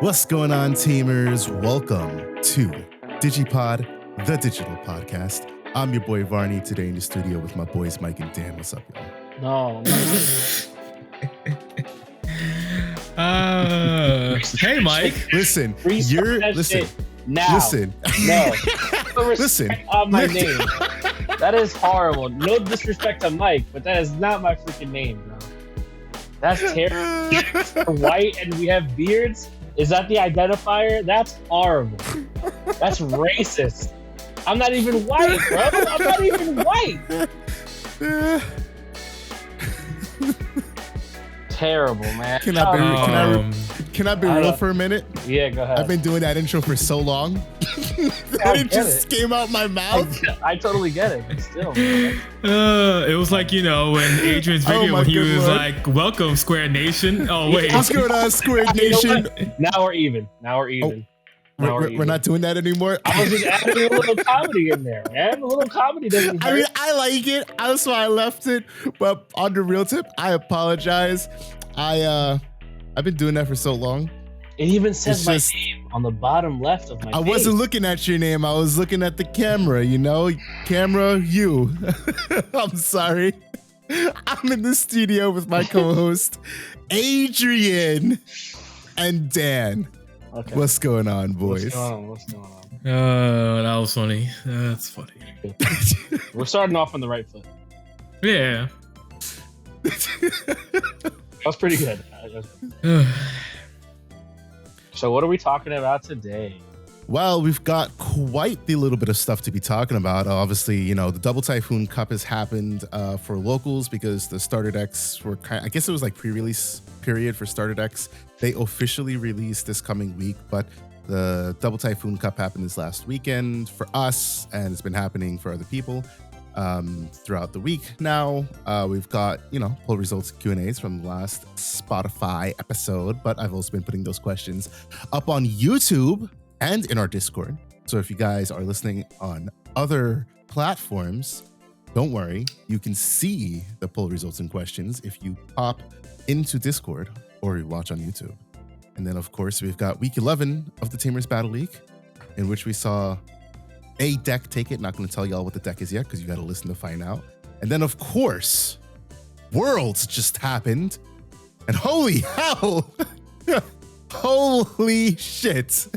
What's going on, teamers? Welcome to DigiPod, the digital podcast. I'm your boy Varney, today in the studio with my boys Mike and Dan. What's up, y'all? No. Hey, Mike. Listen, listen. No. Listen. On my name. That is horrible. No disrespect to Mike, but that is not my freaking name, bro. That's terrible. We're white and we have beards. Is that the identifier? That's horrible. That's racist. I'm not even white, bro. I'm not even white. Terrible, man. Can I be real for a minute? Yeah, go ahead. I've been doing that intro for so long. It just came out my mouth. I totally get it, but still, man. It was like, when Adrian's video when he was like, welcome, Square Nation. Oh, wait. What's going on, Square Nation? Now we're even. We're not doing that anymore. I was just adding a little comedy in there, man. A little comedy doesn't hurt. I mean, I like it. That's why I left it. But on the real tip, I apologize. I've been doing that for so long. It even says my name on the bottom left of my I page. wasn't looking at your name. I was looking at the camera, Camera, you. I'm sorry. I'm in the studio with my co-host, Adrian and Dan. Okay. What's going on, boys? What's going on? That was funny. That's funny. We're starting off on the right foot. Yeah. That was pretty good. So what are we talking about today? Well, we've got quite the little bit of stuff to be talking about. Obviously, the Double Typhoon Cup has happened for locals because the starter decks were I guess it was like pre-release period for starter decks. They officially released this coming week, but the Double Typhoon Cup happened this last weekend for us, and it's been happening for other people throughout the week. Now we've got poll results Q&As from the last Spotify episode, but I've also been putting those questions up on YouTube and in our Discord. So if you guys are listening on other platforms, don't worry, you can see the poll results and questions if you pop into Discord or you watch on YouTube. And then of course we've got week 11 of the Tamers Battle League, in which we saw a deck take it. Not going to tell y'all what the deck is yet because you got to listen to find out. And then of course, Worlds just happened, and holy hell, holy shit,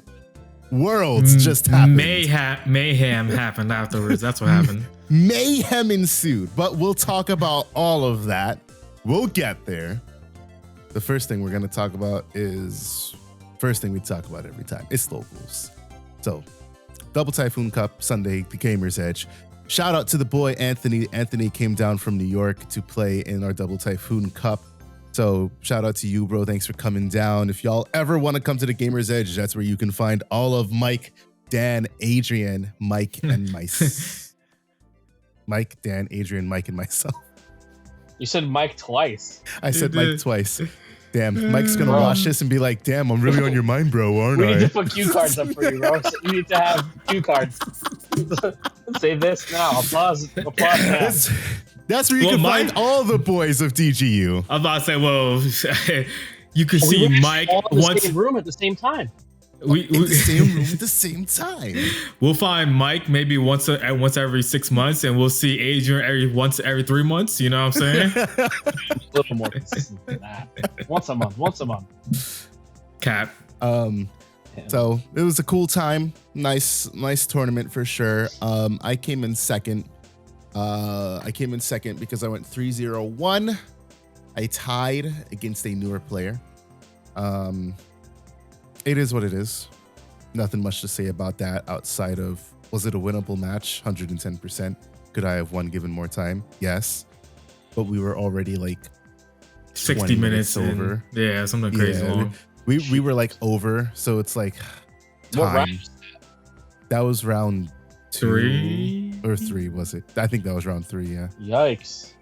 Worlds just happened. Mayhem happened afterwards. That's what happened. Mayhem ensued, but we'll talk about all of that. We'll get there. The first thing we're going to talk about is first thing we talk about every time. It's locals. So Double Typhoon Cup Sunday, the Gamer's Edge. Shout out to the boy Anthony. Anthony came down from New York to play in our Double Typhoon Cup. So shout out to you, bro. Thanks for coming down. If y'all ever want to come to the Gamer's Edge, that's where you can find all of Mike, Dan, Adrian, Mike, and myself. Mike, Dan, Adrian, Mike, and myself. You said Mike twice. I said Mike twice. Damn, Mike's gonna watch this and be like, damn, I'm really on your mind, bro, aren't I? We need to put cue cards up for you, bro. You need to have cue cards. Say this now. Applause now. That's where you can find all the boys of DGU. I'm about to say, well, you can see Mike all in the same room at the same time. In the same room at the same time. We'll find Mike maybe once every 6 months, and we'll see Adrian once every 3 months. You know what I'm saying? A little more consistent than that. Once a month. Cap. So it was a cool time. Nice tournament for sure. I came in second. Because I went 3-0-1. I tied against a newer player. It is what it is. Nothing much to say about that outside of, was it a winnable match? 110%. Could I have won given more time? Yes. But we were already like 60 minutes over. Yeah, something crazy long. We were like over, so it's like time. What round was that was round 3 or 3, was it? I think that was round 3, yeah. Yikes.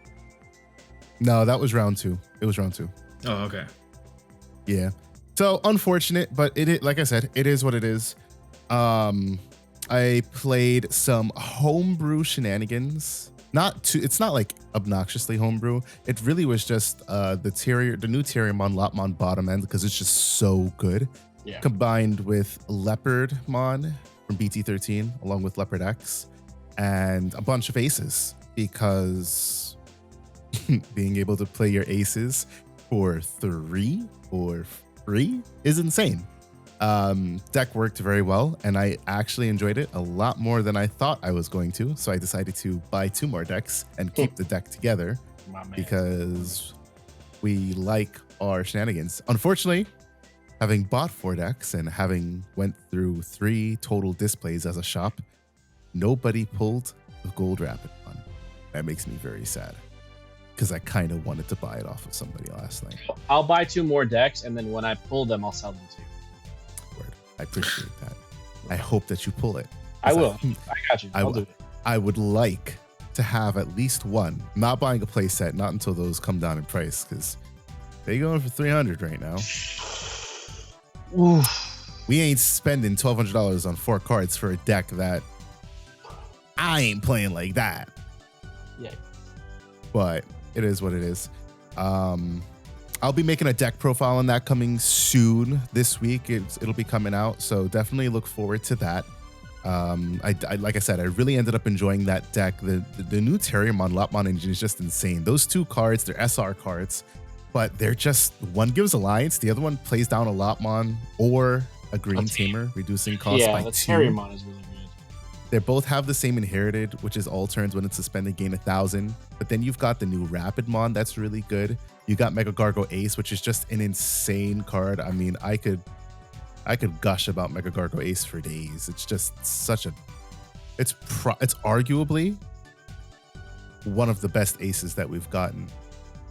No, that was round 2. It was round 2. Oh, okay. Yeah. So unfortunate, but like I said, it is what it is. I played some homebrew shenanigans. It's not like obnoxiously homebrew. It really was just the new Terriermon Lopmon bottom end because it's just so good. Yeah. combined with Leopardmon from BT13, along with Leopard X, and a bunch of aces, because being able to play your aces for 3 or free is insane. Deck worked very well, and I actually enjoyed it a lot more than I thought I was going to. So I decided to buy 2 more decks and keep the deck together because we like our shenanigans. Unfortunately, having bought 4 decks and having went through 3 total displays as a shop, nobody pulled the Gold Rapid one. That makes me very sad because I kind of wanted to buy it off of somebody last night. I'll buy 2 more decks, and then when I pull them, I'll sell them too. Word. I appreciate that. I hope that you pull it. I will. I got you. I'll do it. I would like to have at least one. I'm not buying a play set, not until those come down in price, because they going for $300 right now. Oof. We ain't spending $1,200 on 4 cards for a deck that I ain't playing like that. Yeah. But it is what it is. I'll be making a deck profile on that coming soon this week. It'll be coming out, so definitely look forward to that. I like I said, I really ended up enjoying that deck. The new Terriermon Lopmon engine is just insane. Those 2 cards, they're SR cards, but they're just, one gives Alliance, the other one plays down a Lopmon or a Green Tamer, reducing cost by 2. Yeah, the Terriermon is really good. They both have the same inherited, which is all turns when it's suspended, gain 1,000. But then you've got the new Rapidmon that's really good. You got Mega Gargo Ace, which is just an insane card. I mean, I could gush about Mega Gargo Ace for days. It's just such a, it's arguably one of the best aces that we've gotten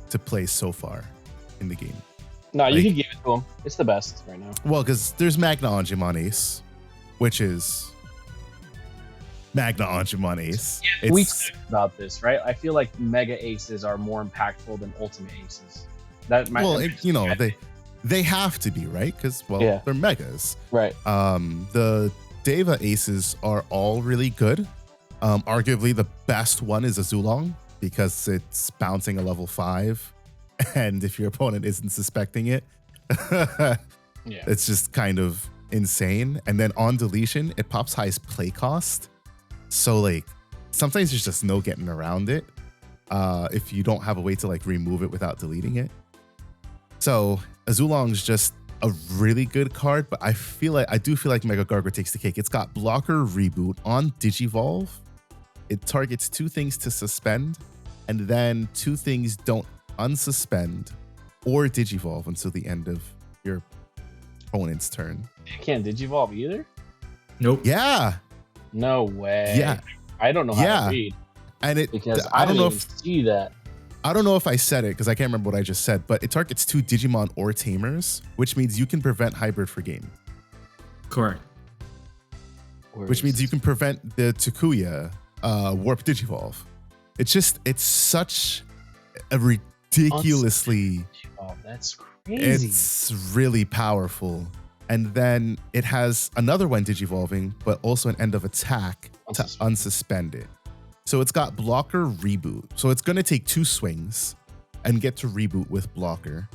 to play so far in the game. No, you can give it to him. It's the best right now. Well, because there's Magna Angemon Ace, which is Magna Angemon Ace. Yeah, we talked about this, right? I feel like Mega Aces are more impactful than Ultimate Aces. They have to be, right? Because they're megas, right? The Deva Aces are all really good. Arguably, the best one is Azulong because it's bouncing a level 5, and if your opponent isn't suspecting it, it's just kind of insane. And then on deletion, it pops highest play cost. So like sometimes there's just no getting around it if you don't have a way to like remove it without deleting it. So Azulong's just a really good card, but I do feel like Mega Gargo takes the cake. It's got blocker reboot on Digivolve. It targets 2 things to suspend, and then 2 things don't unsuspend or Digivolve until the end of your opponent's turn. You can't Digivolve either? Nope. Yeah. No way. Yeah. I don't know how to read. And I don't know if see that. I don't know if I said it because I can't remember what I just said, but it targets 2 Digimon or Tamers, which means you can prevent hybrid for game. Correct. Which means you can prevent the Takuya Warp Digivolve. It's such a ridiculously. Oh, that's crazy. It's really powerful. And then it has another one Digivolving, but also an end of attack to unsuspend it. So it's got blocker reboot. So it's going to take 2 swings and get to reboot with blocker.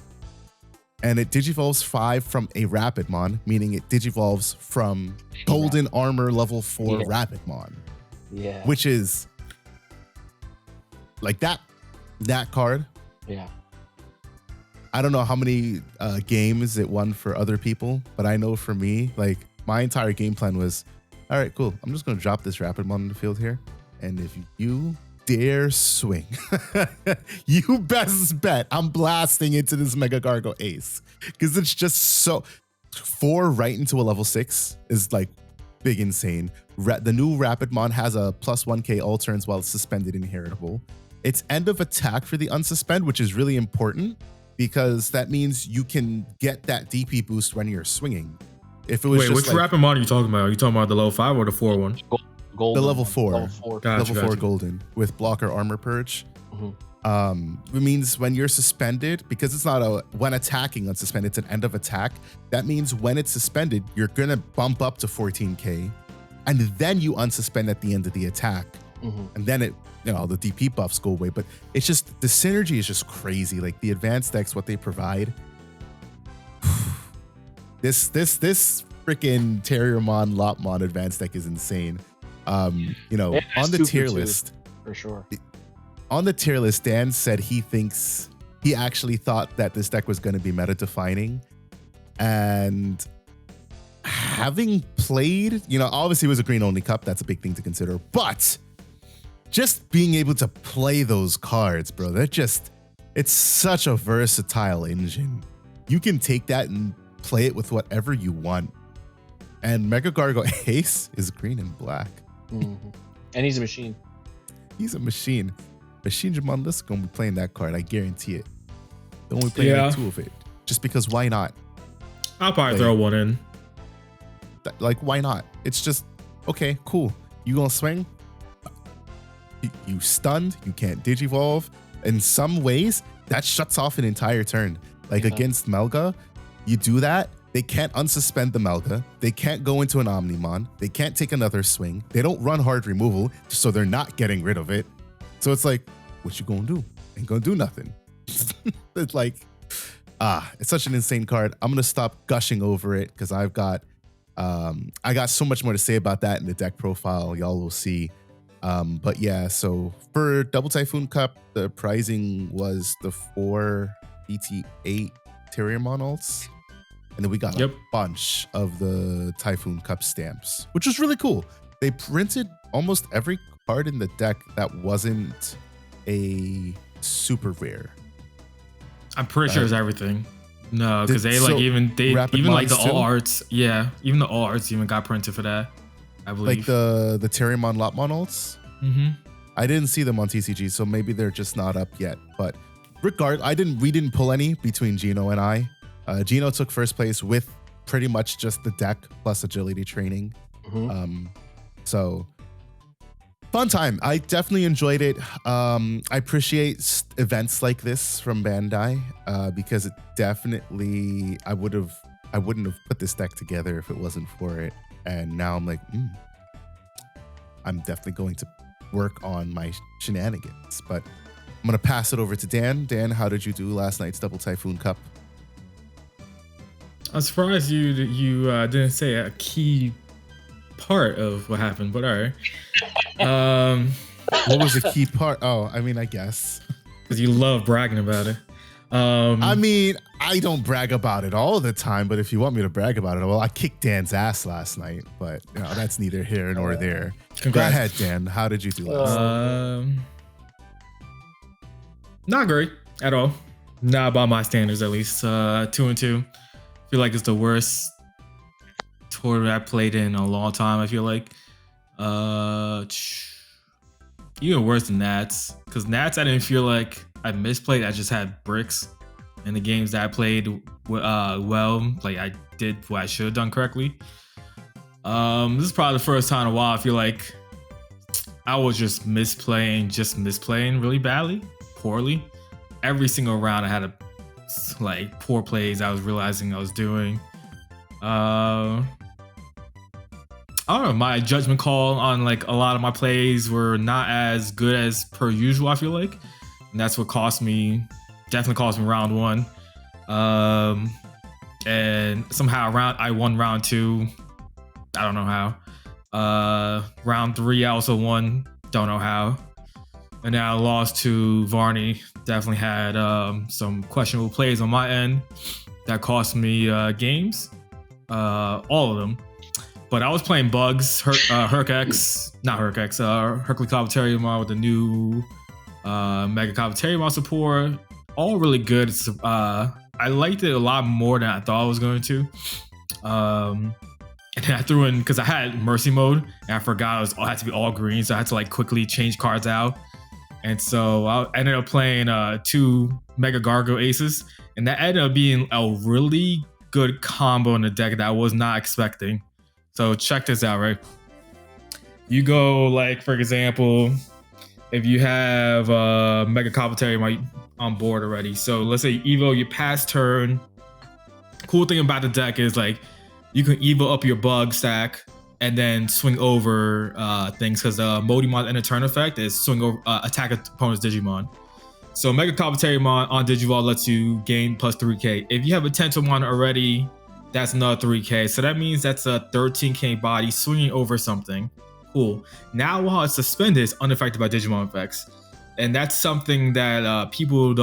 And it Digivolves 5 from a Rapidmon, meaning it Digivolves from Golden Armor level 4 Rapidmon. Yeah. Which is like that card. Yeah. I don't know how many games it won for other people, but I know for me, like my entire game plan was, all right, cool. I'm just going to drop this Rapidmon in the field here. And if you dare swing, you best bet I'm blasting into this Mega Gargo Ace. Because it's just so... 4 right into a level 6 is like big insane. The new Rapidmon has a +1k all turns while it's suspended inheritable. It's end of attack for the unsuspend, which is really important because that means you can get that DP boost when you're swinging. If it was Wait, which Rapidmon are you talking about? Are you talking about the level 5 or the 4 one? Golden, the level 4. Gotcha. Level 4 golden with blocker armor purge. It means when you're suspended, because it's not a when attacking unsuspended, it's an end of attack. That means when it's suspended, you're gonna bump up to 14k, and then you unsuspend at the end of the attack, and then the DP buffs go away. But it's just the synergy is just crazy. Like the advanced decks, what they provide. This freaking Terriermon Lopmon advanced deck is insane. You know, on the tier list, for sure. On the tier list, Dan said he actually thought that this deck was going to be meta defining, and having played, you know, obviously it was a green only cup. That's a big thing to consider, but just being able to play those cards, bro, it's such a versatile engine. You can take that and play it with whatever you want. And Mega Gargo Ace is green and black. Mm-hmm. And he's a machine. He's a machine. Machine Jamon gonna be playing that card. I guarantee it. Don't we play like 2 of it? Just because why not? I'll probably throw one in. Like, why not? It's just, okay, cool. You gonna swing? You stunned. You can't Digivolve. In some ways, that shuts off an entire turn. Like against Melga, you do that, they can't unsuspend the Melga. They can't go into an Omnimon. They can't take another swing. They don't run hard removal, so they're not getting rid of it. So it's like, what you gonna do? Ain't gonna do nothing. It's like, it's such an insane card. I'm gonna stop gushing over it because I got so much more to say about that in the deck profile. Y'all will see. But yeah, so for Double Typhoon Cup, the pricing was the 4 BT8 Terriermon ults. And then we got a bunch of the Typhoon Cup stamps, which was really cool. They printed almost every card in the deck that wasn't a super rare. I'm pretty sure it's everything. No, because they even Rapid like the Minds all arts. Yeah, even the all arts even got printed for that, I believe. Like the Terriermon Lopmon ults. Mm-hmm. I didn't see them on TCG, so maybe they're just not up yet. But we didn't pull any between Gino and I. Gino took first place with pretty much just the deck plus agility training. Mm-hmm. So fun time. I definitely enjoyed it. I appreciate events like this from Bandai because it definitely, I wouldn't have put this deck together if it wasn't for it. And now I'm like, I'm definitely going to work on my shenanigans. But I'm going to pass it over to Dan. Dan, how did you do last night's Double Typhoon Cup? I'm surprised you didn't say a key part of what happened, but all right. What was the key part? Oh, I mean, I guess. Because you love bragging about it. I mean, I don't brag about it all the time, but if you want me to brag about it, well, I kicked Dan's ass last night, but you know, that's neither here nor there. Congrats. Go ahead, Dan. How did you do last night? Not great at all. Not by my standards, at least. 2-2. I feel like it's the worst tournament I played in a long time. I feel like even worse than Nats, because Nats I didn't feel like I misplayed. I just had bricks in the games that I played well. Like I did what I should have done correctly. This is probably the first time in a while I feel like I was just misplaying really badly, poorly. Every single round I had poor plays I was realizing I was doing. I don't know, my judgment call on like a lot of my plays were not as good as per usual, I feel like. And that's what definitely cost me round 1. And somehow I won round 2. I don't know how. Round 3 I also won, don't know how. And then I lost to Varney. Definitely had some questionable plays on my end that cost me games. All of them. But I was playing bugs, Hercules Cobbletariumon with the new Mega Cobbletariumon support. All really good. I liked it a lot more than I thought I was going to. And then I threw in, because I had Mercy mode, and I forgot it had to be all green, so I had to like quickly change cards out. And so I ended up playing 2 Mega Gargo Aces, and that ended up being a really good combo in the deck that I was not expecting. So check this out, right? You go like, for example, if you have Mega Cobbletariumon on board already. So let's say Evo, you pass turn. Cool thing about the deck is like you can Evo up your bug stack and then swing over things, because the Modimon end of turn effect is swing over, attack opponent's Digimon. So Mega Cobbletariumon on Digivolve lets you gain plus 3k. If you have a Tentomon already That's another 3K. So that means that's a 13K body swinging over something. Cool. Now while it's suspended, it's unaffected by Digimon effects. And that's something that people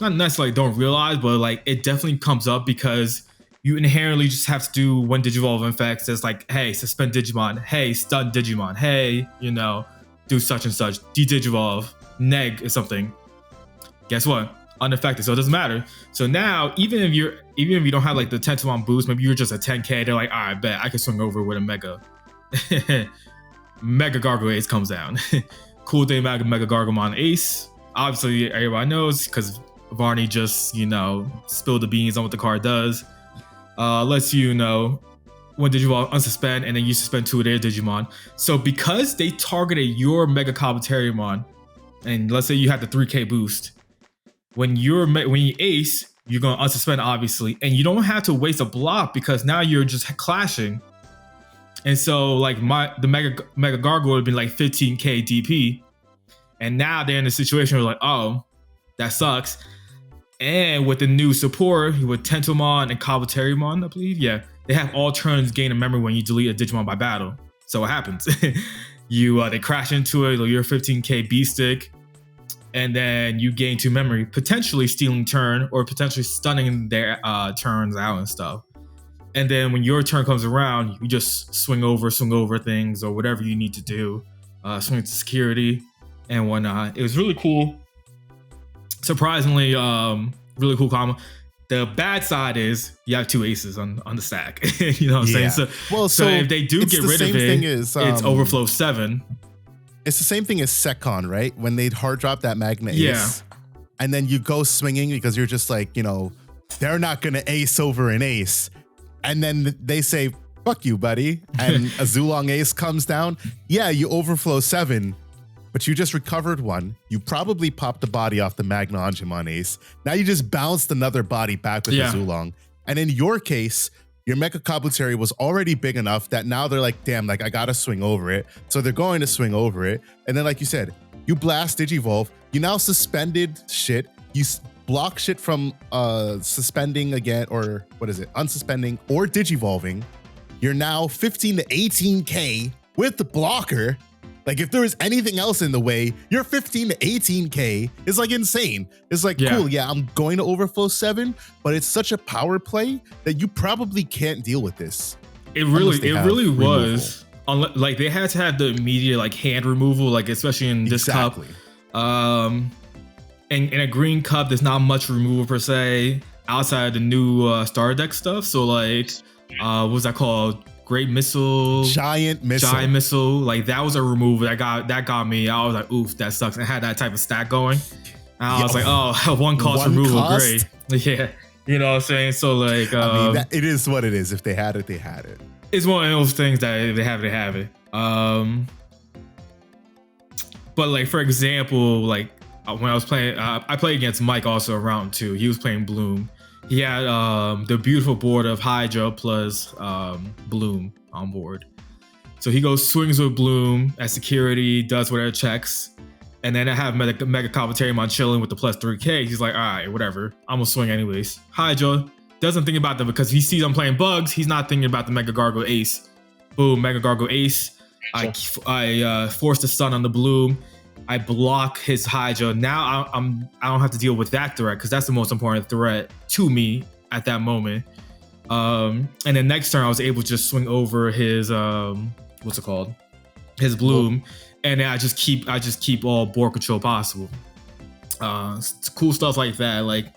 not necessarily don't realize, but like it definitely comes up because you inherently just have to do when Digivolve effects. It's like, hey, suspend Digimon. Hey, stun Digimon. Hey, do such and such. De-Digivolve. Neg or something. Guess what? Unaffected, so it doesn't matter. So now, even if you don't have like the Tentomon boost, maybe you're just a 10K. They're like, all right, bet I can swing over with a Mega. Mega Gargo Ace comes down. Cool thing about Mega Gargomon Ace, obviously everybody knows because Varney just spilled the beans on what the card does. Lets you know when Digivolve unsuspend, and then you suspend 2 of their Digimon. So because they targeted your Mega Kabuterimon, and let's say you had the 3K boost, when you ace, you're gonna unsuspend obviously, and you don't have to waste a block because now you're just clashing. And so like the Mega Gargoyle would have been like 15K DP, and now they're in a situation where like, oh, that sucks. And with the new support with Tentomon and Kabuterimon, I believe, they have all turns gain a memory when you delete a Digimon by battle. So what happens? They crash into it, you're 15K B stick, and then you gain 2 memory, potentially stealing turn or potentially stunning their turns out and stuff. And then when your turn comes around, you just swing over things or whatever you need to do, swing to security and whatnot. It was really cool. Surprisingly, really cool combo. The bad side is you have 2 aces on the stack. You know what I'm saying? So if they do get rid of it, it's overflow 7. It's the same thing as Sekon, right? When they'd hard drop that Magna Ace, and then you go swinging because you're just like, they're not gonna ace over an ace, and then they say, "Fuck you, buddy," and a Zulong Ace comes down. Yeah, you overflow 7. But you just recovered 1. You probably popped the body off the Magna Angemon Ace. Now you just bounced another body back with the Zulong. And in your case, your Mecha Kabuteri was already big enough that now they're like, damn, like I gotta swing over it. So they're going to swing over it. And then like you said, you blast Digivolve. You now suspended shit. You block shit from suspending again, or what is it? Unsuspending or Digivolving. You're now 15 to 18K with the blocker. Like if there was anything else in the way, your 15 to 18K is like insane. It's like, cool, I'm going to overflow 7, but it's such a power play that you probably can't deal with this. It really was. Like they had to have the immediate like hand removal, like especially in this cup. In a green cup, there's not much removal per se outside the new Star Deck stuff. So like, what was that called? Great Missile, Giant Missile, like that was a removal that got me. I was like, oof, that sucks. And I had that type of stack going, and I was like, oh, one cost removal, great. Yeah, you know what I'm saying. So like, I mean, it is what it is. If they had it, they had it. It's one of those things that if they have it. But like for example, like when I was playing, I played against Mike also around 2. He was playing Bloom. He had the beautiful board of Hydra plus Bloom on board. So he goes swings with Bloom at security, does whatever checks, and then I have Mega Kabuterimon chilling with the plus 3K. He's like, all right, whatever. I'm gonna swing anyways. Hydra doesn't think about them because he sees I'm playing bugs. He's not thinking about the Mega Gargo Ace. Boom, Mega Gargo Ace. I force the stun on the Bloom. I block his Hydra. Now I don't have to deal with that threat because that's the most important threat to me at that moment. And then next turn I was able to just swing over his what's it called? His Bloom, and then I just keep all board control possible. Cool stuff like that. Like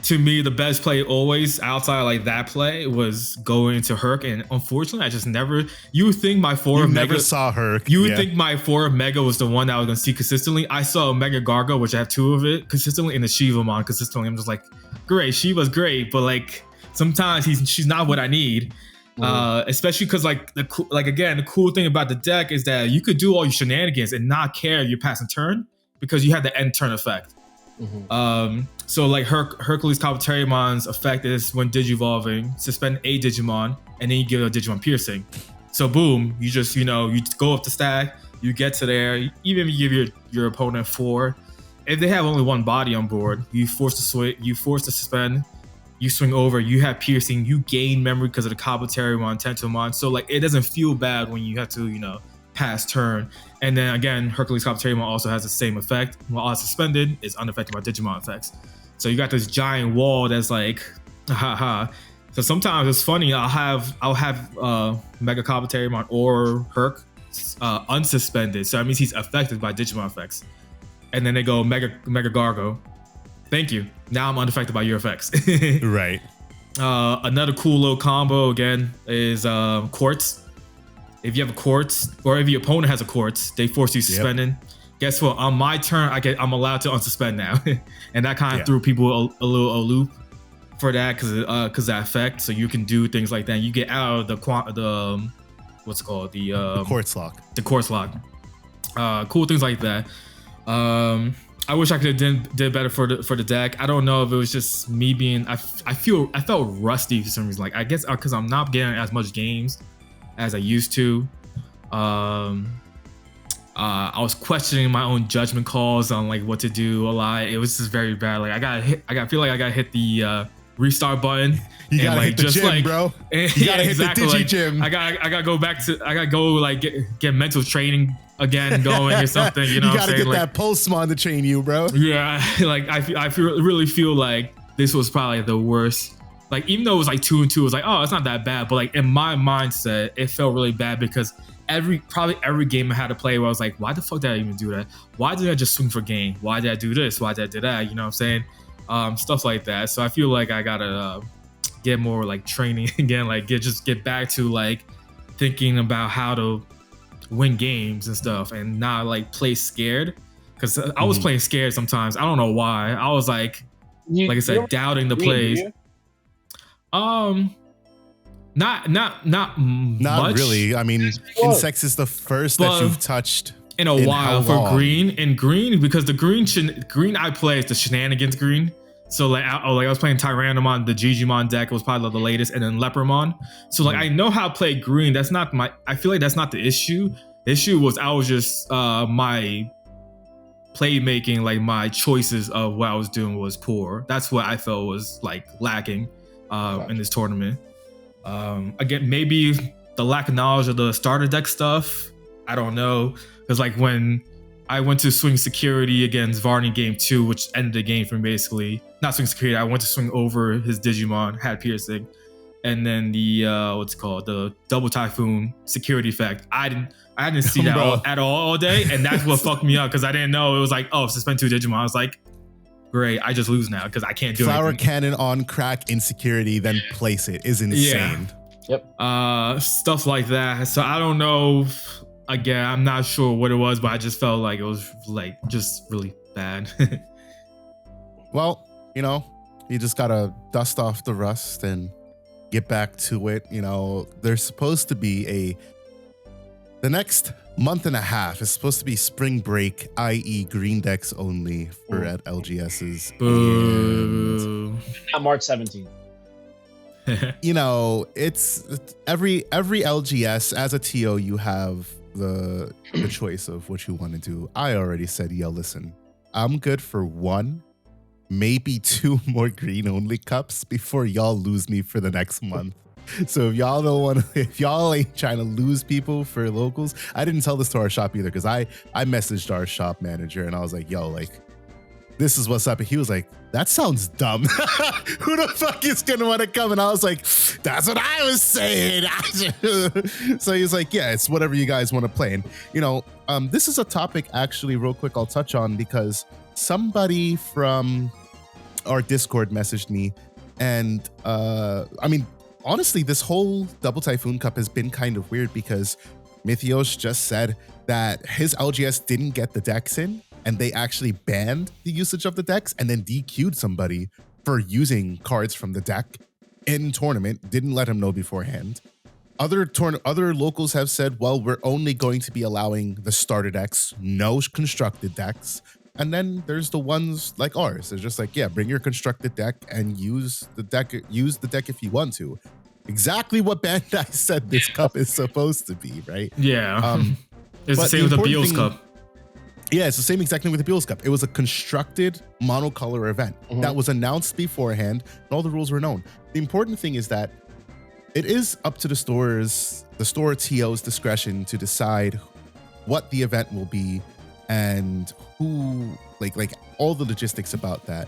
to me, the best play always outside like that play was going to Herc, and unfortunately, I just never. You would think my 4 of Mega never saw Herc. You would think my 4 of Mega was the one that I was gonna see consistently. I saw Mega Gargo, which I have 2 of it consistently, in the Shivamon consistently. I'm just like, great, Shiva's great, but like sometimes she's not what I need. Especially because the cool thing about the deck is that you could do all your shenanigans and not care if you're passing turn because you have the end turn effect. So like Hercules Kabuterimon's effect is when Digivolving, suspend a Digimon, and then you give it a Digimon piercing. So boom, you just you go up the stack, you get to there. Even if you give your opponent 4, if they have only 1 body on board, you force to suspend. you swing over, you have piercing, you gain memory because of the Kabuterimon, Tentomon. So like it doesn't feel bad when you have to, pass turn. And then again, Hercules Kabuterimon also has the same effect. While suspended, it's unaffected by Digimon effects. So you got this giant wall that's like, haha. So sometimes it's funny. I'll have Mega Kabuterimon or Herc unsuspended. So that means he's affected by Digimon effects. And then they go Mega Gargo. Thank you. Now I'm unaffected by your effects. Right. Another cool little combo again is Quartz. If you have a Quartz, or if your opponent has a Quartz, they force you suspending. Guess what? On my turn, I'm allowed to unsuspend now, and that kind of threw people a little loop for that because that effect. So you can do things like that. You get out of the what's it called, the Quartz lock. The Quartz lock. Cool things like that. I wish I could have did better for the deck. I don't know if it was just me being. I felt rusty for some reason. Like I guess because I'm not getting as much games as I used to. I was questioning my own judgment calls on like what to do a lot. It was just very bad. Like I feel like I gotta hit the restart button. You gotta hit the gym, bro. You gotta hit the Digi Gym. I gotta go like get mental training again going or something. You know, you gotta get that Pulsemon to train you, bro. Yeah, like I really feel like this was probably the worst. Like even though it was like 2-2, it was like, oh, it's not that bad. But like in my mindset, it felt really bad because probably every game I had to play where I was like, why the fuck did I even do that? Why did I just swing for game? Why did I do this? Why did I do that? You know what I'm saying? Stuff like that. So I feel like I gotta get more like training again, like get back to like thinking about how to win games and stuff and not like play scared. Because I was playing scared sometimes. I don't know why. I was like I said, doubting the plays. Not much. Really. I mean, Insects is the first that you've touched in a while for green. And green, because the green I play is the shenanigans green. So like I was playing Tyrannomon, the Digimon deck was probably the latest, and then Leopardmon. So like I know how to play green. I feel like that's not the issue. The issue was I was just my playmaking, like my choices of what I was doing was poor. That's what I felt was like lacking in this tournament. Again, maybe the lack of knowledge of the starter deck stuff. I don't know, because like when I went to swing security against Varney game 2, which ended the game for me basically. Not swing security. I went to swing over his Digimon, had piercing, and then the the double typhoon security effect. I didn't see that at all day, and that's what fucked me up because I didn't know it was like, oh, suspend 2 Digimon. I was like, great, I just lose now because I can't do Flower anything. cannon on crack insecurity, then place it is insane. Yeah. Yep. Stuff like that. So I don't know. Again, I'm not sure what it was, but I just felt like it was like just really bad. Well, you just gotta dust off the rust and get back to it. There's supposed to be the next month and a half is supposed to be spring break, i.e. green decks only for at LGS's. Boo. Not March 17th. It's every LGS as a TO, you have the choice of what you want to do. I already said, listen, I'm good for 1, maybe 2 more green only cups before y'all lose me for the next month. So if y'all ain't trying to lose people for locals, I didn't tell this to our shop either because I messaged our shop manager and I was like, yo, like, this is what's up. And he was like, that sounds dumb. Who the fuck is gonna want to come? And I was like, that's what I was saying. So he's like, yeah, it's whatever you guys want to play. And this is a topic actually real quick I'll touch on because somebody from our Discord messaged me and honestly, this whole Double Typhoon Cup has been kind of weird because Mythios just said that his LGS didn't get the decks in and they actually banned the usage of the decks and then DQ'd somebody for using cards from the deck in tournament, didn't let him know beforehand. Other locals have said, well, we're only going to be allowing the starter decks, no constructed decks. And then there's the ones like ours. They're just like, yeah, bring your constructed deck and use the deck if you want to. Exactly what Bandai said this cup is supposed to be, right? Yeah. It's the same with the Beals Cup. Yeah, it's the same exact thing with the Beals Cup. It was a constructed monocolor event that was announced beforehand, and all the rules were known. The important thing is that it is up to the store TO's discretion to decide what the event will be and who, like all the logistics about that.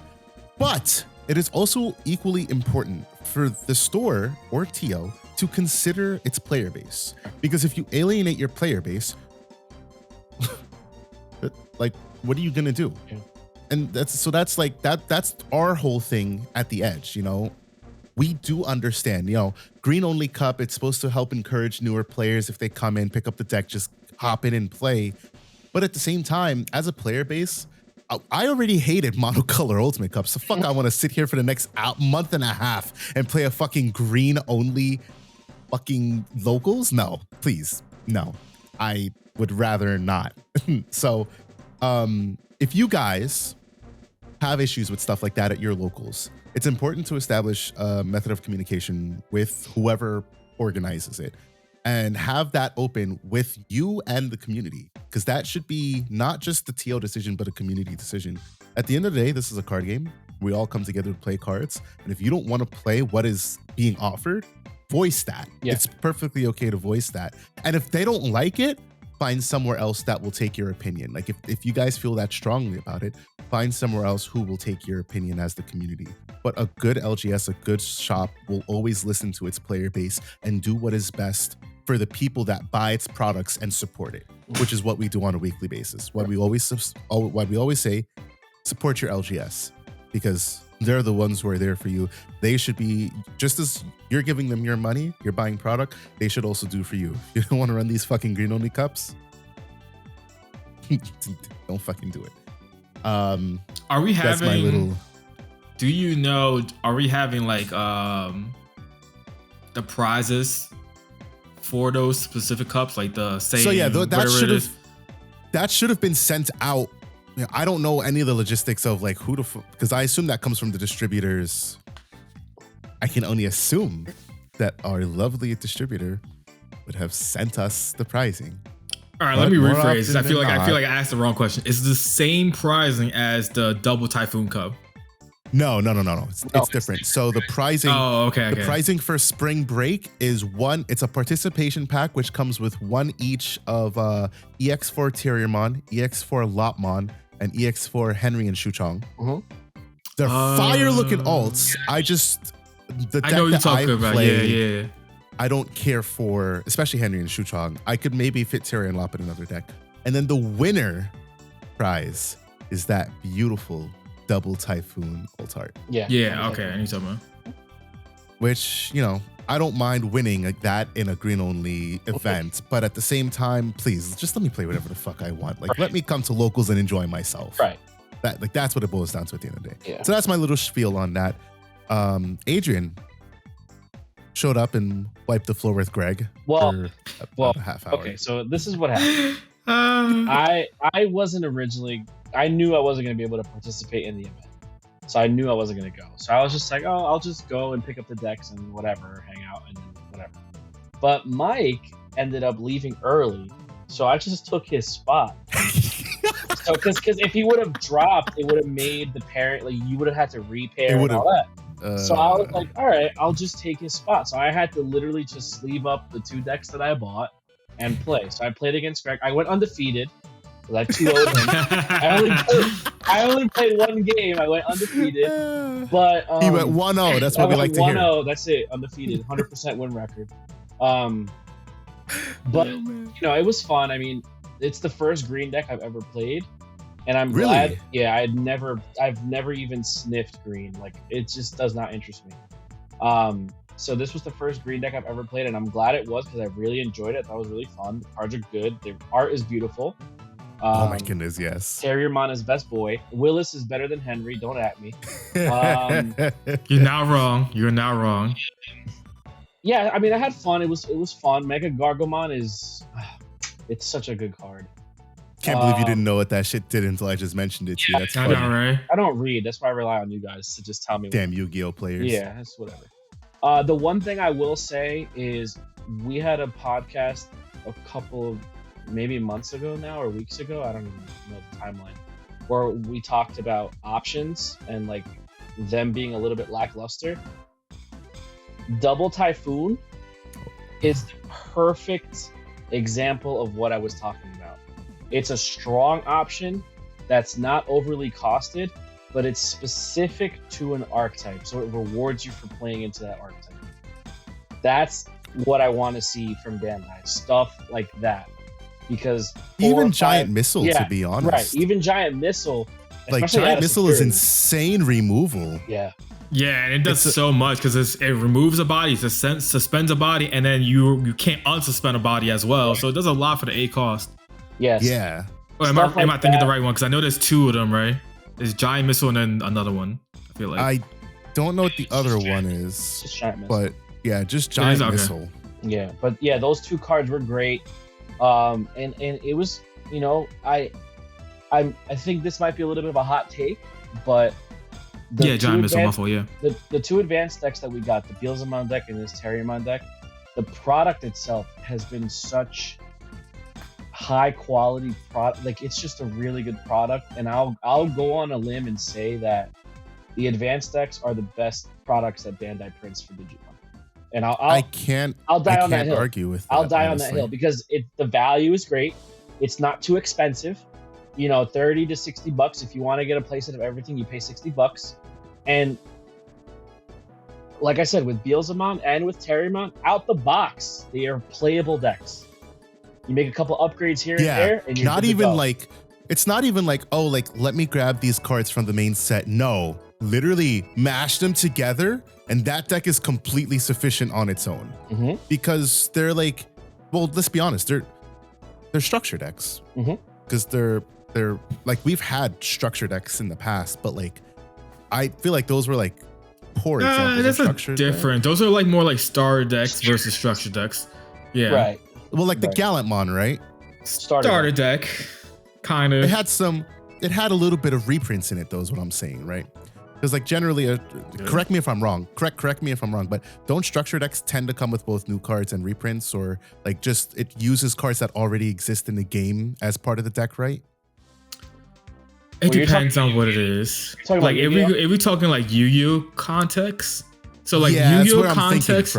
But it is also equally important for the store or TO to consider its player base, because if you alienate your player base, like, what are you gonna do? Yeah. And that's our whole thing at the Edge. We do understand. Green only cup. It's supposed to help encourage newer players. If they come in, pick up the deck, just hop in and play. But at the same time, as a player base, I already hated monocolor Ultimate Cup. So fuck, I want to sit here for the next month and a half and play a fucking green only fucking locals? No, please, no. I would rather not. So. If you guys have issues with stuff like that at your locals, it's important to establish a method of communication with whoever organizes it and have that open with you and the community, because that should be not just the TO decision, but a community decision. At the end of the day, this is a card game. We all come together to play cards. And if you don't want to play what is being offered, voice that. Yeah. It's perfectly okay to voice that. And if they don't like it, find somewhere else that will take your opinion. Like if you guys feel that strongly about it, find somewhere else who will take your opinion as the community. But a good LGS, a good shop will always listen to its player base and do what is best for the people that buy its products and support it, which is what we do on a weekly basis. What we always say, support your LGS, because they're the ones who are there for you. They should be, just as you're giving them your money, you're buying product, they should also do for you. If you don't want to run these fucking green only cups, don't fucking do it. Are we having, that's my little... do you know, are we having like the prizes for those specific cups, like the same? So yeah, that should have been sent out. I don't know any of the logistics of like who because I assume that comes from the distributors. I can only assume that our lovely distributor would have sent us the pricing. All right, let me rephrase. I feel like I asked the wrong question. Is the same pricing as the Double Typhoon Cup? No. It's different. So the pricing, the pricing for Spring Break is it's a participation pack, which comes with one each of EX4 Terriermon, EX4 Lopmon, and EX4 Henry and Shuchong. They're fire-looking alts. I know what you're talking about. Yeah. I don't care for, especially Henry and Shuchong. I could maybe fit Terry and Lop in another deck. And then the winner prize is that beautiful Double Typhoon alt art. Yeah. Okay. I need something. Which, I don't mind winning like that in a green only event, but at the same time, please just let me play whatever the fuck I want. Like, let me come to locals and enjoy myself. Right. That's what it boils down to at the end of the day. Yeah. So that's my little spiel on that. Adrian showed up and wiped the floor with Greg. For a half hour. Okay, so this is what happened. I wasn't originally. I knew I wasn't going to be able to participate in the event, so I knew I wasn't going to go. So I was just like, I'll just go and pick up the decks and whatever, hang out and whatever. But Mike ended up leaving early, so I just took his spot. So because if he would have dropped, it would have made the parent, like, you would have had to repair and all that. So I was like, all right, I'll just take his spot. So I had to literally just sleeve up the 2 decks that I bought and play. So I played against Greg. I went undefeated. So I 2-0'd him. I only played 1 game. I went undefeated. But he went 1-0. That's what we like to hear. 1-0. That's it. Undefeated. 100% win record. But it was fun. I mean, it's the first green deck I've ever played. And I'm glad. Yeah, I've never even sniffed green. Like, it just does not interest me. So this was the first green deck I've ever played, and I'm glad it was because I really enjoyed it. That was really fun. The cards are good. The art is beautiful. Oh my goodness, yes. Terriermon is best boy. Willis is better than Henry. Don't at me. You're not wrong. You're not wrong. Yeah, I mean, I had fun. It was fun. Mega Gargomon it's such a good card. Can't believe you didn't know what that shit did until I just mentioned it to you. That's funny. I know, right? I don't read. That's why I rely on you guys to just tell me. Damn Yu-Gi-Oh players. Yeah, that's whatever. The one thing I will say is we had a podcast a couple of maybe months ago now or weeks ago. I don't even know the timeline. Where we talked about options and like them being a little bit lackluster. Double Typhoon is the perfect example of what I was talking about. It's a strong option that's not overly costed, but it's specific to an archetype, so it rewards you for playing into that archetype. That's what I want to see from Bandai, stuff like that. Because even Giant Missile, to be honest, right? Even Giant Missile, like Giant Missile is insane removal. Yeah. Yeah, and it does so much because it removes a body, suspends a body, and then you can't unsuspend a body as well. So it does a lot for the A cost. Yes. Yeah. Or am I thinking the right one? Because I know there's two of them, right? There's Giant Missile and then another one. I feel like I don't know what the other one is, just Giant Missile. but yeah, just Giant Missile. Yeah, but yeah, those two cards were great. And it was, you know, I think this might be a little bit of a hot take, but Giant Missile Muffle, yeah. The two advanced decks that we got, the Beelzemon deck and this Terriermon deck, the product itself has been such high quality product. Like, it's just a really good product, and I'll go on a limb and say that the advanced decks are the best products that Bandai prints for Digimon. And I'll die on that hill. Argue with that, I'll die on that hill because the value is great. It's not too expensive. You know, $30 to $60. If you want to get a playset of everything, you pay $60. And like I said, with Beelzemon and with Terriermon, out the box, they are playable decks. You make a couple upgrades here and there, and you're not even like, it's not even like, oh, like, let me grab these cards from the main set. No, literally mash them together, and that deck is completely sufficient on its own. Mm-hmm. Because they're like, well, let's be honest, they're structure decks. Because they're like, we've had structure decks in the past, but like, I feel like those were like poor examples of structure different. Those are like more like starter decks versus structure decks. Yeah. Right. Well, like the Gallantmon, right? Starter deck, kind of. It had a little bit of reprints in it, though, is what I'm saying, right? Because like generally, correct me if I'm wrong. Correct me if I'm wrong, but don't structure decks tend to come with both new cards and reprints, or like just it uses cards that already exist in the game as part of the deck, right? It depends on what it is. Like if we talking like Yu-Gi-Oh context, so like Yu-Gi-Oh context,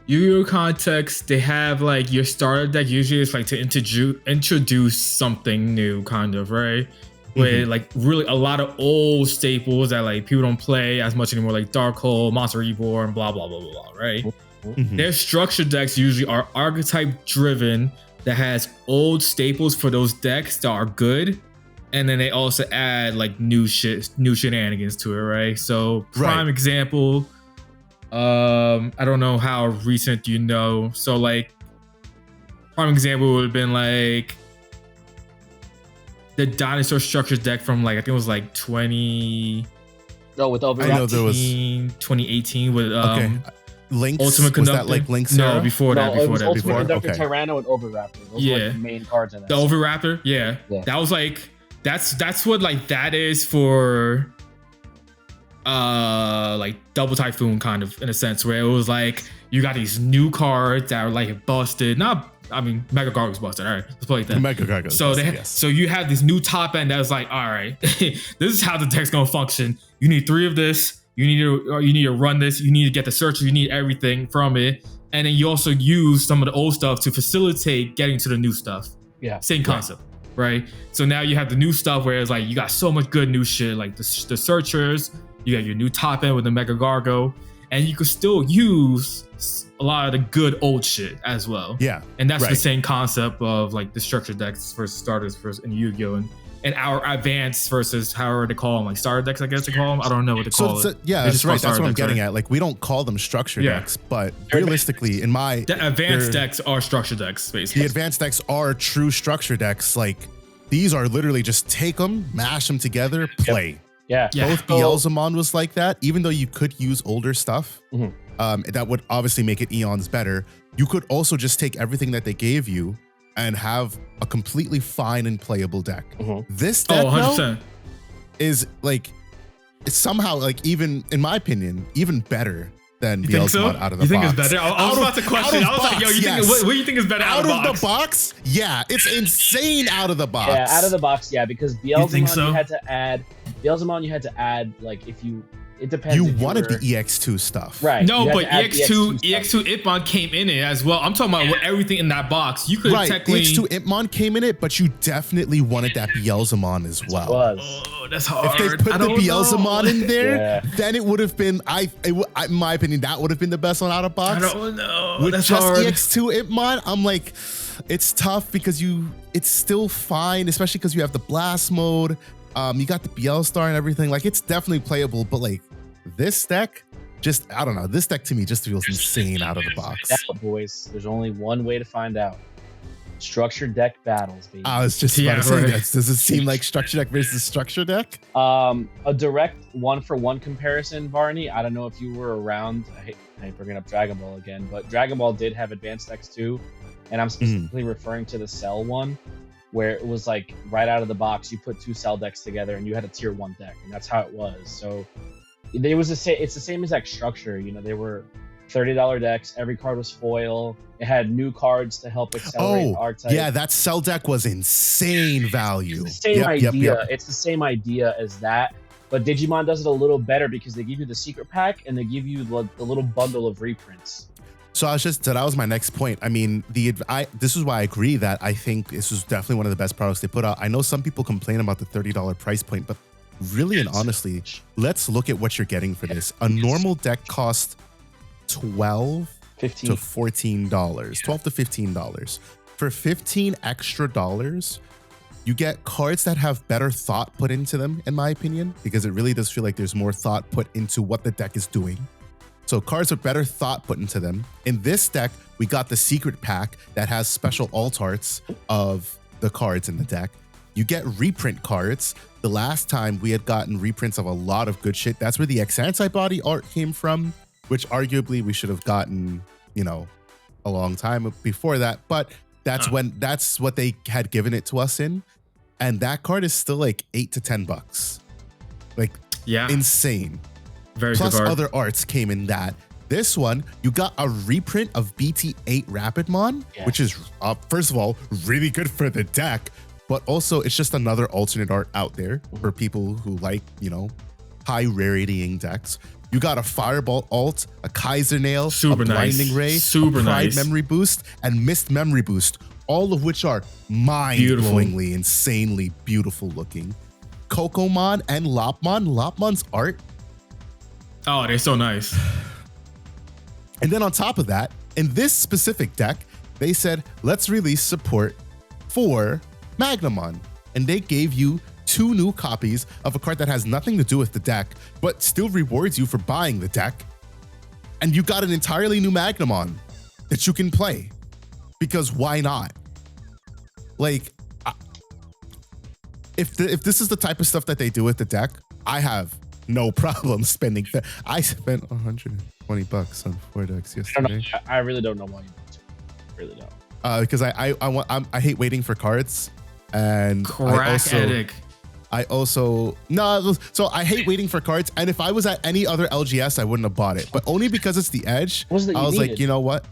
Yu-Gi-Oh context, they have like your starter deck usually is like to introduce something new, kind of, right? With like really a lot of old staples that like people don't play as much anymore, like Darkhold, Monster Reborn, blah blah blah blah blah, right? Their structure decks usually are archetype driven that has old staples for those decks that are good. And then they also add like new shenanigans to it, right? So prime example, I don't know how recent you know. So like prime example would have been like the dinosaur structure deck from like I think it was like 20. No, with Overwrapped. I know there was 2018 with Lynx. Ultimate Conductor. Was that like Lynx? No, before that. Ultimate Conductor, Tyranno, and Overraptor. Those were like the main cards in that. The Overraptor, yeah. That was like. That's what like that is for like Double Typhoon, kind of, in a sense, where it was like you got these new cards that are like busted. Mega Gargo's busted. All right, let's play that. Mega Gargo's busted, so you have this new top end that was like, all right, this is how the deck's gonna function. You need 3 of this. You need to run this. You need to get the searcher. You need everything from it, and then you also use some of the old stuff to facilitate getting to the new stuff. Yeah, same concept. Right, so now you have the new stuff where it's like you got so much good new shit, like the searchers. You got your new top end with the Mega Gargo, and you could still use a lot of the good old shit as well. Yeah, and that's the same concept of like the structure decks versus starters versus in Yu-Gi-Oh and our advanced versus however they call them, like starter decks, I guess they call them. I don't know what they call it. Yeah, that's right. That's what I'm getting at. Like we don't call them structure decks, but realistically, the advanced decks are structure decks, basically. The advanced decks are true structure decks. Like these are literally just take them, mash them together, play. Yeah. Both Beelzemon was like that. Even though you could use older stuff, that would obviously make it eons better. You could also just take everything that they gave you and have a completely fine and playable deck. This deck 100%. Is like, it's somehow like, even in my opinion, even better than You think so? Beelzemon out of the You think box. it's better? I was about to question. I was like, yo, you think what do you think is better out of the box? Yeah, it's insane out of the box. Yeah, out of the box, yeah, because Beelzemon so? you had to add like if you it depends. You if wanted were, the EX2 stuff. right. No, you had but to add EX2 stuff. Itmon came in it as well. I'm talking about everything in that box. You could Right, technically EX2 Itmon came in it, but you definitely wanted that Beelzemon as well. Oh, that's hard. If they put the Beelzemon in there, Yeah. then it would have been, in my opinion, that would have been the best one out of box. I don't know. With That's just hard. EX2 Itmon, I'm like, it's tough because it's still fine, especially because you have the blast mode. You got the BL star and everything. Like, it's definitely playable, but like this deck, I don't know. This deck to me just feels insane out of the box. Boys, there's only one way to find out. Structured deck battles, baby. I was just about to say right. that. Does it seem like structure deck versus structure deck? A direct one-for-one comparison, Varney. I don't know if you were around. I hate bringing up Dragon Ball again, but Dragon Ball did have advanced decks too, and I'm specifically referring to the Cell one, where it was like right out of the box, you put 2 Cell decks together and you had a tier 1 deck, and that's how it was. So it's the same exact structure. You know, they were $30 decks. Every card was foil. It had new cards to help accelerate archetype. Yeah, that Cell deck was insane value. It's the same idea. It's the same idea as that, but Digimon does it a little better because they give you the secret pack and they give you the little bundle of reprints. So that was my next point. I mean, this is why I agree that I think this was definitely one of the best products they put out. I know some people complain about the $30 price point, but really and honestly, let's look at what you're getting for this. A normal deck costs $12 to $14, $12 to $15. For $15 extra, you get cards that have better thought put into them, in my opinion, because it really does feel like there's more thought put into what the deck is doing. So cards with better thought put into them. In this deck, we got the secret pack that has special alt arts of the cards in the deck. You get reprint cards. The last time we had gotten reprints of a lot of good shit. That's where the X-Antibody art came from, which arguably we should have gotten, a long time before that. But that's what they had given it to us in. And that card is still like $8 to $10. Like, insane. Very Plus good card. other arts came in that. This one, you got a reprint of BT8 Rapidmon, which is, first of all, really good for the deck, but also it's just another alternate art out there for people who like, high raritying decks. You got a Fireball alt, a Kaiser Nail, a Blinding Ray, a Pride Memory Boost, and Mist Memory Boost, all of which are mind-blowingly, insanely beautiful looking. Kokomon and Lopmon's art. Oh, they're so nice. And then on top of that, in this specific deck, they said, let's release support for Magnamon. And they gave you 2 new copies of a card that has nothing to do with the deck, but still rewards you for buying the deck. And you got an entirely new Magnamon that you can play. Because why not? Like, if this is the type of stuff that they do with the deck, I have no problem spending. I spent $120 on 4 decks yesterday. I really don't know why you want to. I really don't. Because I hate waiting for cards, and I hate waiting for cards. And if I was at any other LGS, I wouldn't have bought it. But only because it's the Edge, I was like, you know what?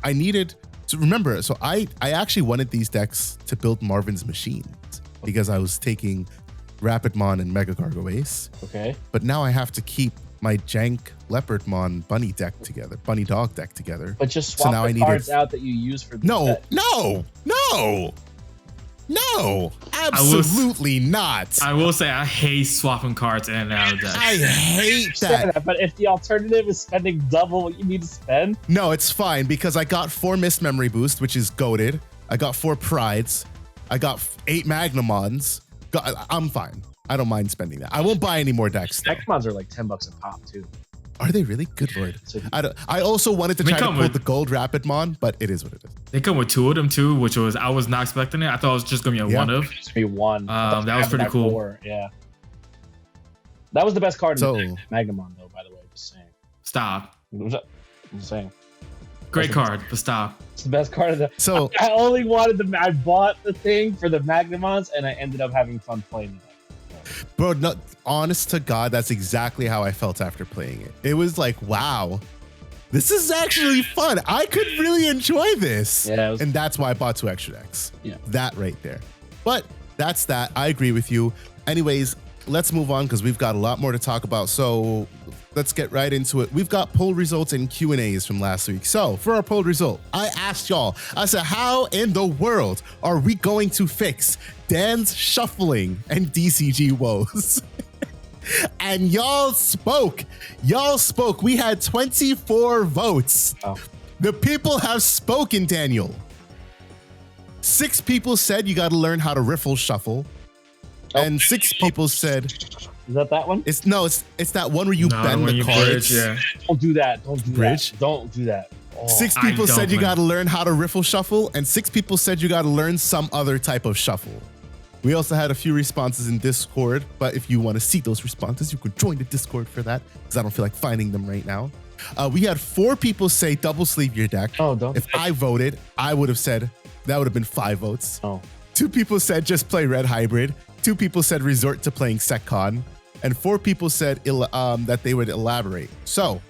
I needed to remember. So I actually wanted these decks to build Marvin's machines because I was taking Rapidmon and Mega Gargo Ace. Okay. But now I have to keep my jank Leopardmon bunny dog deck together. But just swap the cards out that you use for the set. No, absolutely not. I will say I hate swapping cards in and out of decks. I hate that. But if the alternative is spending double what you need to spend. No, it's fine because I got 4 Mist Memory Boost, which is goated. I got 4 Prides. I got 8 Magnamons. I'm fine. I don't mind spending that. I won't buy any more decks. Magnamons are like $10 a pop too. Are they really? Good lord. I also wanted to try to pull the gold Rapidmon, but it is what it is. They come with 2 of them too, which I was not expecting it. I thought it was just gonna be a one of. It's gonna be one. That was pretty cool. 4, yeah. That was the best card in Magnamon though, by the way. Just saying. Stop. I'm saying. Great card, but stop. It's the best card of the. So I only wanted I bought the thing for the Magnamons, and I ended up having fun playing it. Bro, no, honest to God, that's exactly how I felt after playing it. It was like, wow, this is actually fun. I could really enjoy this. Yeah, and that's why I bought 2 extra decks. Yeah. That right there. But that's that. I agree with you. Anyways, let's move on because we've got a lot more to talk about. So let's get right into it. We've got poll results and Q&As from last week. So for our poll result, I asked y'all, I said, how in the world are we going to fix Dan's shuffling and DCG woes? And y'all spoke. We had 24 votes. Oh. The people have spoken, Daniel. 6 people said you got to learn how to riffle shuffle. And 6 people said, is that one? It's that one where you bend the cards. Bridge, yeah. Don't do that. Bridge? Don't do that. Oh. 6 people said you got to learn how to riffle shuffle, and 6 people said you got to learn some other type of shuffle. We also had a few responses in Discord, but if you want to see those responses, you can join the Discord for that, because I don't feel like finding them right now. We had 4 people say double sleeve your deck. Oh, don't. If I voted, I would have said that would have been 5 votes. Oh. 2 people said just play red hybrid. 2 people said resort to playing SecCon. And 4 people said that they would elaborate. So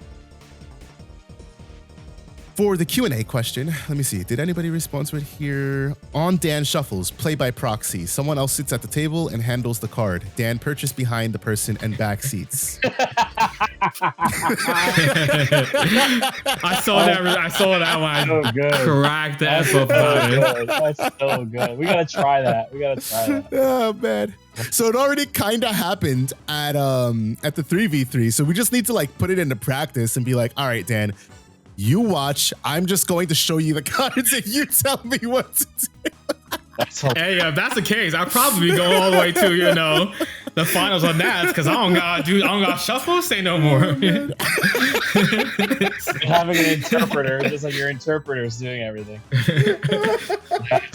for the Q&A question, let me see. Did anybody respond to it here? On Dan shuffles, play by proxy. Someone else sits at the table and handles the card. Dan purchased behind the person and back seats. I saw that one. So good. Cracked the F up So about it. good. That's so good. We gotta try that. Oh man. So it already kind of happened at the 3v3. So we just need to like put it into practice and be like, all right, Dan, you watch. I'm just going to show you the cards and you tell me what to do. Hey, if that's the case, I'd probably go all the way to, the finals on that, because I don't got shuffle, say no more. Having an interpreter, just like your interpreter is doing everything.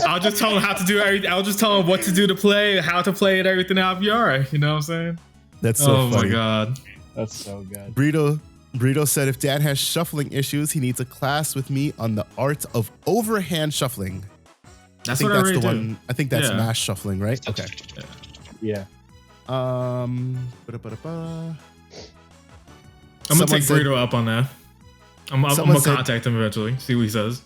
I'll just tell him how to do everything. I'll just tell him what to do to play, how to play it, everything. I'll be all right. You know what I'm saying? That's so funny. My God. That's so good. Burrito said if Dan has shuffling issues, he needs a class with me on the art of overhand shuffling. That's I think what that's I really the one. I think that's mash shuffling, right? Okay. Yeah. I'm gonna take Burrito up on that. I'm gonna contact him eventually, see what he says.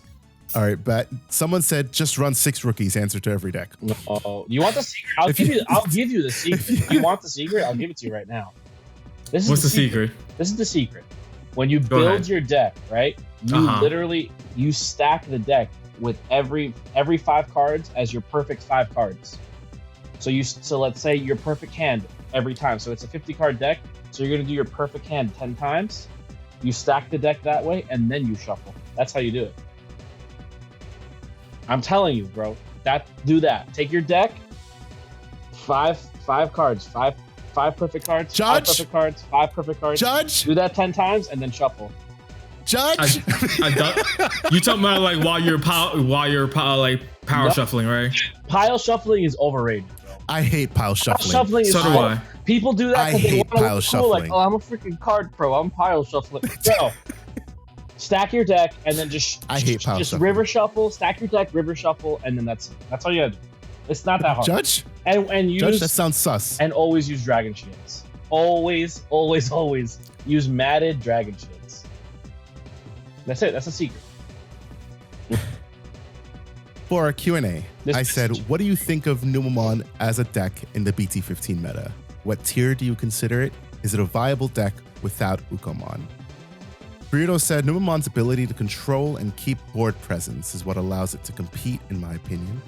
All right, but someone said just run 6 rookies. Answer to every deck. No, you want the secret? I'll give you the secret. If you want the secret, I'll give it to you right now. What's the secret? This is the secret. When you build your deck, right? You literally stack the deck with every 5 cards as your perfect 5 cards. So let's say your perfect hand every time. So it's a 50 card deck. So you're gonna do your perfect hand 10 times. You stack the deck that way, and then you shuffle. That's how you do it. I'm telling you, bro. Do that. Take your deck, 5 cards, 5 perfect cards, Judge? 5 perfect cards, 5 perfect cards. Judge? Do that 10 times and then shuffle. Judge? You talking about like while you're power shuffling, right? Pile shuffling is overrated, bro. I hate pile shuffling. Pile shuffling is So do I. People do that because they want to look cool. Like, oh, I'm a freaking card pro. I'm pile shuffling. Bro, stack your deck and then I hate pile just shuffling. river shuffle. Stack your deck, river shuffle, and then that's all you gotta do. It's not that hard. Judge? And use, Judge, that sounds sus. And always use dragon shields. Always use matted dragon shields. That's it. That's a secret. For our Q&A, I said, what do you think of Numemon as a deck in the BT15 meta? What tier do you consider it? Is it a viable deck without Ukomon? Burrito said, Numemon's ability to control and keep board presence is what allows it to compete, in my opinion.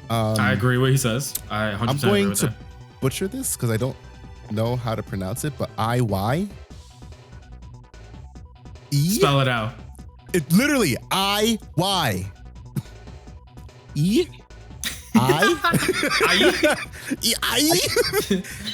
I agree with what he says. I 100% I'm going agree with to that. butcher this because I don't know how to pronounce it, but IY? E? Spell it out. It literally IY. E? I?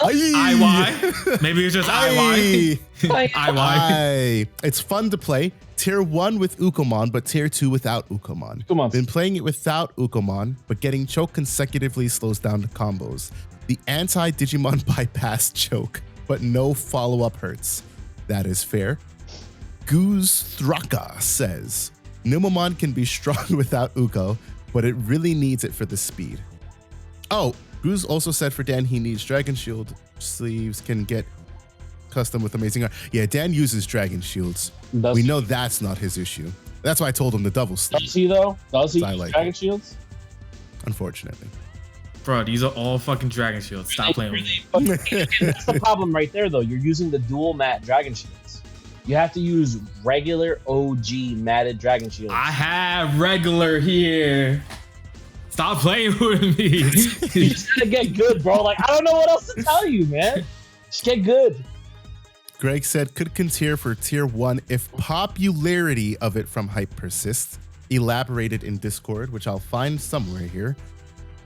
IY? Maybe it's just IY. IY. It's fun to play. Tier 1 with Ukomon, but Tier 2 without Ukomon. Been playing it without Ukomon, but getting choked consecutively slows down the combos. The anti-Digimon bypass choke, but no follow-up hurts. That is fair. Goose Thraka says, Numemon can be strong without Uko, but it really needs it for the speed. Oh, Bruce also said for Dan, he needs Dragon Shield sleeves, can get custom with amazing art. Yeah, Dan uses Dragon Shields. We know that's not his issue. That's why I told him the double sleeve. Does he though? Does he use like Dragon Shields? Unfortunately. Bro, these are all fucking Dragon Shields. Stop playing with me. That's the problem right there, though. You're using the dual matte Dragon Shields. You have to use regular OG matted Dragon Shields. I have regular here. Stop playing with me. You just gotta get good, bro. Like, I don't know what else to tell you, man. Just get good. Greg said, could tier for tier 1 if popularity of it from hype persists. Elaborated in Discord, which I'll find somewhere here.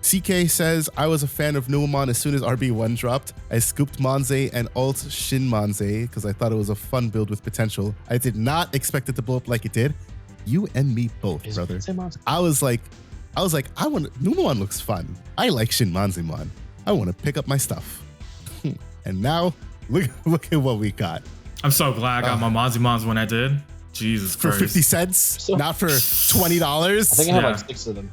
CK says, I was a fan of Numamon as soon as RB1 dropped. I scooped Monze and ult Shin Monze because I thought it was a fun build with potential. I did not expect it to blow up like it did. You and me both, brother. I was like, Numamon looks fun. I like Shin Monzemon. I want to pick up my stuff. And now, look at what we got. I'm so glad I got my Monzemons when I did. Jesus Christ. For 50 cents? Not for $20? I think I have like 6 of them.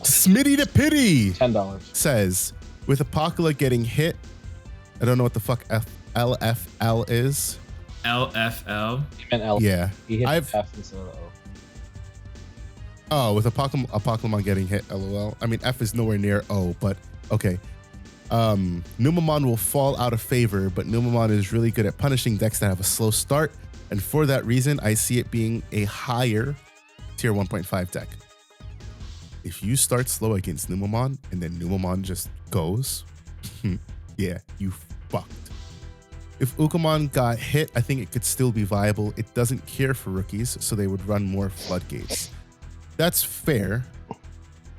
Smitty the Pity $10 says, with Apocalypse getting hit, I don't know what the fuck LFL is. LFL? He meant L. Yeah. He hit F instead of O. Oh, with Apocalypse getting hit, LOL. I mean, F is nowhere near O, but okay. Numamon will fall out of favor, but Numamon is really good at punishing decks that have a slow start, and for that reason, I see it being a higher tier 1.5 deck. If you start slow against Numamon and then Numamon just goes, yeah, you fucked. If Ukamon got hit, I think it could still be viable. It doesn't care for rookies, so they would run more floodgates. That's fair.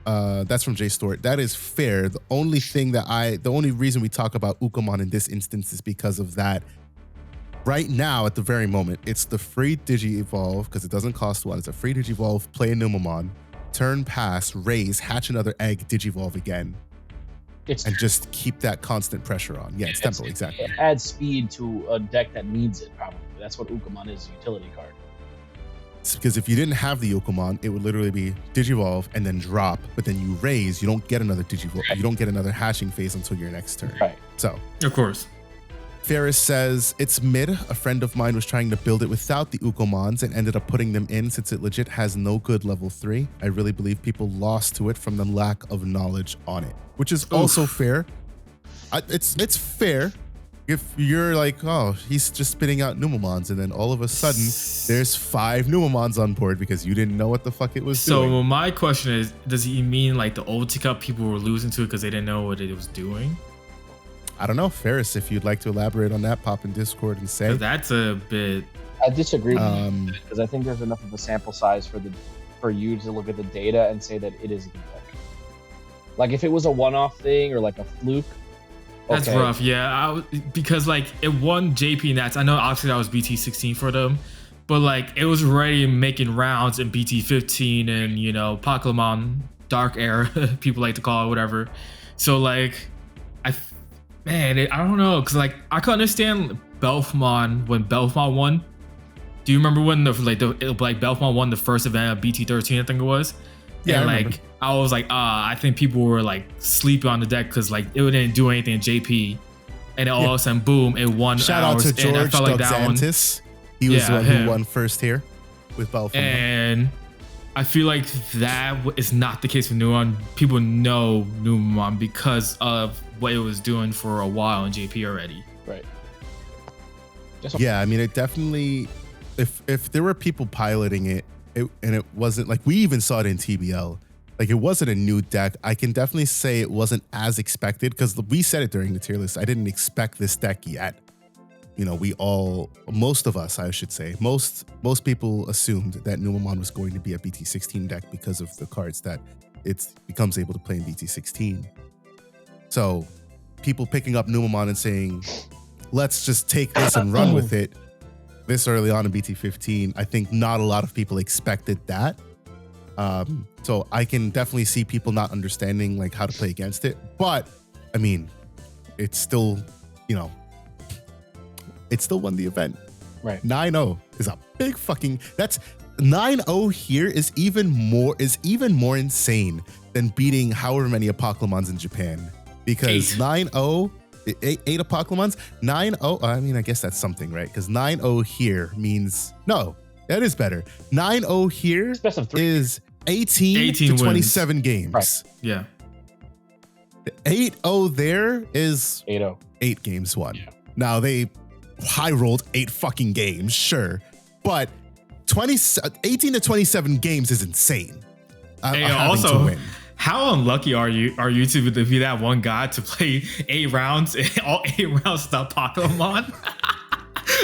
That's from J Stort. That is fair. The only reason we talk about Ukamon in this instance is because of that. Right now, at the very moment, it's the free Digi-Evolve, because it doesn't cost one. It's a free Digi-Evolve, play a Numamon, turn, pass, raise, hatch another egg, Digivolve again, and just keep that constant pressure on. Yeah, it's tempo, exactly. It adds speed to a deck that needs it, probably. That's what Ukamon is, a utility card. It's because if you didn't have the Ukamon, it would literally be Digivolve and then drop, but then you raise, you don't get another Digivolve, you don't get another hatching phase until your next turn. Right. So, of course. Ferris says, it's mid. A friend of mine was trying to build it without the Ukomons and ended up putting them in since it legit has no good level 3. I really believe people lost to it from the lack of knowledge on it, which is also fair. It's fair if you're like, oh, he's just spitting out Numamons, and then all of a sudden there's 5 Numamons on board because you didn't know what the fuck it was doing. So my question is, does he mean like the old Cup people were losing to it because they didn't know what it was doing? I don't know, Ferris, if you'd like to elaborate on that, pop in Discord and say. That's a bit... I disagree with you because I think there's enough of a sample size for you to look at the data and say that it is a good deck. Like if it was a one-off thing or like a fluke. That's rough, yeah. Because like it won JP Nats. I know obviously that was BT16 for them, but like it was already making rounds in BT15 and Pokemon Dark Era, people like to call it, whatever. So like I don't know, because like I could understand Belfmon when Belfmon won. Do you remember when Belfmon won the first event of BT13? I think it was. Yeah, and I was like, I think people were like sleeping on the deck because like it didn't do anything in JP, and then all of a sudden, boom, it won. Shout out to George Doxantis. He was the one who won first here with Belfmon. And I feel like that is not the case with Numamon. People know Numamon because of what it was doing for a while in JP already. Right. Yeah, I mean, it definitely, if there were people piloting it, and it wasn't, like, we even saw it in TBL, like, it wasn't a new deck. I can definitely say it wasn't as expected, because we said it during the tier list. I didn't expect this deck yet. Most of us, I should say, most people assumed that Numamon was going to be a BT16 deck because of the cards that it becomes able to play in BT16. So people picking up Numamon and saying, let's just take this and run with it this early on in BT15, I think not a lot of people expected that. So I can definitely see people not understanding like how to play against it. But I mean, it's still, it still won the event. Right. 9-0 is a big fucking, that's 9-0 here is even more insane than beating however many Apocalypons in Japan. Because 9-0, 8 Apocalypons, 9-0, I mean, I guess that's something, right? Because 9-0 here means, no, that is better. 9-0 here is 18 to 27 games. Right. Yeah. 8-0 there is 8-0. 8 games won. Yeah. Now they high rolled 8 fucking games, sure, but 18 to 27 games is insane. Hey, also, how unlucky are you to be that one guy to play 8 rounds, all 8 rounds without Pokemon?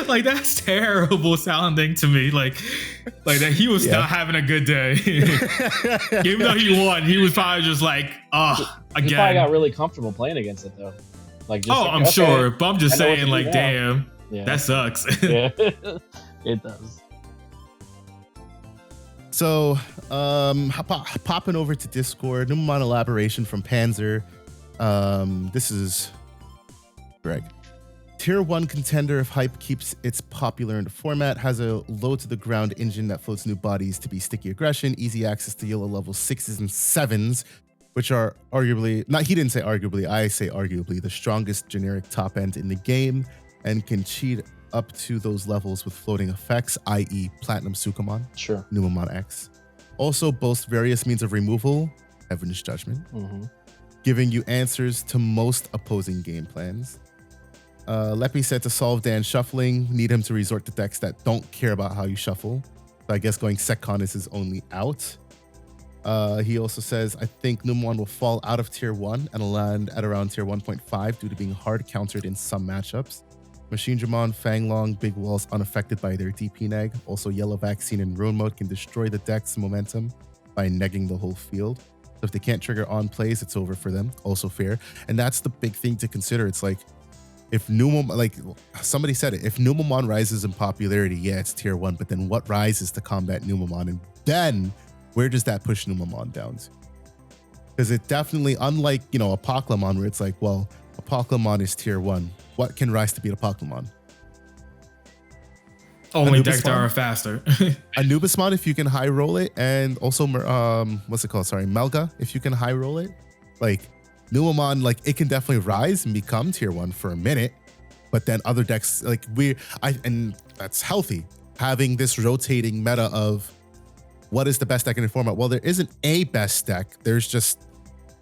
Like, that's terrible sounding to me. Like that he was not having a good day. Even though he won, he was probably just like, again. He probably got really comfortable playing against it though. Like, just I'm sure, but I'm just saying, like, damn, that sucks. Yeah, it does. So, popping over to Discord, Numemon elaboration from Panzer. This is Greg. Tier 1 contender, if hype keeps its popular in the format, has a low to the ground engine that floats new bodies to be sticky aggression, easy access to yellow level 6s and 7s, which are arguably, he didn't say arguably, I say arguably, the strongest generic top end in the game, and can cheat up to those levels with floating effects, i.e. Platinum Sukamon, sure, Numemon X. Also boasts various means of removal, Heaven's Judgment, giving you answers to most opposing game plans. Leppy said to solve Dan's shuffling, need him to resort to decks that don't care about how you shuffle. So I guess going Secon is his only out. He also says, I think Numemon will fall out of tier 1 and land at around tier 1.5 due to being hard countered in some matchups. Machine Dramon, Fanglong, Big Walls unaffected by their DP neg. Also, Yellow Vaccine in Ruin mode can destroy the deck's momentum by negging the whole field. So if they can't trigger on plays, it's over for them. Also fair. And that's the big thing to consider. It's like, if Numemon, like somebody said it, if Numemon rises in popularity, yeah, it's tier 1, but then what rises to combat Numemon? And then where does that push Numemon down to? Because it definitely, unlike, a Pokemon where it's like, well, a Pokemon is tier 1. What can rise to beat a Pokemon? Only decks that are faster. Anubismon, if you can high roll it, and also, what's it called? Sorry, Melga, if you can high roll it. Like, Numemon, like, it can definitely rise and become tier 1 for a minute, but then other decks, like, and that's healthy, having this rotating meta of what is the best deck in the format. Well, there isn't a best deck. There's just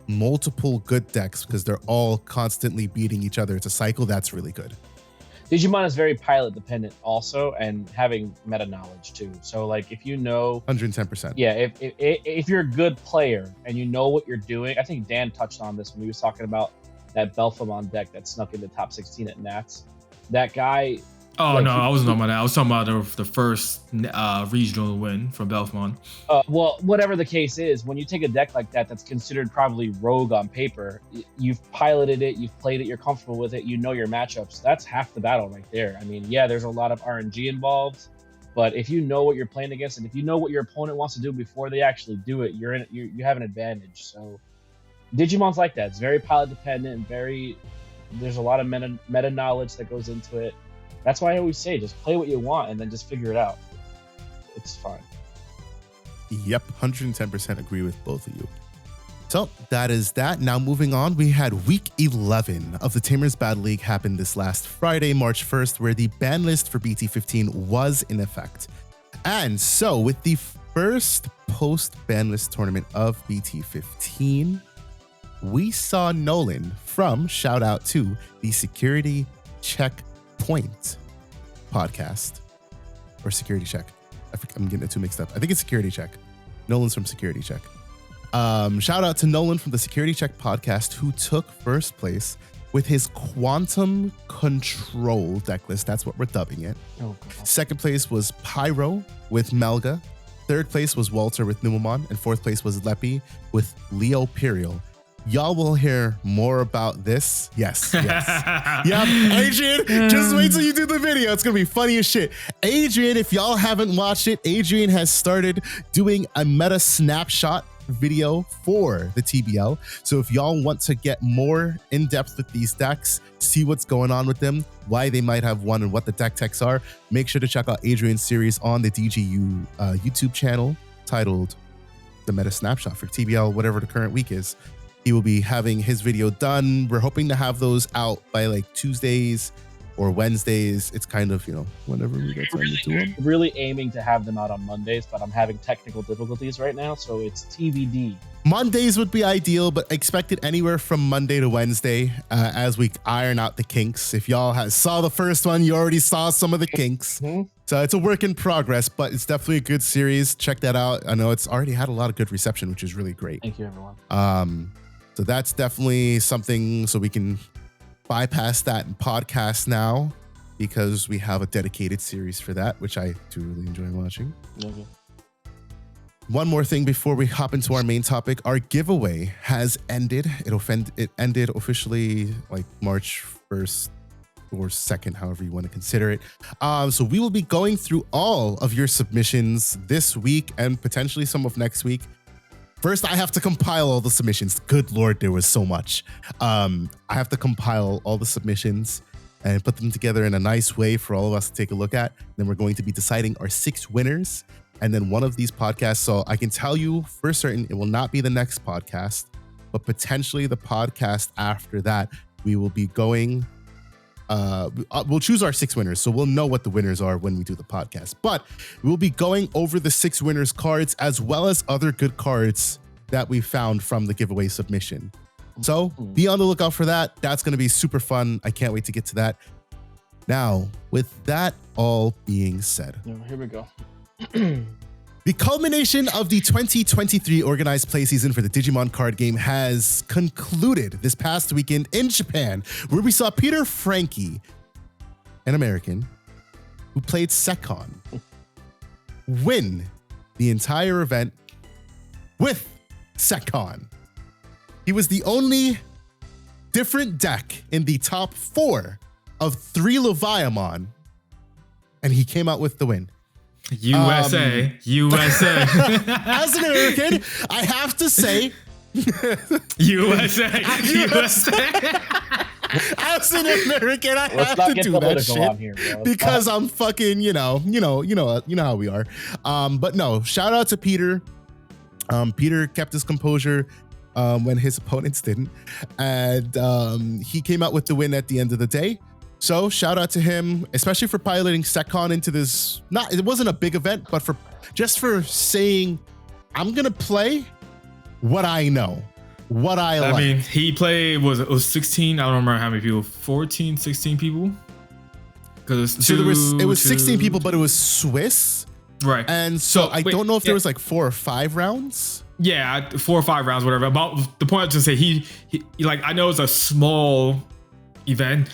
multiple good decks because they're all constantly beating each other. It's a cycle that's really good. Digimon is very pilot dependent also, and having meta knowledge too. So like if you know 110%. Yeah, if you're a good player and you know what you're doing, I think Dan touched on this when he was talking about that Belphemon deck that snuck into top 16 at Nats. That guy. Oh, like, no, I wasn't talking about that. I was talking about the first regional win from Belphemon. Well, whatever the case is, when you take a deck like that that's considered probably rogue on paper, you've piloted it, you've played it, you're comfortable with it, you know your matchups. That's half the battle right there. I mean, yeah, there's a lot of RNG involved, but if you know what you're playing against and if you know what your opponent wants to do before they actually do it, you have an advantage. So Digimon's like that. It's very pilot dependent and there's a lot of meta knowledge that goes into it. That's why I always say, just play what you want and then just figure it out. It's fine. Yep, 110% agree with both of you. So that is that. Now moving on, we had week 11 of the Tamers Battle League happen this last Friday, March 1st, where the ban list for BT15 was in effect. And so with the first post-ban list tournament of BT15, we saw Nolan from, shout out to, the Security Check Point podcast, or Security Check. I'm getting it too mixed up. I think it's Security Check. Nolan's from Security Check. Shout out to Nolan from the Security Check podcast, who took first place with his Quantum Control deck list. That's what we're dubbing it. Oh, God. Second place was Pyro with Melga. Third place was Walter with Numemon. And fourth place was Leppy with Leo Perial. Y'all will hear more about this. Yes. Yep. Adrian, just wait till you do the video. It's going to be funny as shit. Adrian, if y'all haven't watched it, Adrian has started doing a meta snapshot video for the TBL. So if y'all want to get more in depth with these decks, see what's going on with them, why they might have won and what the deck techs are, make sure to check out Adrian's series on the DGU YouTube channel titled the meta snapshot for TBL, whatever the current week is. He will be having his video done. We're hoping to have those out by like Tuesdays or Wednesdays. It's kind of, whenever we get time to do them. Really aiming to have them out on Mondays, but I'm having technical difficulties right now, so it's TBD. Mondays would be ideal, but expect it anywhere from Monday to Wednesday as we iron out the kinks. If y'all saw the first one, you already saw some of the kinks. So it's a work in progress, but it's definitely a good series. Check that out. I know it's already had a lot of good reception, which is really great. Thank you, everyone. So that's definitely something, so we can bypass that in podcast now, because we have a dedicated series for that, which I do really enjoy watching. Okay. One more thing before we hop into our main topic. Our giveaway has ended. It ended officially like March 1st or 2nd, however you want to consider it. So we will be going through all of your submissions this week and potentially some of next week. First, I have to compile all the submissions. Good Lord, there was so much. I have to compile all the submissions and put them together in a nice way for all of us to take a look at. Then we're going to be deciding our 6 winners. And then one of these podcasts, so I can tell you for certain it will not be the next podcast, but potentially the podcast after that, we will be going, we'll choose our 6 winners. So we'll know what the winners are when we do the podcast, but we'll be going over the 6 winners cards as well as other good cards that we found from the giveaway submission. So be on the lookout for that. That's going to be super fun. I can't wait to get to that. Now, with that all being said, here we go. The culmination of the 2023 organized play season for the Digimon card game has concluded this past weekend in Japan, where we saw Peter Frankie, an American who played Sekon, win the entire event with Sekon. He was the only different deck in the top 4 of 3 Leviamon, and he came out with the win. USA. As an American, I have to say, USA. As an American, I have to do that shit here, because I'm fucking, you know how we are. But no, shout out to Peter. Peter kept his composure when his opponents didn't, and he came out with the win at the end of the day. So shout out to him, especially for piloting Sekon into this. It wasn't a big event, but for saying, I'm gonna play what I know, what I like. I mean, he played, it was 16. I don't remember how many people, 14, 16 people. Because it was 16 people, but it was Swiss, right? And so I don't know if there was like 4 or 5 rounds. Yeah, 4 or 5 rounds, whatever. About the point I was to say, he like, I know it's a small event,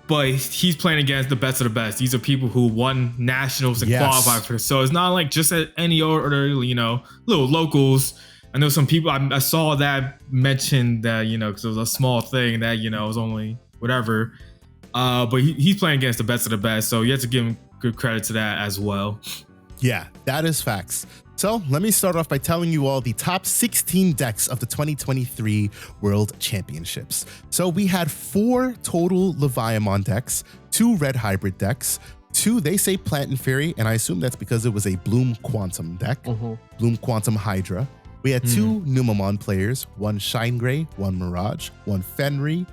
but he's playing against the best of the best. These are people who won nationals and qualified for this. So it's not like just any other, little locals. I know some people, I saw that mentioned that, because it was a small thing that, it was only whatever. But he's playing against the best of the best. So you have to give him good credit to that as well. Yeah, that is facts. So let me start off by telling you all the top 16 decks of the 2023 World Championships. So we had 4 total Leviamon decks, 2 Red Hybrid decks, 2 They Say Plant and Fairy, and I assume that's because it was a Bloom Quantum deck, Bloom Quantum Hydra. We had 2 Numamon players, 1 Shine Gray, 1 Mirage, 1 Fenry,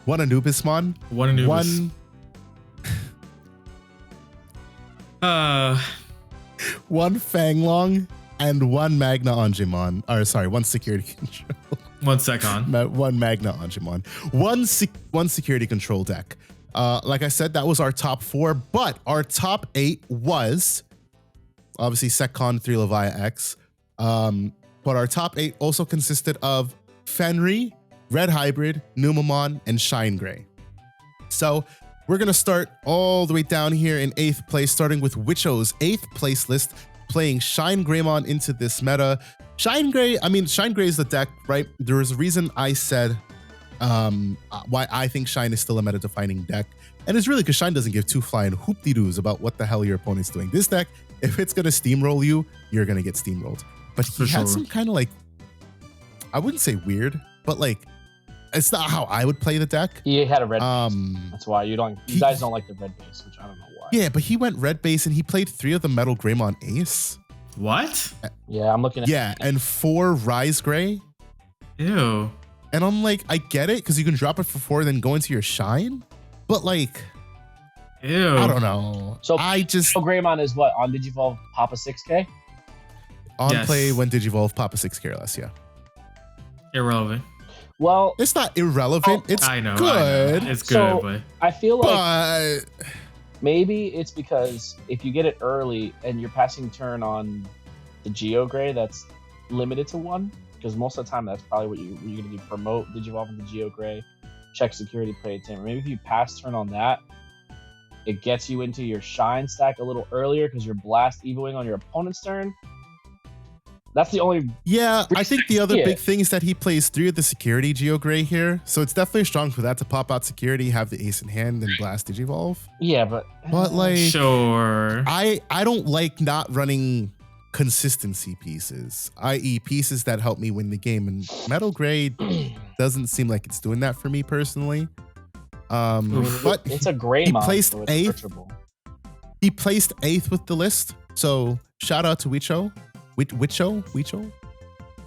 1 Anubismon, 1 Anubis. 1 Fanglong, and 1 Magna Angemon. Or sorry, 1 Security Control. 1 Sekon. 1 Magna Angemon. 1 Security Control deck. Like I said, that was our top 4, but our top 8 was obviously Sekon 3 Levia X. But our top 8 also consisted of Fenry, Red Hybrid, Numamon, and Shine Gray. So we're going to start all the way down here in 8th place, starting with Wicho's 8th place list, playing Shine Greymon into this meta. Shine Gray is the deck, right? There was a reason I said why I think Shine is still a meta-defining deck. And it's really because Shine doesn't give 2 flying hoop-de-doos about what the hell your opponent's doing. This deck, if it's going to steamroll you, you're going to get steamrolled. But he had some kind of like, I wouldn't say weird, but like, it's not how I would play the deck. He had a red base. That's why you guys don't like the red base, which I don't know why. Yeah, but he went red base and he played 3 of the Metal Greymon Ace. What? Yeah, I'm looking at Yeah, and 4 Rise Gray. Ew. And I'm like, I get it because you can drop it for 4 then go into your Shine. But like, Ew. I don't know. So I just Greymon is what on Digivolve Papa 6K? on Yes. play when Digivolve Papa 6 careless, yeah. Irrelevant. Well, It's not irrelevant. It's I know. good. It's good, So- but I feel like But maybe it's because if you get it early and you're passing turn on the Geo Gray, that's limited to 1. Because most of the time, that's probably what you're going to do. Promote Digivolve with the Geo Gray, check security, play a tamer. Maybe if you pass turn on that, it gets you into your Shine stack a little earlier because you're Blast Evoing on your opponent's turn. That's the only. yeah, I think the other Yeah. big thing is that he plays 3 of the security Geo Gray here. So it's definitely strong for that to pop out security, have the ace in hand, and blast Digivolve. Yeah, but. But like, sure. I don't like not running consistency pieces, i.e. pieces that help me win the game. And Metal Gray doesn't seem like it's doing that for me personally. But it's a Greymon. placed so it's 8th. searchable. he placed 8th with the list. So shout out to Wicho. Wicho.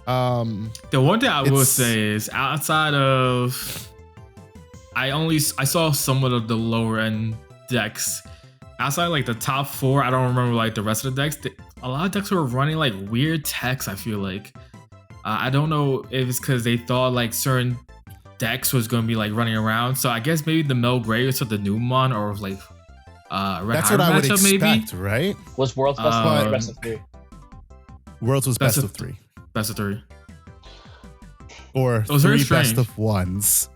The one thing I will It's- say is outside of I saw somewhat of the lower end decks. Outside like the top 4, I don't remember like the rest of the decks. A lot of decks were running like weird techs, I feel like. I don't know if it's because they thought like certain decks was going to be like running around. So I guess maybe the Mel Gray or the Newmon or like Red That's what Hybrid I would matchup, expect, right? Was World's Best of Um, 3 or Best of 3? Worlds was Best best of of 3. Best of 3. Or was very 3 best strange. of 1s.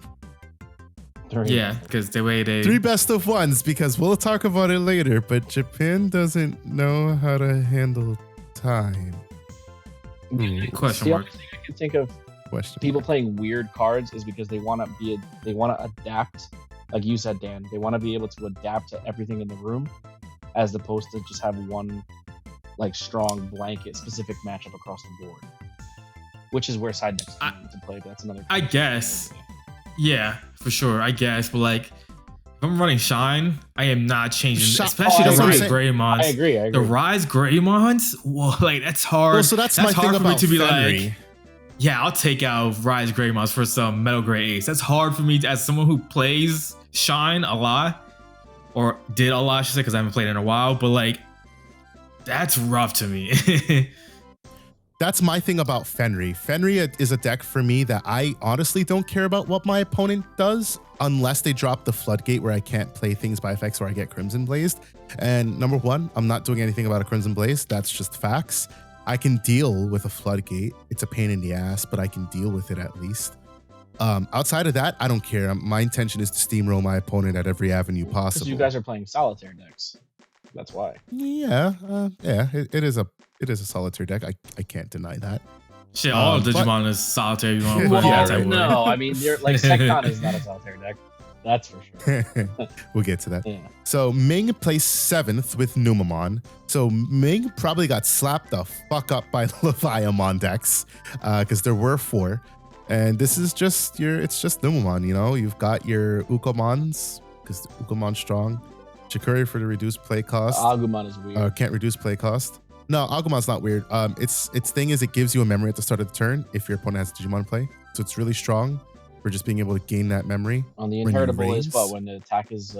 3. Yeah, because the way they 3 best of 1s, because we'll talk about it later, but Japan doesn't know how to handle time. question The mark. only thing I can think of Question. people playing weird cards is because they want to adapt, like you said, Dan. They want to be able to adapt to everything in the room, as opposed to just have one like strong blanket specific matchup across the board. Which is where side decks come into play. But that's another. I guess. Yeah, for sure. I guess, but like, if I'm running Shine, I am not changing, especially I the agree. Rise Greymons. I agree. The Rise Greymons, well, like that's hard. Well, so that's my hard thing for me about to be Fenry. like, yeah, I'll take out Rise Greymons for some Metal Gray Ace. That's hard for me as someone who plays Shine a lot, or did a lot, I should say, because I haven't played in a while. But like, that's rough to me. That's my thing about Fenry. Fenry is a deck for me that I honestly don't care about what my opponent does unless they drop the floodgate where I can't play things by effects or I get Crimson Blazed. And number 1, I'm not doing anything about a Crimson Blaze. That's just facts. I can deal with a floodgate. It's a pain in the ass, but I can deal with it at least. Outside of that, I don't care. My intention is to steamroll my opponent at every avenue Because possible. you guys are playing solitaire decks. That's why. Yeah, it is a solitaire deck. I can't deny that. Shit, all of but- Digimon is solitary. You want to put Well, yeah, type no, way. I mean, like Secton is not a solitaire deck. That's for sure. We'll get to that. Yeah. So Ming placed 7th with Numamon. So Ming probably got slapped the fuck up by Leviamon decks because there were 4. And this is just it's just Numamon, you know? You've got your Ukomons because Ukomon's strong. Chikuri for the reduced play cost. Agumon is weird. Can't reduce play cost. No, Agumon's not weird. Its thing is it gives you a memory at the start of the turn if your opponent has Digimon in play. So it's really strong for just being able to gain that memory. On the when you inheritable is raise, what when the attack is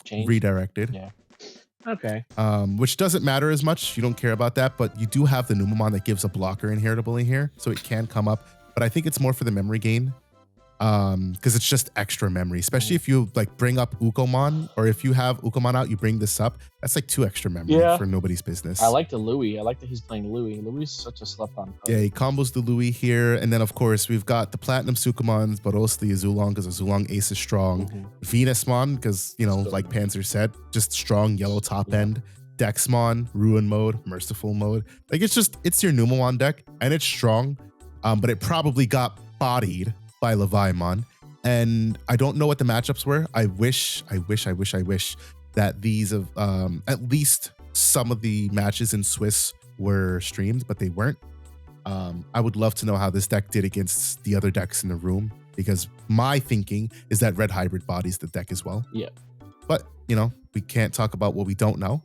changed. Redirected. Yeah. Okay. Which doesn't matter as much. You don't care about that, but you do have the Numamon that gives a blocker inheritable in here, so it can come up. But I think it's more for the memory gain. Because it's just extra memory, especially if you like bring up Ukomon, or if you have Ukomon out, you bring this up. That's like 2 extra memory for nobody's business. I like the Louis. I like that he's playing Louis. Louis is such a slept on card. Yeah, he combos the Louis here. And then, of course, we've got the Platinum Sukumons, but also the Azulong because Azulong Ace is strong. Venusmon because, you know, like Panzer said, just strong yellow top end. Dexmon, Ruin mode, Merciful mode. Like, it's your Numamon deck, and it's strong, but it probably got bodied by Leviamon. And I don't know what the matchups were. I wish that these of at least some of the matches in Swiss were streamed, but they weren't. I would love to know how this deck did against the other decks in the room, because my thinking is that Red Hybrid bodies the deck as well. Yeah. But, you know, we can't talk about what we don't know.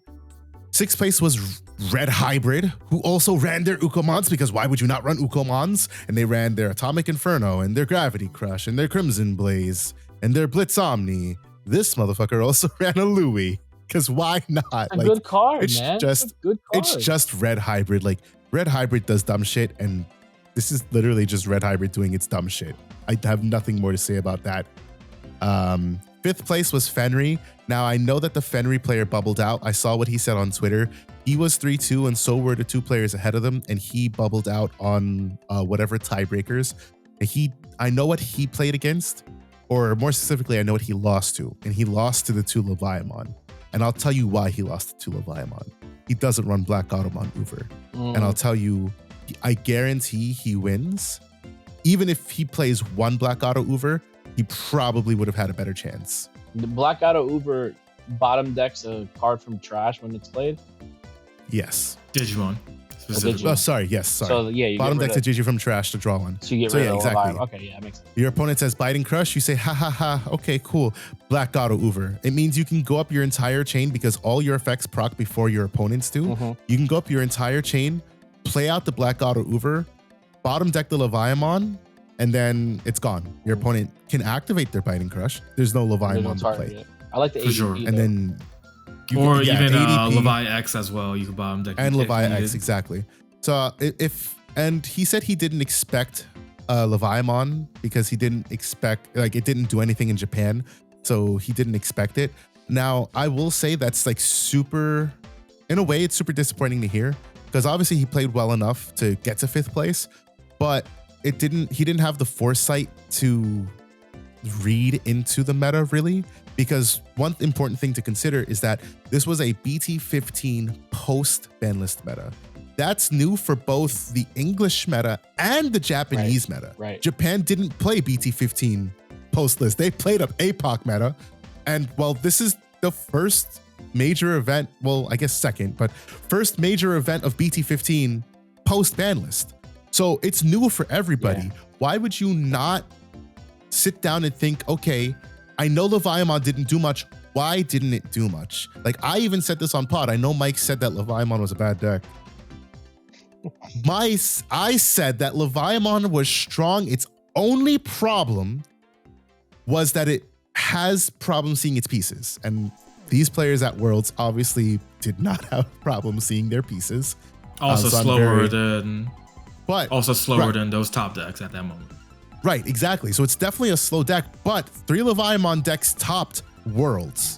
6th place was Red Hybrid, who also ran their Ukomons, because why would you not run Ukomons? And they ran their Atomic Inferno and their Gravity Crush and their Crimson Blaze and their Blitz Omni. This motherfucker also ran a Louis, because why not? A good card, it's man. Just, good card. It's just Red Hybrid. Like, Red Hybrid does dumb shit, and this is literally just Red Hybrid doing its dumb shit. I have nothing more to say about that. 5th place was Fenry. Now, I know that the Fenry player bubbled out. I saw what he said on Twitter. He was 3-2, and so were the 2 players ahead of them, and he bubbled out on whatever tiebreakers. I know what he played against, or more specifically, I know what he lost to, and he lost to the 2 Leviamon. And I'll tell you why he lost to 2 Leviamon. He doesn't run Black Automon Uber. And I'll tell you, I guarantee he wins. Even if he plays 1 Black Auto Uber, he probably would have had a better chance. The Black Auto Uber bottom decks a card from trash when it's played? Yes. Digimon. Oh, sorry. Yes, sorry. So, yeah, you bottom decks a Digi from trash to draw one. So you get rid of exactly. Okay, yeah, that makes sense. Your opponent says Biting Crush, you say, ha ha ha, okay, cool. Black Auto Uber. It means you can go up your entire chain because all your effects proc before your opponents do. You can go up your entire chain, play out the Black Auto Uber, bottom deck the Leviamon, and then it's gone. Your opponent can activate their Biting Crush. There's no Leviamon to play. Yet. I like the ADP, sure. And then even ADP, Levi X as well. You can bottom deck and Levi X, exactly. So and he said he didn't expect Leviamon because he didn't expect, like, it didn't do anything in Japan, so he didn't expect it. Now, I will say that's like super, in a way, it's super disappointing to hear, because obviously he played well enough to get to 5th place, but he didn't have the foresight to read into the meta, really, because one important thing to consider is that this was a BT15 post ban list meta. That's new for both the English meta and the Japanese meta. Right. Japan didn't play BT15 post list. They played up APOC meta. And well, this is the first major event, well, I guess second, but first major event of BT15 post ban list. So it's new for everybody. Yeah. Why would you not sit down and think, okay, I know Leviamon didn't do much. Why didn't it do much? Like, I even said this on pod. I know Mike said that Leviamon was a bad deck. I said that Leviamon was strong. Its only problem was that it has problems seeing its pieces. And these players at Worlds obviously did not have problems seeing their pieces. Also slower than those top decks at that moment. Right, exactly. So it's definitely a slow deck, but 3 Leviamon decks topped Worlds.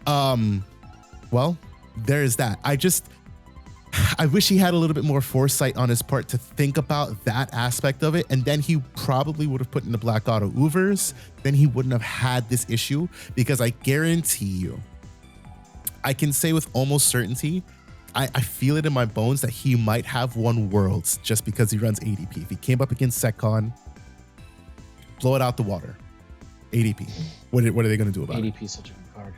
Well, there is that. I wish he had a little bit more foresight on his part to think about that aspect of it, and then he probably would have put in the Black Auto Uvers. Then he wouldn't have had this issue, because I guarantee you, I can say with almost certainty, I feel it in my bones that he might have won Worlds just because he runs ADP. If he came up against SecCon, blow it out the water. ADP. What are they going to do about it? ADP is such a good card.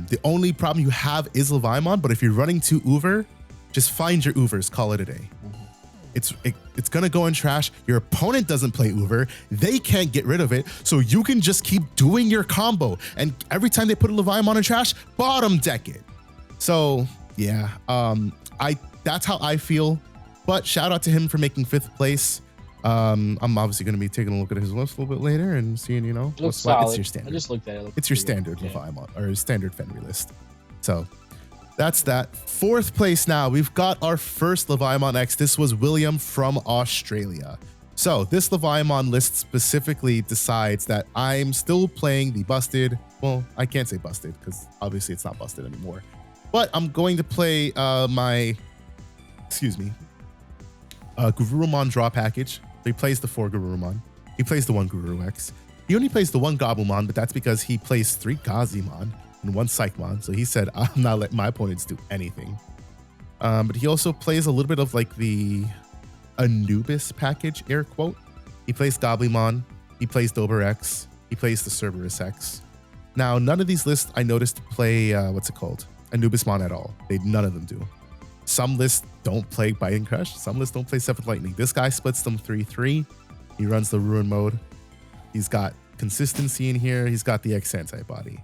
The only problem you have is Leviamon, but if you're running 2 Uber, just find your Uvers, call it a day. It's gonna go in trash. Your opponent doesn't play Uber. They can't get rid of it, so you can just keep doing your combo. And every time they put a Leviamon in trash, bottom deck it. So yeah, that's how I feel. But shout out to him for making 5th place. I'm obviously going to be taking a look at his list a little bit later and seeing, what's what. It's your standard. I just looked at it. It's your standard Leviamon, or standard Fenry list. So that's that. 4th place now. We've got our first Leviamon X. This was William from Australia. So this Leviamon list specifically decides that I'm still playing the busted. Well, I can't say busted because obviously it's not busted anymore. But I'm going to play Gururumon draw package. So he plays the 4 Gururumon. He plays the 1 Guru X. He only plays the 1 Gabumon, but that's because he plays 3 Gazimon and 1 Psychmon. So he said, I'm not letting my opponents do anything. But he also plays a little bit of like the Anubis package, air quote. He plays Gabumon. He plays Dober X. He plays the Cerberus X. Now, none of these lists I noticed play, Anubismon at all. None of them do. Some lists don't play Biting Crush. Some lists don't play 7th Lightning. This guy splits them 3-3. He runs the Ruin mode. He's got consistency in here. He's got the X Antibody.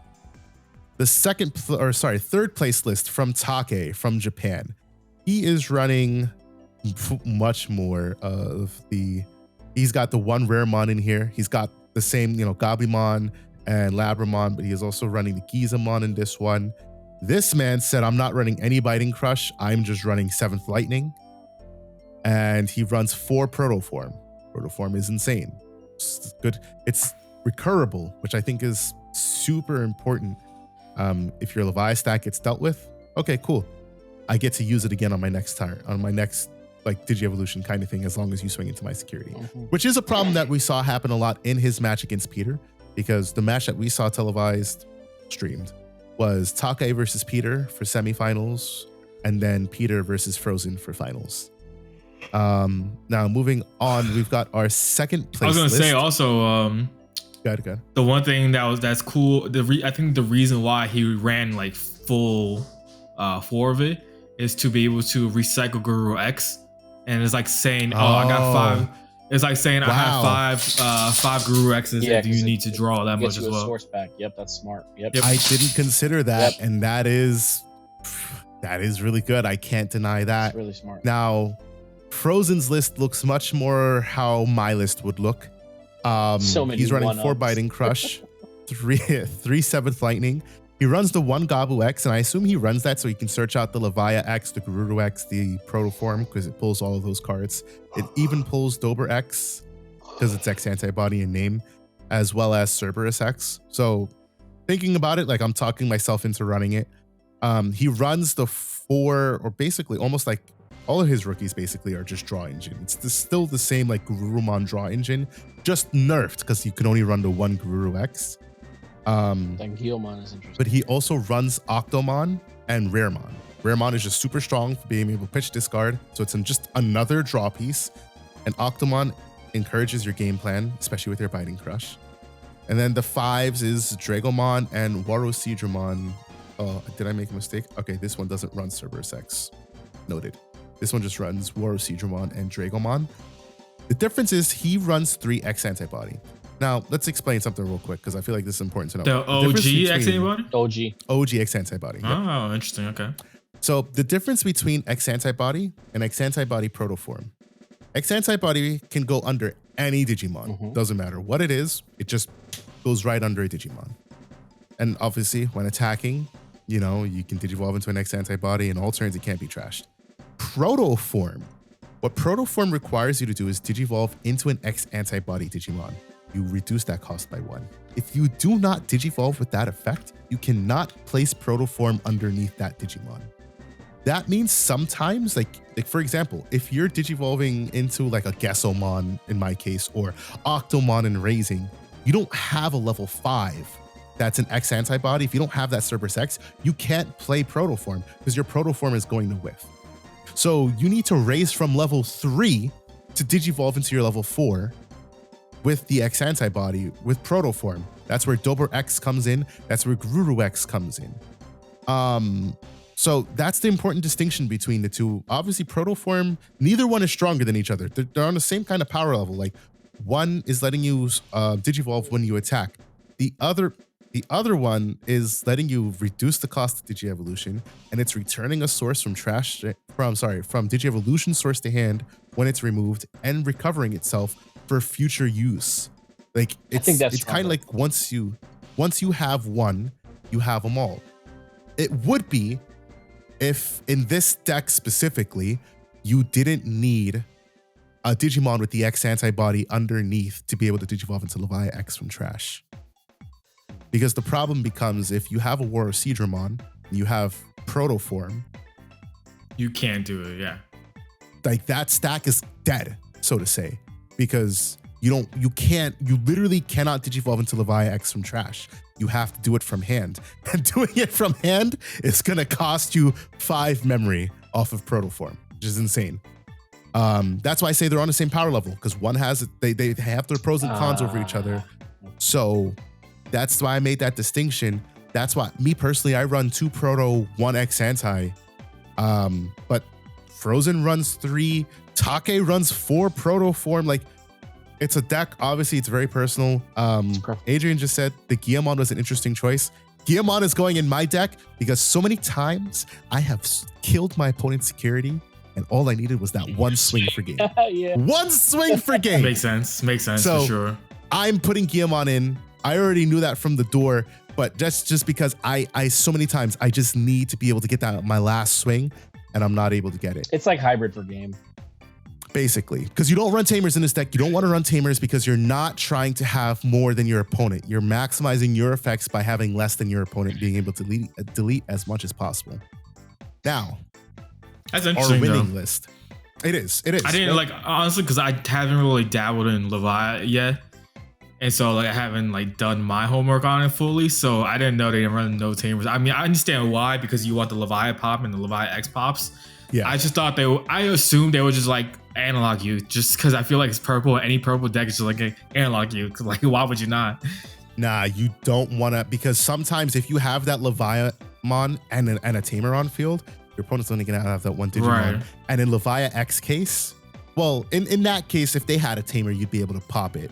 The third place list from Take from Japan. He is running much more of the. He's got the one Raremon in here. He's got the same, Gabumon and Labramon, but he is also running the Gizamon in this one. This man said, I'm not running any Biting Crush. I'm just running 7th Lightning. And he runs 4 Protoform. Protoform is insane. It's good. It's recurable, which I think is super important. If your Levi stack gets dealt with, okay, cool. I get to use it again on my next turn, on my next like Digi-Evolution kind of thing, as long as you swing into my security, which is a problem that we saw happen a lot in his match against Peter, because the match that we saw televised, streamed, was Take versus Peter for semifinals, and then Peter versus Frozen for finals. Now moving on, we've got our second place. I was gonna list. say also, Good. the one thing that's cool. I think the reason why he ran like full 4 of it is to be able to recycle Guru X, and it's like saying, I got 5. It's like saying I have 5 Guru X's, and you need to draw that much as well. Source back. Yep, that's smart. Yep. I didn't consider that, and that is really good. I can't deny that. It's really smart. Now, Frozen's list looks much more how my list would look. So many he's running 4 one-ups. Biting Crush, 3 7th Lightning. He runs the 1 Gabu X, and I assume he runs that so he can search out the Levia X, the Gerudo X, the Protoform, because it pulls all of those cards. It even pulls Dober X, because it's X antibody in name, as well as Cerberus X. So thinking about it, like I'm talking myself into running it. He runs the 4, or basically almost like all of his rookies basically are just draw engine. It's still the same like Gururumon draw engine, just nerfed because you can only run the 1 Guru X. Then Guilmon is interesting. But he also runs Octomon and Raremon. Raremon is just super strong for being able to pitch discard, so it's just another draw piece. And Octomon encourages your game plan, especially with your Biting Crush. And then the 5s is Dragomon and Warosidramon. Did I make a mistake? Okay, this one doesn't run Cerberus X. Noted. This one just runs Warosidramon and Dragomon. The difference is he runs 3 X antibody. Now, let's explain something real quick, because I feel like this is important to know. The OG X antibody? OG X antibody. Yep. Oh, interesting. Okay. So the difference between X antibody and X antibody protoform. X antibody can go under any Digimon. Doesn't matter what it is. It just goes right under a Digimon. And obviously, when attacking, you can Digivolve into an X antibody, and all turns it can't be trashed. Protoform. What Protoform requires you to do is Digivolve into an X antibody Digimon. You reduce that cost by 1. If you do not Digivolve with that effect, you cannot place Protoform underneath that Digimon. That means sometimes, like for example, if you're Digivolving into like a Gesomon in my case, or Octomon and Raising, you don't have a level 5 that's an X antibody. If you don't have that Cerberus X, you can't play Protoform because your Protoform is going to whiff. So you need to raise from level 3 to Digivolve into your level 4 with the X antibody, with Protoform. That's where Dober X comes in. That's where Guru X comes in. So that's the important distinction between the two. Obviously, Protoform, neither one is stronger than each other. They're on the same kind of power level. Like, one is letting you Digivolve when you attack. The other one is letting you reduce the cost of Digi-Evolution, and it's returning a source from Digi-Evolution source to hand when it's removed, and recovering itself for future use. Like, it's kind of like once you have one, you have them all. It would be if in this deck specifically, you didn't need a Digimon with the X antibody underneath to be able to Digivolve into Levia X from trash. Because the problem becomes, if you have a Warosidramon, you have Protoform, you can't do it, yeah. Like, that stack is dead, so to say, because you literally cannot Digivolve into Levia X from trash. You have to do it from hand. And doing it from hand is gonna cost you 5 memory off of Protoform, which is insane. That's why I say they're on the same power level, because one has they have their pros and cons over each other. So that's why I made that distinction. That's why, me personally, I run 2 Proto, 1 X anti. But Frozen runs 3, Take runs 4 Protoform. Like, it's a deck. Obviously, it's very personal. Adrian just said the Guilmon was an interesting choice. Guillemon is going in my deck because so many times I have killed my opponent's security and all I needed was that one swing for game. Yeah. One swing for game. Makes sense So, for sure. I'm putting Guillemon in. I already knew that from the door, but just because I so many times I just need to be able to get that my last swing and I'm not able to get it. It's like hybrid for game. Basically, because you don't run tamers in this deck. You don't want to run tamers because you're not trying to have more than your opponent. You're maximizing your effects by having less than your opponent, being able to delete as much as possible. Now, That's our interesting. winning Though. list. It is. I didn't like honestly because I haven't really dabbled in Levi yet, and so like I haven't like done my homework on it fully. So I didn't know they didn't run no tamers. I mean, I understand why because you want the Levi pop and the Levi X pops. Yeah. I just thought I assumed they would just like analog you just because I feel like it's purple. Any purple deck is just like an analog you. Like why would you not? Nah, you don't want to, because sometimes if you have that Leviamon and a tamer on field, your opponent's only going to have that one Digimon. Right. And in Levia X case, well, in that case, if they had a tamer, you'd be able to pop it.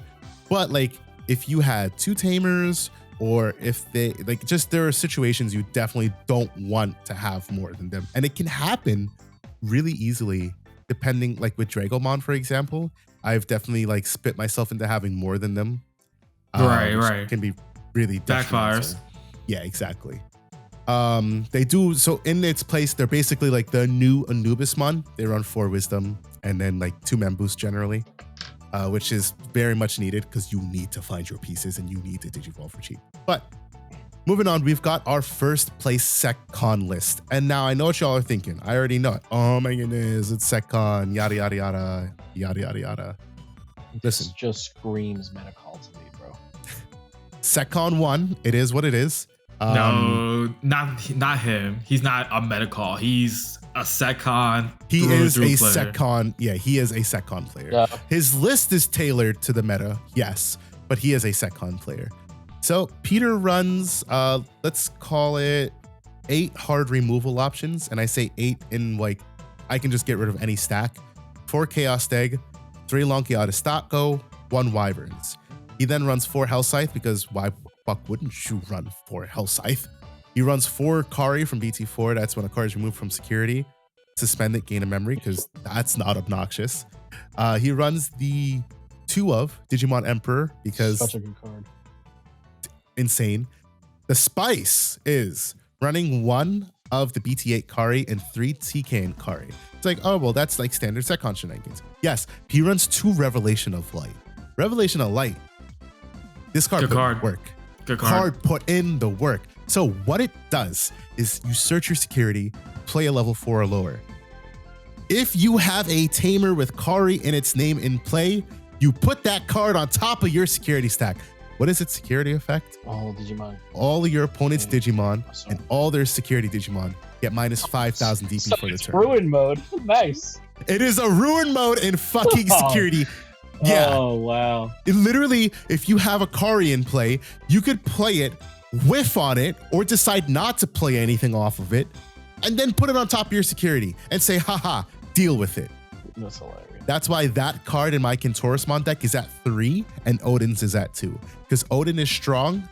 But like if you had two tamers, or if they like, just there are situations you definitely don't want to have more than them. And it can happen really easily, depending, like with Dragomon, for example. I've definitely like spit myself into having more than them. Right. Can be really Backfires. Yeah, exactly. They do, so in its place, they're basically like the new Anubismon. They run 4 wisdom and then like 2 mem boost generally, which is very much needed because you need to find your pieces and you need to digivolve for cheap. But moving on, we've got our first place SecCon list. And now I know what y'all are thinking. I already know it. Oh my goodness, it's SecCon, yada, yada, yada, yada, yada, yada. Listen. This just screams Metacall to me, bro. SecCon 1, it is what it is. No, not him. He's not a Metacall. He's a SecCon. He is a player. SecCon. Yeah, he is a SecCon player. Yeah. His list is tailored to the meta, yes, but he is a SecCon player. So Peter runs, let's call it 8 hard removal options. And I say 8 in like, I can just get rid of any stack. 4 Chaos Stag, 3 Lonkiata 1 Wyverns. He then runs 4 Hell Scythe because why fuck wouldn't you run 4 Hell Scythe? He runs 4 Kari from BT4. That's when a card is removed from security. Suspend it, gain a memory, because that's not obnoxious. He runs the 2 of Digimon Emperor because Such a good card. insane. The spice is running 1 of the BT8 Kari and 3 TK and Kari. It's like, oh, well, that's like standard SecCon shenanigans. Yes, he runs 2 Revelation of Light. Revelation of Light. This card put in the work. Good card. Put in the work. So what it does is you search your security, play a level 4 or lower. If you have a tamer with Kari in its name in play, you put that card on top of your security stack. What is its security effect? Oh, Digimon. All of your opponent's Digimon Awesome. and all their security Digimon get minus 5,000 DP So for the it's turn. ruin mode. Nice. It is a ruin mode in fucking security. Yeah. Oh, wow. It literally, if you have a Kari in play, you could play it, whiff on it, or decide not to play anything off of it, and then put it on top of your security and say, haha, deal with it. That's hilarious. That's why that card in my Kintorismon deck is at 3 and Odin's is at 2. Because Odin is strong,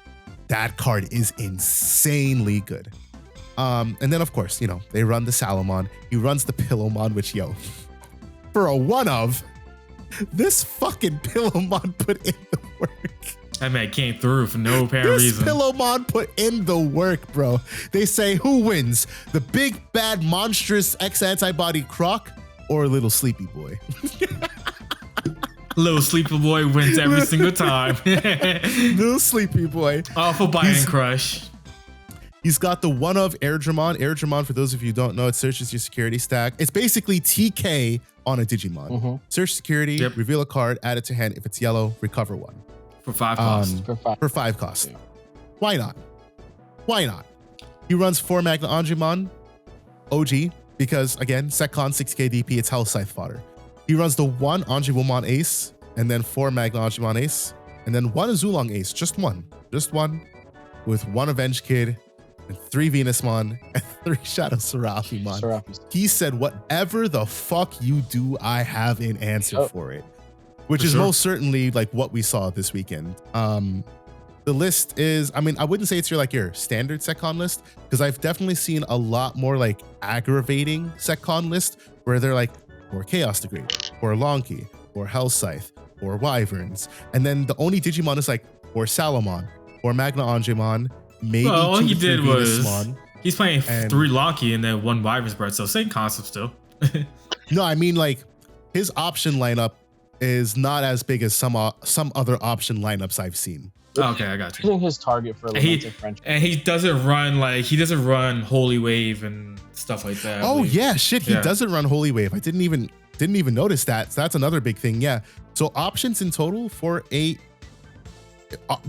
that card is insanely good. And then, of course, you know, they run the Salamon. He runs the Pillowmon, which, yo, for a 1 of, this fucking Pillowmon put in the work. That man came through for no apparent reason. This Pillowmon put in the work, bro. They say, who wins? The big, bad, monstrous X-Antibody Croc or Little Sleepy Boy? Little Sleepy Boy wins every single time. Little Sleepy Boy. Awful Bite and Crush. He's got the 1 of Airdramon. Airdramon, for those of you who don't know, it searches your security stack. It's basically TK on a Digimon. Mm-hmm. Search security, Yep. reveal a card, add it to hand. If it's yellow, recover 1. For 5 costs. For 5 cost. Why not? Why not? He runs 4 Magna Anjumon OG because, again, SecCon 6k DP, it's Hell Scythe fodder. He runs the 1 Anjumon Ace and then 4 Magna Anjumon Ace and then 1 Azulong Ace. Just one with 1 Avenge Kid and 3 Venusmon and 3 Shadow Seraphimon. Seraphi's. He said, whatever the fuck you do, I have an answer for it. Which For is sure. most certainly like what we saw this weekend. the list is, I mean, I wouldn't say it's your standard SecCon list, because I've definitely seen a lot more like aggravating SecCon list where they're like, or Chaos Degree, or Lonky, or Hell Scythe, or Wyverns. And then the only Digimon is like, or Salamon, or Magna Angemon, maybe Well, all he did was Venusamon. He's playing 3 Lonky and then 1 Wyvern's Breath, so same concept still. No, I mean like his option lineup is not as big as some other option lineups I've seen. Okay, I got I you. think his target for Lamented Friendship. And he doesn't run Holy Wave and stuff like that. Oh yeah, shit, he doesn't run Holy Wave. I didn't even notice that. So that's another big thing. Yeah. So options in total for 8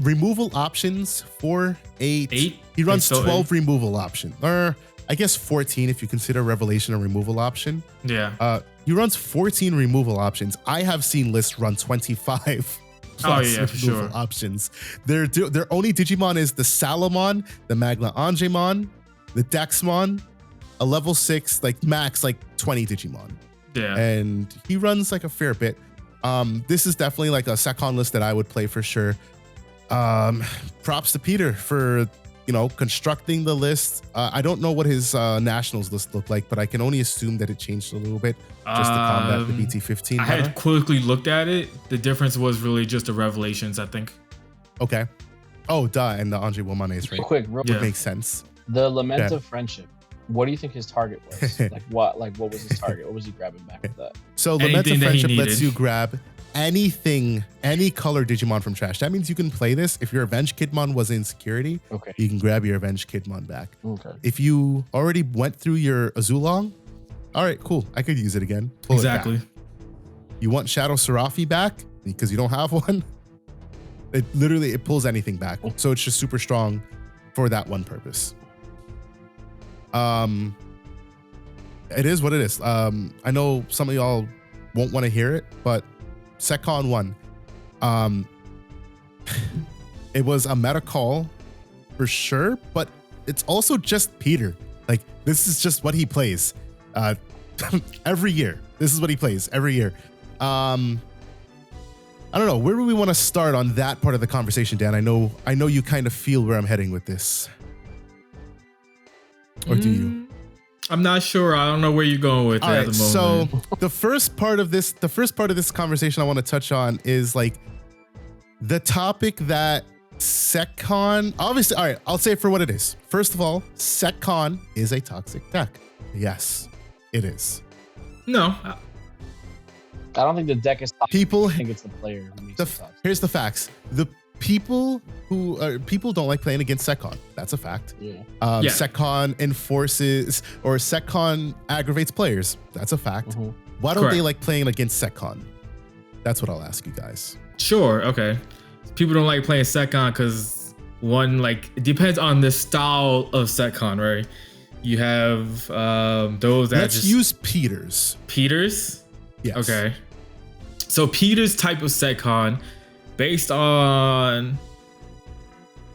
removal options for 8. He runs 12 removal option. Or I guess 14 if you consider Revelation a removal option. Yeah. He runs 14 removal options. I have seen lists run 25 plus for sure. options. Their only Digimon is the Salamon, the Magna Angemon, the Dexmon, a level 6, like max like 20 Digimon. Yeah. And he runs like a fair bit. This is definitely like a SecCon list that I would play for sure. Props to Peter for, constructing the list. I don't know what his nationals list looked like, but I can only assume that it changed a little bit just to combat the BT15. I had quickly looked at it. The difference was really just the Revelations, I think. Okay. Oh, duh. And the Andre Womanes, right? Real quick. Makes sense. The Lament of Friendship. What do you think his target was? What was his target? What was he grabbing back with that? So Lament of Friendship lets you grab anything, any color Digimon from trash. That means you can play this. If your Avenged Kidmon was in security, okay, you can grab your Avenged Kidmon back. Okay. If you already went through your Azulong, all right, cool. I could use it again. Pull exactly. It back. You want Shadow Serafi back because you don't have one? It pulls anything back. So it's just super strong for that one purpose. It is what it is. I know some of y'all won't want to hear it, but SecCon 1, it was a meta call for sure, but it's also just Peter. Like, this is just what he plays every year. This is what he plays every year. I don't know. Where do we want to start on that part of the conversation, Dan? I know you kind of feel where I'm heading with this. Or do you? I'm not sure. I don't know where you're going with it at the moment. So the first part of this conversation I want to touch on is like the topic that SecCon, obviously, all right, I'll say it for what it is. First of all, SecCon is a toxic deck. Yes, it is. No. I don't think the deck is toxic. I think it's the player who makes it toxic. Here's the facts. The people don't like playing against SecCon. That's a fact. Yeah. SecCon enforces, or SecCon aggravates players. That's a fact. Mm-hmm. Why don't they like playing against SecCon? That's what I'll ask you guys. Sure. Okay. People don't like playing SecCon because it depends on the style of SecCon, right? You have those that Let's use Peters. Peters? Yes. Okay. So Peters type of SecCon, based on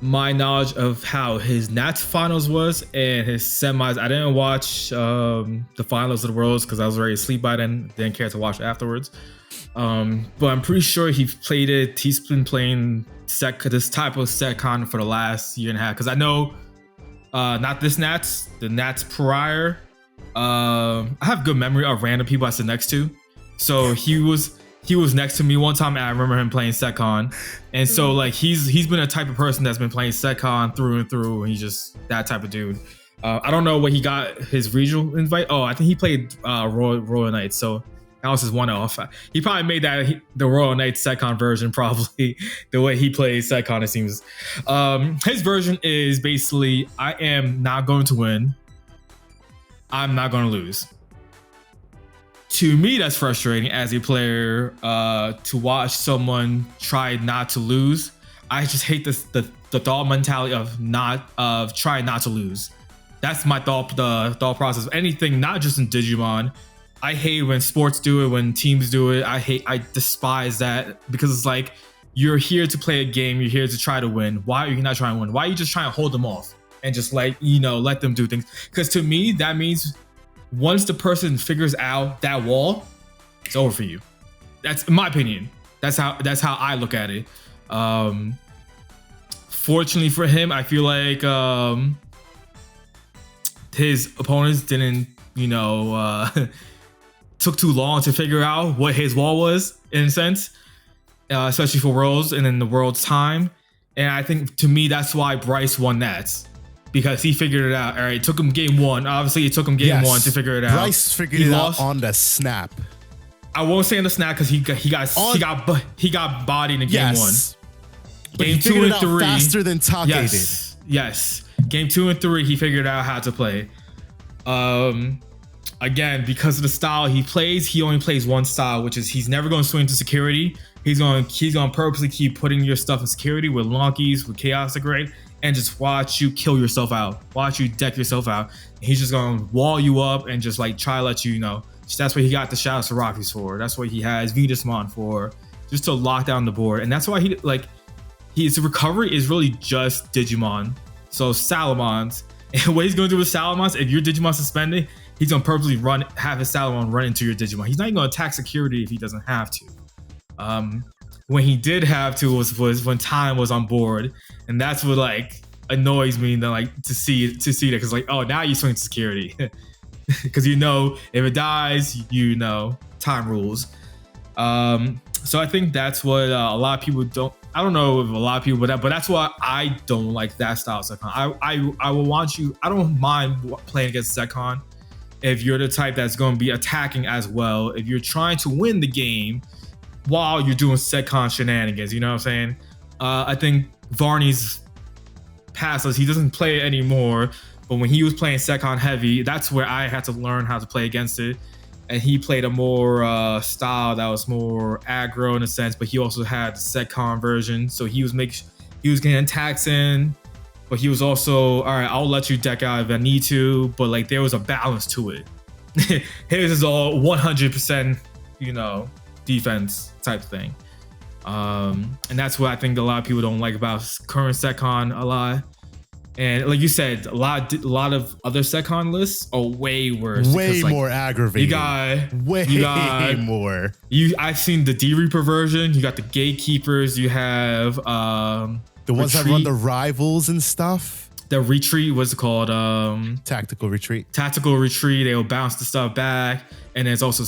my knowledge of how his Nats finals was and his semis, I didn't watch the finals of the Worlds because I was already asleep by then. Didn't care to watch afterwards. But I'm pretty sure he played it. He's been playing this type of SecCon for the last year and a half. Because I know, not this Nats, the Nats prior. I have good memory of random people I sit next to. So he was next to me one time, and I remember him playing SecCon. And so like he's been a type of person that's been playing SecCon through and through, and he's just that type of dude. I don't know what he got his regional invite. Oh, I think he played Royal Knights, so that was his one-off. He probably made that the Royal Knights SecCon version, probably the way he plays SecCon, it seems. His version is basically, I am not going to win. I'm not going to lose. To me, that's frustrating as a player to watch someone try not to lose. I just hate the thought mentality of trying not to lose. That's my the thought process. Anything, not just in Digimon. I hate when sports do it, when teams do it. I despise that because it's like, you're here to play a game. You're here to try to win. Why are you not trying to win? Why are you just trying to hold them off and just let them do things? Because to me, that means once the person figures out that wall, it's over for you. That's in my opinion. That's how I look at it. Fortunately for him, I feel like his opponents didn't, took too long to figure out what his wall was, in a sense, especially for Worlds and in the Worlds time. And I think, to me, that's why Bryce won that. Because he figured it out. All right, it took him game one. Obviously, it took him game one to figure it out. Bryce figured it out on the snap. I won't say on the snap because he got bodied in game one. But game 2 and 3 faster than Take did. Yes. Game 2 and 3, he figured out how to play. Again, because of the style he plays, he only plays one style, which is he's never going to swing to security. He's going to purposely keep putting your stuff in security with Lonkies, with Chaos Degrade, and just watch you kill yourself out. Watch you deck yourself out. He's just going to wall you up and just like try to let you know. That's what he got the Shadow Seraphi's for. That's what he has Venusmon for, just to lock down the board. And that's why his recovery is really just Digimon. So Salamons. And what he's going to do with Salamons, if your Digimon suspended, he's going to purposely have his Salamon run into your Digimon. He's not even going to attack security if he doesn't have to. When he did have to was when time was on board. And that's what like annoys me to see that, because like, oh, now you swing to security. Because if it dies, time rules. So I think that's what a lot of people don't. I don't know if a lot of people, but that's why I don't like that style of Sekon. I will want you. I don't mind playing against Sekon if you're the type that's going to be attacking as well. If you're trying to win the game while you're doing Sekon shenanigans, you know what I'm saying? I think Varney's past us. He doesn't play it anymore. But when he was playing Sekon heavy, that's where I had to learn how to play against it. And he played a more style that was more aggro in a sense, but he also had the Sekon version. So he was getting attacks in, but he was also, all right, I'll let you deck out if I need to, but like there was a balance to it. His is all 100%, defense type thing. And that's what I think a lot of people don't like about current Sekon a lot. And like you said, a lot of other Sekon lists are way worse. Way more aggravating. More. I've seen the D-Reaper version. You got the Gatekeepers. You have the ones that run the rivals and stuff. The retreat, what's it called? Tactical retreat. Tactical retreat. They'll bounce the stuff back. And there's also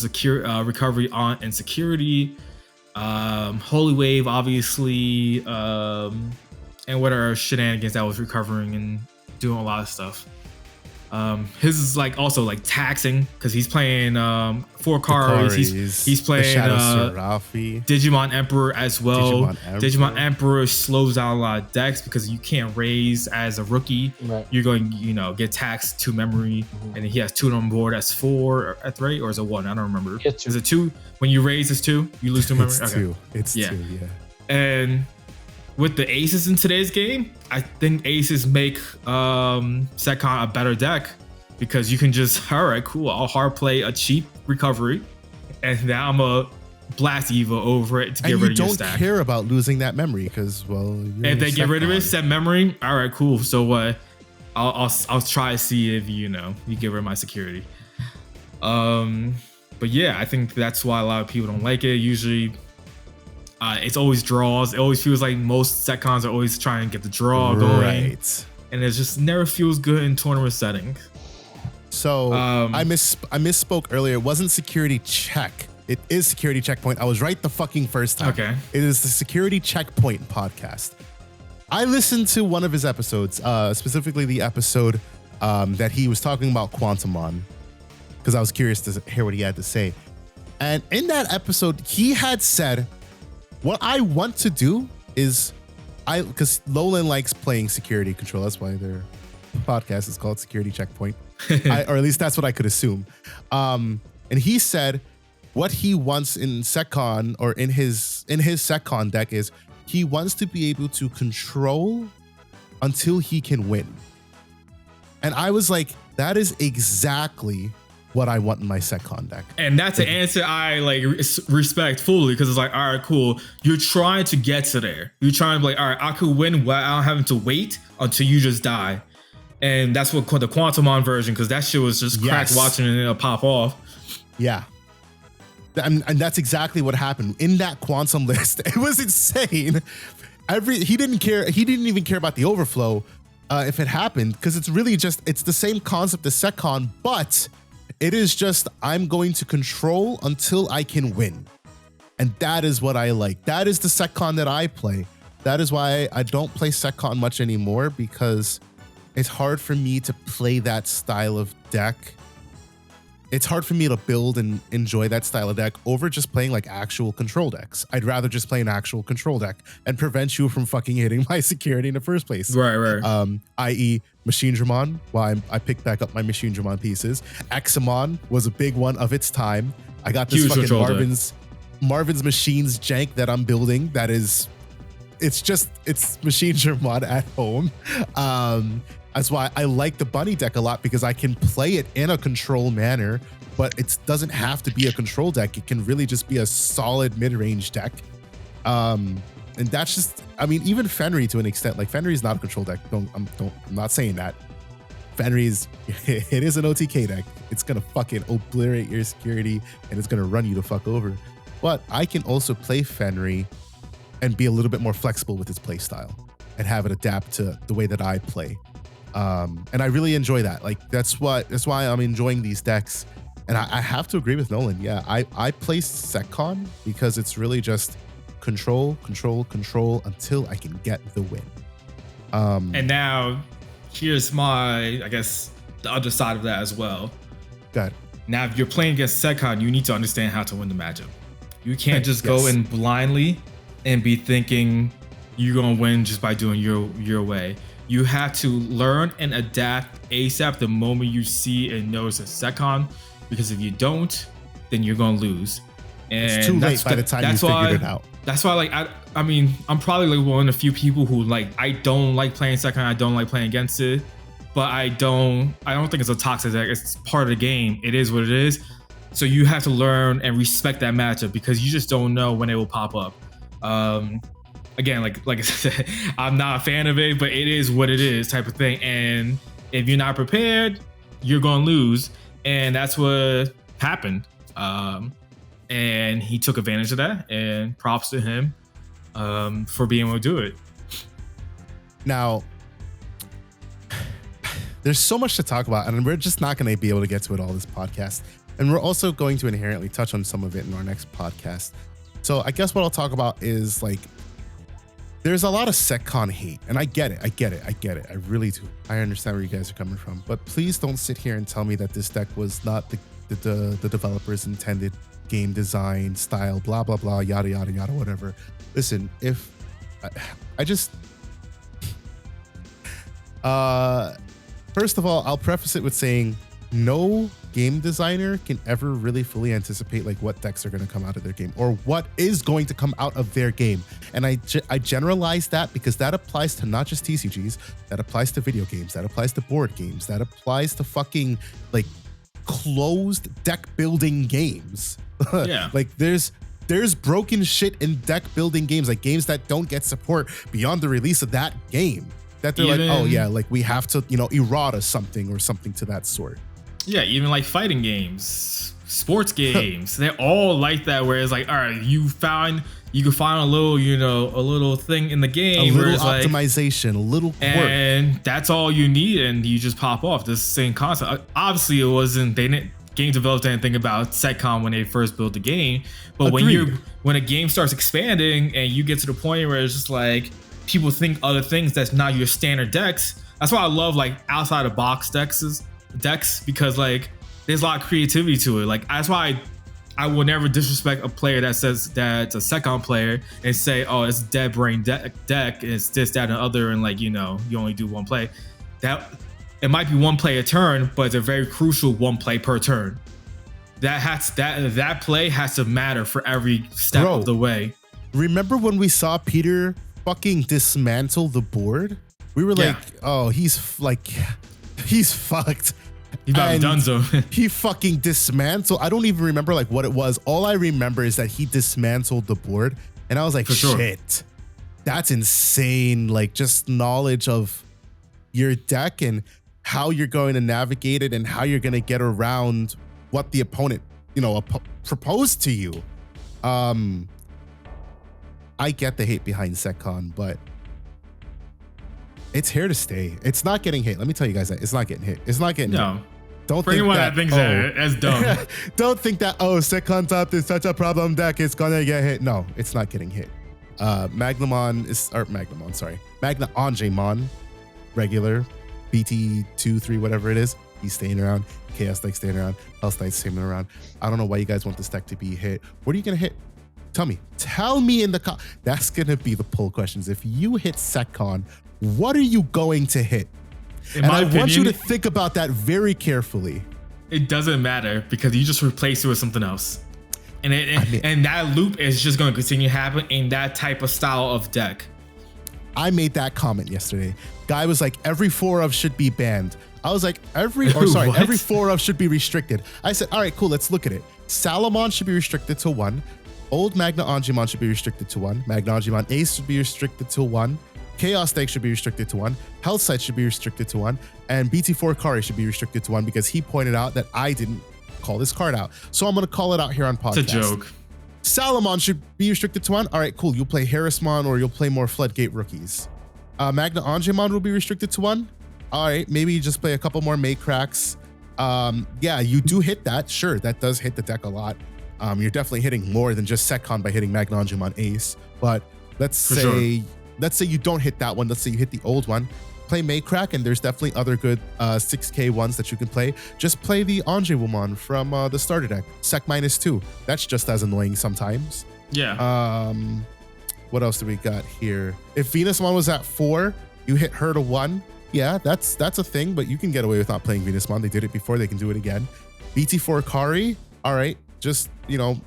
recovery and security. Holy Wave, obviously. And what are shenanigans that was recovering and doing a lot of stuff. His is like also like taxing because he's playing 4 cards. He's playing Digimon Emperor as well. Digimon Emperor slows down a lot of decks because you can't raise as a rookie. Right. You're going, get taxed 2 memory, and he has 2 on board. That's 4 at 3, or is it 1? I don't remember. Is it 2? When you raise, it's 2. You lose 2 memory. It's 2. It's 2. Yeah. And with the aces in today's game, I think aces make Sekon a better deck because you can just, all right, cool, I'll hard play a cheap recovery, and now I'm a blast Eva over it to get rid of your stack. And you don't care about losing that memory because, well, if they get rid of it, set memory, all right, cool. So I'll try to see if you get rid of my security. But yeah, I think that's why a lot of people don't like it. Usually, it's always draws. It always feels like most Sekons are always trying to get the draw going. Right. And it just never feels good in tournament settings. So I misspoke earlier. It wasn't security check. It is security checkpoint. I was right the fucking first time. Okay. It is the security checkpoint podcast. I listened to one of his episodes, specifically the episode that he was talking about Quantumon, because I was curious to hear what he had to say. And in that episode, he had said, what I want to do is, because Lolan likes playing security control. That's why their podcast is called Security Checkpoint, or at least that's what I could assume. And he said what he wants in Sekon, or in his Sekon deck, is he wants to be able to control until he can win. And I was like, that is exactly what I want in my Sekon deck. And that's an answer I respect fully, because it's like, all right, cool. You're trying to get to there. You're trying to be like, all right, I could win without having to wait until you just die. And that's what the Quantumon version, because that shit was just crack watching it and it'll pop off. Yeah. And that's exactly what happened in that Quantum list. It was insane. he didn't care. He didn't even care about the overflow if it happened, because it's really just, it's the same concept as SecCon, but it is just, I'm going to control until I can win. And that is what I like. That is the SecCon that I play. That is why I don't play SecCon much anymore, because it's hard for me to play that style of deck. It's hard for me to build and enjoy that style of deck over just playing like actual control decks. I'd rather just play an actual control deck and prevent you from fucking hitting my security in the first place. Right. I.e. Machine Dramon. Why I picked back up my Machine Dramon pieces. Examon was a big one of its time. I got this Huge fucking Marvin's Machines jank that I'm building. That is, it's Machine Dramon at home. That's why I like the bunny deck a lot, because I can play it in a control manner, but it doesn't have to be a control deck. It can really just be a solid mid-range deck. And that's just, I mean, even Fenry to an extent, like Fenry is not a control deck. I'm not saying that. Fenry is, it is an OTK deck. It's going to fucking obliterate your security and it's going to run you the fuck over. But I can also play Fenry and be a little bit more flexible with its play style and have it adapt to the way that I play. And I really enjoy that. Like, that's why I'm enjoying these decks. And I have to agree with Nolan. Yeah, I play SecCon because it's really just control until I can get the win. And now here's my, I guess, the other side of that as well. Got it. Now, if you're playing against SecCon, you need to understand how to win the matchup. You can't just Yes. go in blindly and be thinking you're going to win just by doing your way. You have to learn and adapt ASAP the moment you see and notice a SecCon, because if you don't, then you're going to lose. And It's too late by the time you figured it out. That's why, like, I mean, I'm probably like one of the few people who, like, I don't like playing SecCon. I don't like playing against it, but I don't think it's a toxic deck. It's part of the game. It is what it is. So you have to learn and respect that matchup, because you just don't know when it will pop up. Again, like I said, I'm not a fan of it, but it is what it is type of thing. And if you're not prepared, you're going to lose. And that's what happened. And he took advantage of that, and props to him for being able to do it. Now, there's so much to talk about, and we're just not going to be able to get to it all this podcast. And we're also going to inherently touch on some of it in our next podcast. So I guess what I'll talk about is, like, there's a lot of SecCon hate, and I get it. I really do. I understand where you guys are coming from, but please don't sit here and tell me that this deck was not the developer's intended game design style, blah, blah, blah, yada, yada, yada, whatever. Listen, if I just, first of all, I'll preface it with saying no game designer can ever really fully anticipate like what decks are going to come out of their game or what is going to come out of their game. And I generalize that because that applies to not just TCGs, that applies to video games, that applies to board games, that applies to fucking like closed deck building games. Yeah. Like there's broken shit in deck building games, like games that don't get support beyond the release of that game. That they're like, oh yeah, like we have to, errata something or something to that sort. Yeah, even like fighting games, sports games, they're all like that. Where it's like, all right, you can find a little, a little thing in the game, a little where it's optimization, a little quirk, and that's all you need, and you just pop off. This same concept. Obviously, it wasn't. Game developers didn't think about SecCon when they first built the game, but when a game starts expanding and you get to the point where it's just like people think other things that's not your standard decks. That's why I love like outside of box decks, because like there's a lot of creativity to it. Like that's why I will never disrespect a player that says that's a SecCon player and say, oh, it's dead brain deck, it's this, that, and the other, and like you only do one play. That it might be one play a turn, but it's a very crucial one play per turn. That play has to matter for every step of the way. Remember when we saw Peter fucking dismantle the board? We were like, oh, he's fucked. He's about donezo. He fucking dismantled. I don't even remember like what it was. All I remember is that he dismantled the board, and I was like, shit, that's insane. Like just knowledge of your deck and how you're going to navigate it and how you're going to get around what the opponent, proposed to you. I get the hate behind SecCon, but it's here to stay. It's not getting hit. Let me tell you guys that it's not getting hit. It's not getting hit. Don't For think anyone that thinks that's dumb. Don't think that SecCon Top is such a problem deck. It's gonna get hit. No, it's not getting hit. Magna Angemon, regular, BT 3, whatever it is. He's staying around. Chaos Deck staying around. Health Knight staying around. I don't know why you guys want this deck to be hit. What are you gonna hit? Tell me in the that's gonna be the poll questions. If you hit SecCon, what are you going to hit? And I want you to think about that very carefully. It doesn't matter because you just replace it with something else. And that loop is just going to continue to happen in that type of style of deck. I made that comment yesterday. Guy was like, every 4-of should be banned. I was like, every 4-of should be restricted. I said, all right, cool, let's look at it. Salamon should be restricted to 1. Old Magna Angemon should be restricted to 1. Magna Angemon Ace should be restricted to 1. Chaos Deck should be restricted to 1. Health Sight should be restricted to 1. And BT4 Kari should be restricted to 1 because he pointed out that I didn't call this card out. So I'm going to call it out here on podcast. It's a joke. Salamon should be restricted to 1. All right, cool. You'll play Harrismon or you'll play more Floodgate rookies. Magna Angemon will be restricted to 1. All right, maybe you just play a couple more Maycracks. Yeah, you do hit that. Sure, that does hit the deck a lot. You're definitely hitting more than just SecCon by hitting Magna Angemon Ace. But let's say you don't hit that one. Let's say you hit the old one. Play Maycrack, and there's definitely other good 6K ones that you can play. Just play the Angemon from the starter deck, Sec -2. That's just as annoying sometimes. Yeah. What else do we got here? If Venusmon was at 4, you hit her to 1. Yeah, that's a thing, but you can get away with not playing Venusmon. They did it before, they can do it again. BT4 Kari, all right. Just,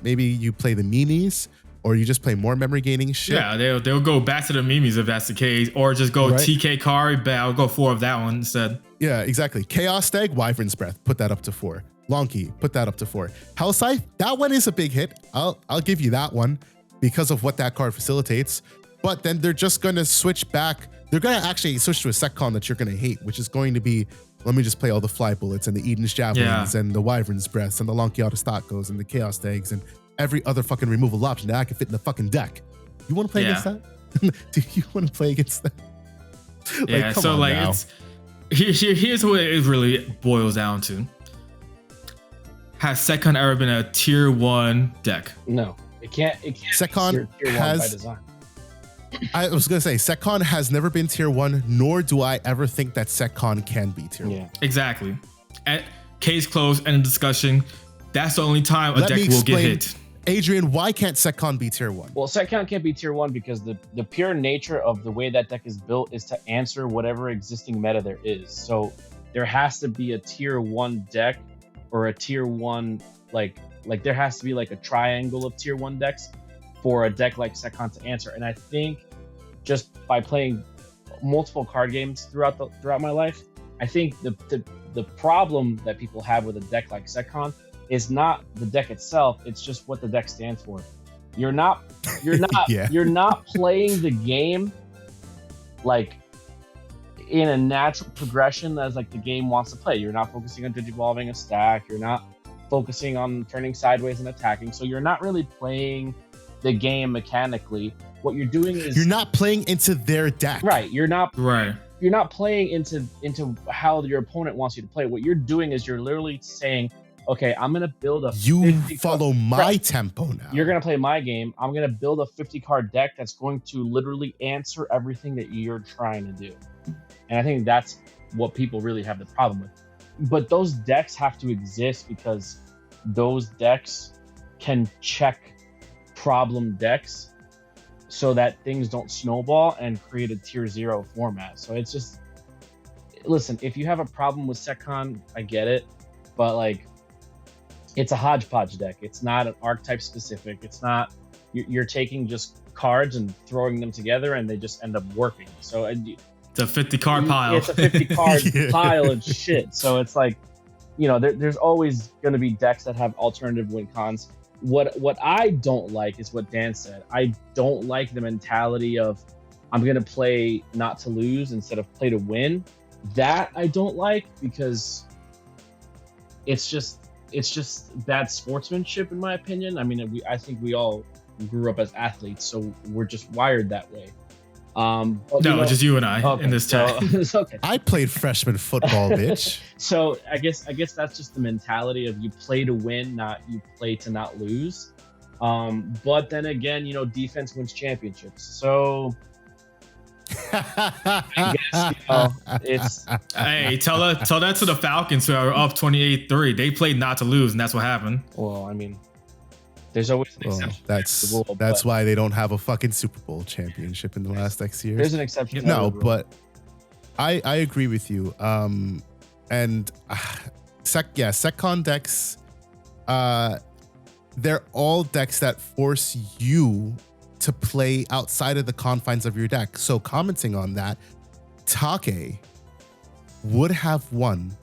maybe you play the Mimis, or you just play more memory gaining shit. Yeah, they'll go back to the Mimis if that's the case, or just go TK Kari, but I'll go 4 of that one instead. Yeah, exactly. Chaos Stag, Wyvern's Breath, put that up to 4. Lonky, put that up to 4. Hellscythe, that one is a big hit. I'll give you that one because of what that card facilitates. But then they're just gonna switch back. They're gonna actually switch to a SecCon that you're gonna hate, which is going to be, let me just play all the Fly Bullets and the Eden's Javelins and the Wyvern's Breaths and the Lonky Autostockos and the Chaos Stags and every other fucking removal option that I can fit in the fucking deck. You want to play against that? Do you want to play against that? Yeah, so like now. Here's what it really boils down to. Has SecCon ever been a tier 1 deck? No, it can't. SecCon tier 1 by design. I was gonna say SecCon has never been tier 1, nor do I ever think that SecCon can be tier 1. Exactly. At case closed, end of discussion. That's the only time a deck will get hit. Adrian, why can't SecCon be tier 1? Well, SecCon can't be tier 1 because the pure nature of the way that deck is built is to answer whatever existing meta there is. So there has to be a tier 1 deck or a tier 1 like there has to be like a triangle of tier 1 decks for a deck like SecCon to answer. And I think just by playing multiple card games throughout my life, I think the problem that people have with a deck like SecCon is not the deck itself, it's just what the deck stands for. You're not you're not playing the game like in a natural progression as like the game wants to play. You're not focusing on digivolving a stack, you're not focusing on turning sideways and attacking. So you're not really playing the game mechanically. What you're doing is you're not playing into their deck. Right. You're not playing into how your opponent wants you to play. What you're doing is you're literally saying, okay, I'm gonna build a you follow my tempo now. You're gonna play my game. I'm gonna build a 50 card deck that's going to literally answer everything that you're trying to do. And I think that's what people really have the problem with. But those decks have to exist because those decks can check problem decks so that things don't snowball and create a tier 0 format. So it's just, listen, if you have a problem with SecCon, I get it, but like, it's a hodgepodge deck. It's not an archetype specific. It's not, you're taking just cards and throwing them together and they just end up working. So it's a 50 card pile. It's a 50 card pile of shit. So it's like, there's always going to be decks that have alternative win cons. What I don't like is what Dan said. I don't like the mentality of I'm going to play not to lose instead of play to win. That I don't like because it's just bad sportsmanship in my opinion. I mean, I think we all grew up as athletes, so we're just wired that way. No, just you and I in this chat. Okay. I played freshman football, bitch. So I guess that's just the mentality of you play to win, not you play to not lose. But then again, defense wins championships. So I guess, it's Hey, tell that to the Falcons who are up 28-3. They played not to lose, and that's what happened. well, I mean, there's always an exception. That's to the rule, that's but why they don't have a fucking Super Bowl championship in the last X years. there's an exception. to No, the rule. but I agree with you. And SecCon decks, they're all decks that force you to play outside of the confines of your deck. So commenting on that, Take would have won.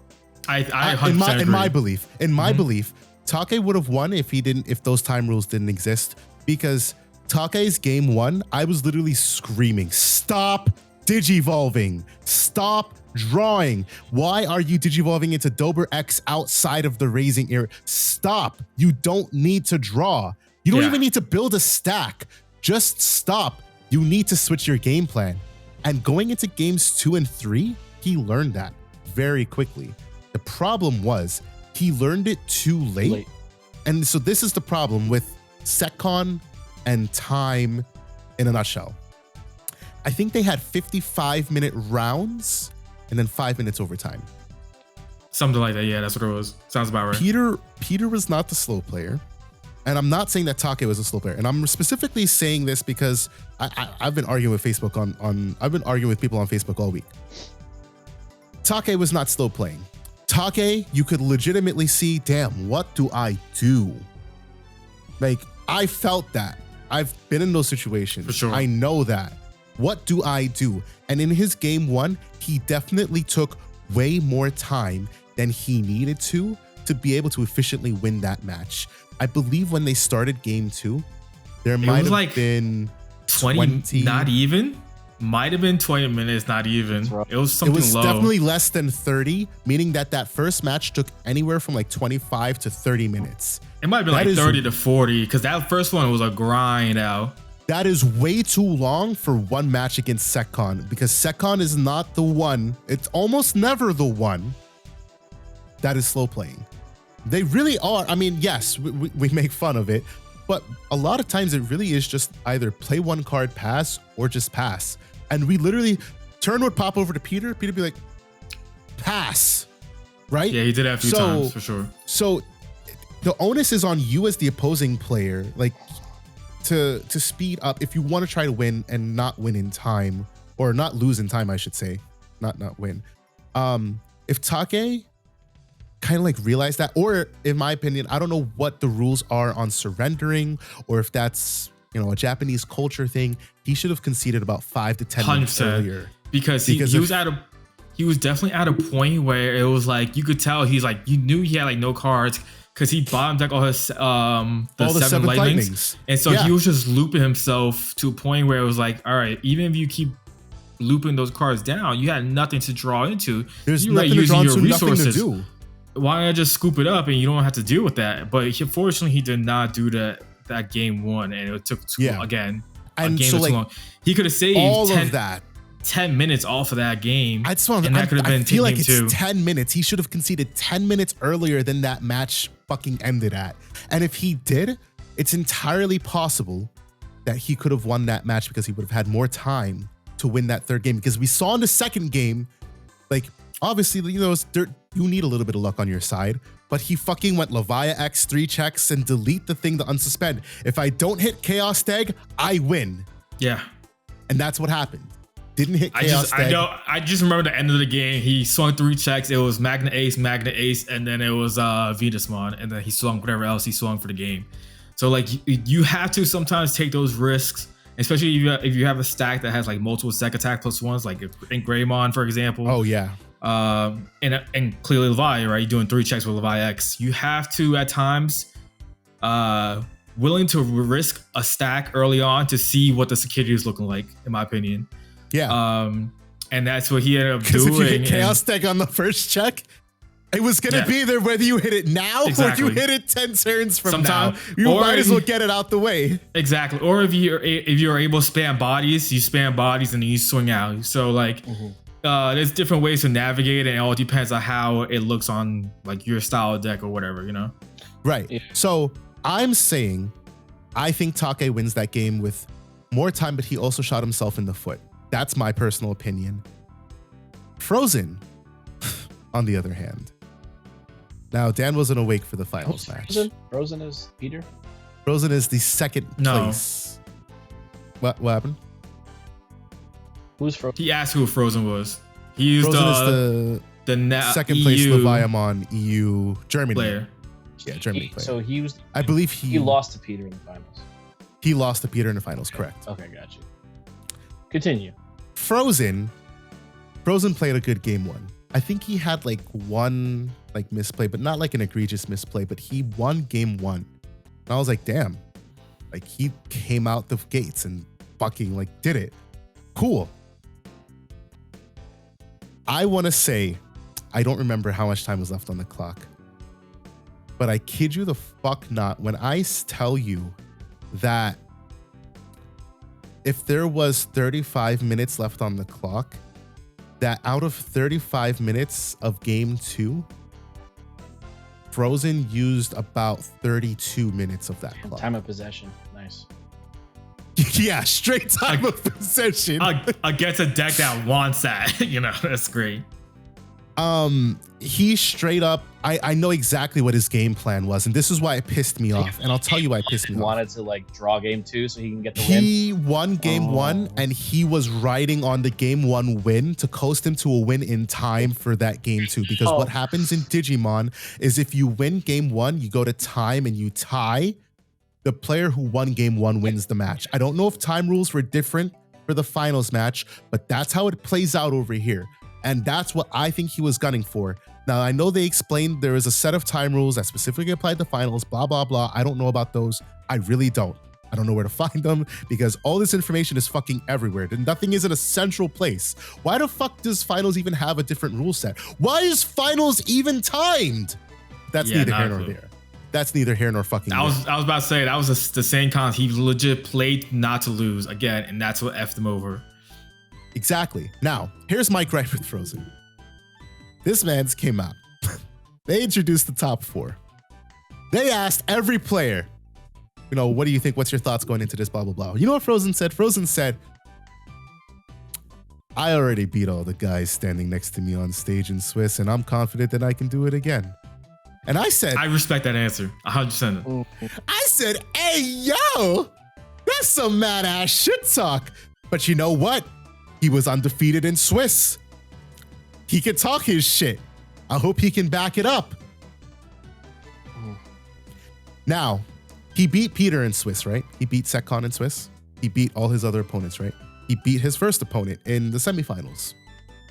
I 100% in my agree. belief, Take would have won if those time rules didn't exist, because Take's game 1, I was literally screaming, stop digivolving, stop drawing. Why are you digivolving into Dober X outside of the raising area? Stop. You don't need to draw. You don't even need to build a stack. Just stop. You need to switch your game plan. And going into games 2 and 3, he learned that very quickly. The problem was he learned it too late. And so this is the problem with SecCon and time in a nutshell. I think they had 55-minute rounds and then 5 minutes overtime. Something like that. Yeah, that's what it was. Sounds about right. Peter was not the slow player. And I'm not saying that Take was a slow player. And I'm specifically saying this because I've been arguing with Facebook I've been arguing with people on Facebook all week. Take was not slow playing. Take, you could legitimately see, damn, what do I do? Like, I felt that. I've been in those situations. For sure. I know that. What do I do? And in his game 1, he definitely took way more time than he needed to be able to efficiently win that match. I believe when they started game 2, there might have been 20, not even. Might have been 20 minutes, not even. It was something low. It was definitely less than 30, meaning that first match took anywhere from like 25 to 30 minutes. It might have been like 30 to 40, because that first one was a grind out. That is way too long for one match against SecCon, because SecCon is not the one. It's almost never the one that is slow playing. They really are. I mean, yes, we make fun of it, but a lot of times it really is just either play one card, pass, or just pass. And we literally, turn would pop over to Peter. Peter would be like, pass, right? Yeah, he did that a few times for sure. So the onus is on you as the opposing player, like to speed up if you want to try to win and not win in time, or not lose in time, I should say, not win. If Take kind of like realize that, or in my opinion, I don't know what the rules are on surrendering, or if that's a Japanese culture thing, he should have conceded about 5 to 10 minutes earlier, because he was definitely at a point where it was like you could tell he's like, you knew he had like no cards because he bottomed like all his the seven lightnings, and so he was just looping himself to a point where it was like, all right, even if you keep looping those cards down, you had nothing to draw into. There's nothing to draw into, nothing to do. Why not just scoop it up and you don't have to deal with that? But fortunately, he did not do that game 1, and it took too long again. And game so too long. He could have saved all of that 10 minutes off of that game. I feel like it's 10 minutes. He should have conceded 10 minutes earlier than that match fucking ended at. And if he did, it's entirely possible that he could have won that match, because he would have had more time to win that third game. Because we saw in the second game, like, obviously, you need a little bit of luck on your side, but he fucking went Leviah X 3 checks and delete the thing to unsuspend. If I don't hit Chaos Stag, I win. Yeah. And that's what happened. Didn't hit Chaos Stag. I just remember the end of the game. He swung 3 checks. It was Magna Ace, and then it was Venusmon, and then he swung whatever else he swung for the game. So like you have to sometimes take those risks, especially if you have a stack that has like multiple sec attack +1s, like in Greymon, for example. Oh yeah. And clearly Levi, right? You're doing 3 checks with Levi X. You have to at times willing to risk a stack early on to see what the security is looking like, in my opinion. Yeah. And that's what he ended up doing. If you hit Chaos Stag on the first check, It was going to be there whether you hit it now or you hit it 10 turns from now. You might as well get it out the way. Exactly. Or if you're able to spam bodies, you spam bodies and then you swing out. So like there's different ways to navigate it. And it all depends on how it looks on like your style of deck or whatever, you know? Right. Yeah. So I'm saying I think Take wins that game with more time, but he also shot himself in the foot. That's my personal opinion. Frozen, on the other hand. Now, Dan wasn't awake for the finals match. Frozen is Peter? Frozen is the second place. What happened? Who's Frozen? He asked who Frozen was. He's Frozen is the second EU place Leviamon EU Germany player. Yeah, Germany player. So he was. I believe he lost to Peter in the finals. He lost to Peter in the finals, correct. Okay, got you. Continue. Frozen played a good game one. I think he had like one like misplay, but not like an egregious misplay, but he won game one. And I was like, damn, like he came out the gates and fucking like did it. Cool. I want to say, I don't remember how much time was left on the clock, but I kid you the fuck not when I tell you that if there was 35 minutes left on the clock, that out of 35 minutes of game two, Frozen used about 32 minutes of that clock. Time of possession. Nice. Yeah, straight time of possession. Against a deck that wants that. You know, that's great. He straight up, I know exactly what his game plan was, and this is why it pissed me off. And I'll tell you why it pissed me off. He wanted to like draw game two so he can get the win. He won game one, and he was riding on the game one win to coast him to a win in time for that game two. Because what happens in Digimon is if you win game one, you go to time and you tie. The player who won game one wins the match. I don't know if time rules were different for the finals match, but that's how it plays out over here. And that's what I think he was gunning for. Now, I know they explained there is a set of time rules that specifically apply to finals, blah, blah, blah. I don't know about those. I really don't. I don't know where to find them because all this information is fucking everywhere. Nothing is in a central place. Why the fuck does finals even have a different rule set? Why is finals even timed? That's neither here nor there. That's neither here nor fucking there. I was about to say, that was the same con. He legit played not to lose again, and that's what effed him over. Exactly. Now, here's my gripe with Frozen. This man's came out. They introduced the top four. They asked every player, you know, what do you think? What's your thoughts going into this, blah, blah, blah. You know what Frozen said? Frozen said, I already beat all the guys standing next to me on stage in Swiss, and I'm confident that I can do it again. And I said, I respect that answer, 100%. I said, hey, yo, that's some mad ass shit talk. But you know what? He was undefeated in Swiss. He can talk his shit. I hope he can back it up. Now, he beat Peter in Swiss, right? He beat Sekon in Swiss. He beat all his other opponents, right? He beat his first opponent in the semifinals.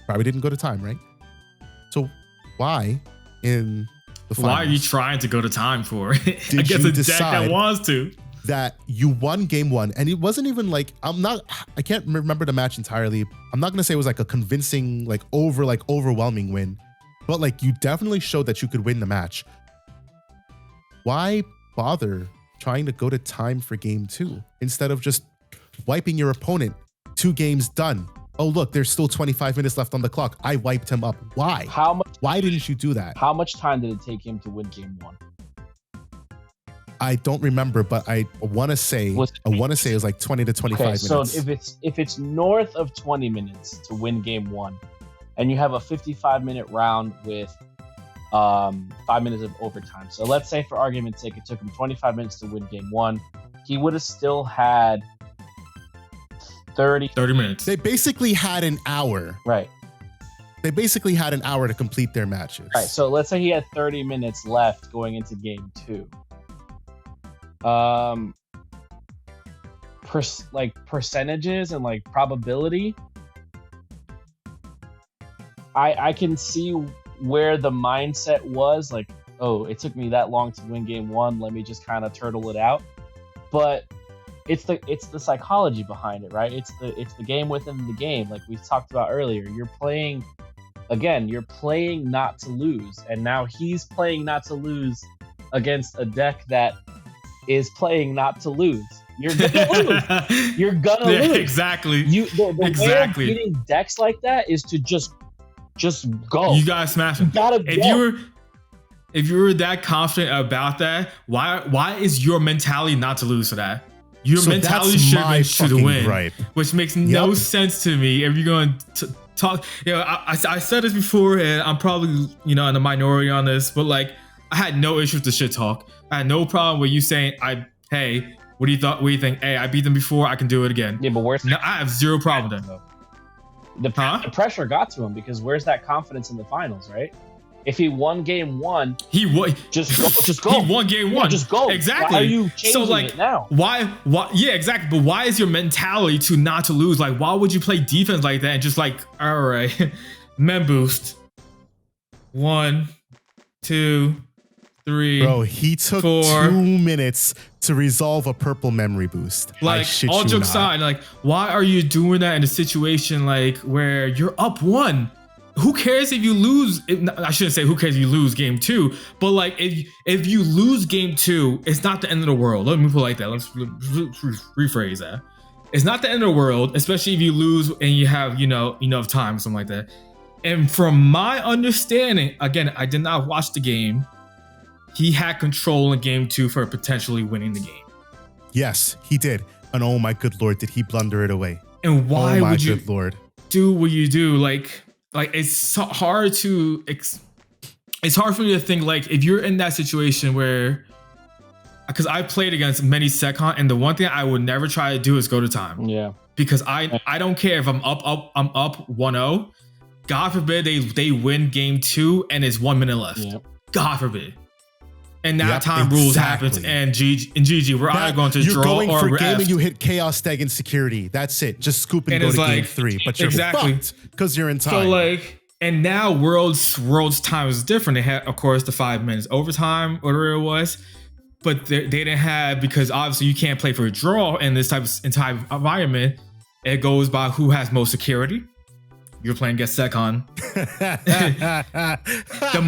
Probably didn't go to time, right? So why in the finals? Why are you trying to go to time for? I guess a deck that wants to. That you won game one, and it wasn't even like, I can't remember the match entirely. I'm not gonna say it was like a convincing, like overwhelming win, but like you definitely showed that you could win the match. Why bother trying to go to time for game two instead of just wiping your opponent? 2 games done. Oh look, there's still 25 minutes left on the clock. I wiped him up. Why? Why didn't you do that? How much time did it take him to win game one? I don't remember, but I want to say it was like 20 to 25 minutes. So if it's north of 20 minutes to win game one, and you have a 55-minute round with 5 minutes of overtime. So let's say, for argument's sake, it took him 25 minutes to win game one. He would have still had 30 minutes. They basically had an hour. Right. They basically had an hour to complete their matches. Right. So let's say he had 30 minutes left going into game two. Percentages and like probability, I can see where the mindset was like, oh, it took me that long to win game one, let me just kind of turtle it out. But it's the psychology behind it, right? It's the game within the game, like we talked about earlier. You're playing again, you're playing not to lose, and now he's playing not to lose against a deck that is playing not to lose. You're gonna lose. You're gonna lose. Exactly. The way of beating decks like that is to just go. You gotta smash him. You gotta go. If you were that confident about that, why is your mentality not to lose for that? Your mentality should have been to win, right. Which makes no sense to me. If you're going to talk, I said this before, and I'm probably in the minority on this, but like I had no issue with the shit talk. I had no problem with you saying, "Hey, what do you think? Hey, I beat them before. I can do it again." Yeah, but I have zero problem with that. The pressure got to him because where's that confidence in the finals, right? If he won game one, he would just go. He won game one. Yeah, just go. Exactly. Why are you changing it now? Why? Yeah, exactly. But why is your mentality to not to lose? Like, why would you play defense like that and just like, all right, men boost. 1, 2, 3. Bro, he took 4. 2 minutes to resolve a purple memory boost. Like, all jokes aside, like, why are you doing that in a situation like where you're up 1? Who cares if you lose? I shouldn't say who cares if you lose game 2, but like if you lose game 2, it's not the end of the world. Let me put it like that. Let's rephrase that. It's not the end of the world, especially if you lose and you have enough time or something like that. And from my understanding, again, I did not watch the game. He had control in game 2 for potentially winning the game. Yes, he did. And oh my good lord, did he blunder it away? And why would you do what you do? Like it's so hard to it's hard for me to think like if you're in that situation where, because I played against many Secon, and the one thing I would never try to do is go to time. Yeah. Because I don't care if I'm up 1-0. God forbid they win game 2 and it's 1 minute left. Yep. God forbid. And that time rules happens, and GG, we're either going to draw or you're going for game and you hit Chaos Stag and Security. That's it. Just scoop and go to game 3. But you're fucked because you're in time. So like, and now World's time is different. They had, of course, the 5 minutes overtime, whatever it was, but they didn't have, because obviously you can't play for a draw in this type of environment. It goes by who has most security. You're playing against Secon. the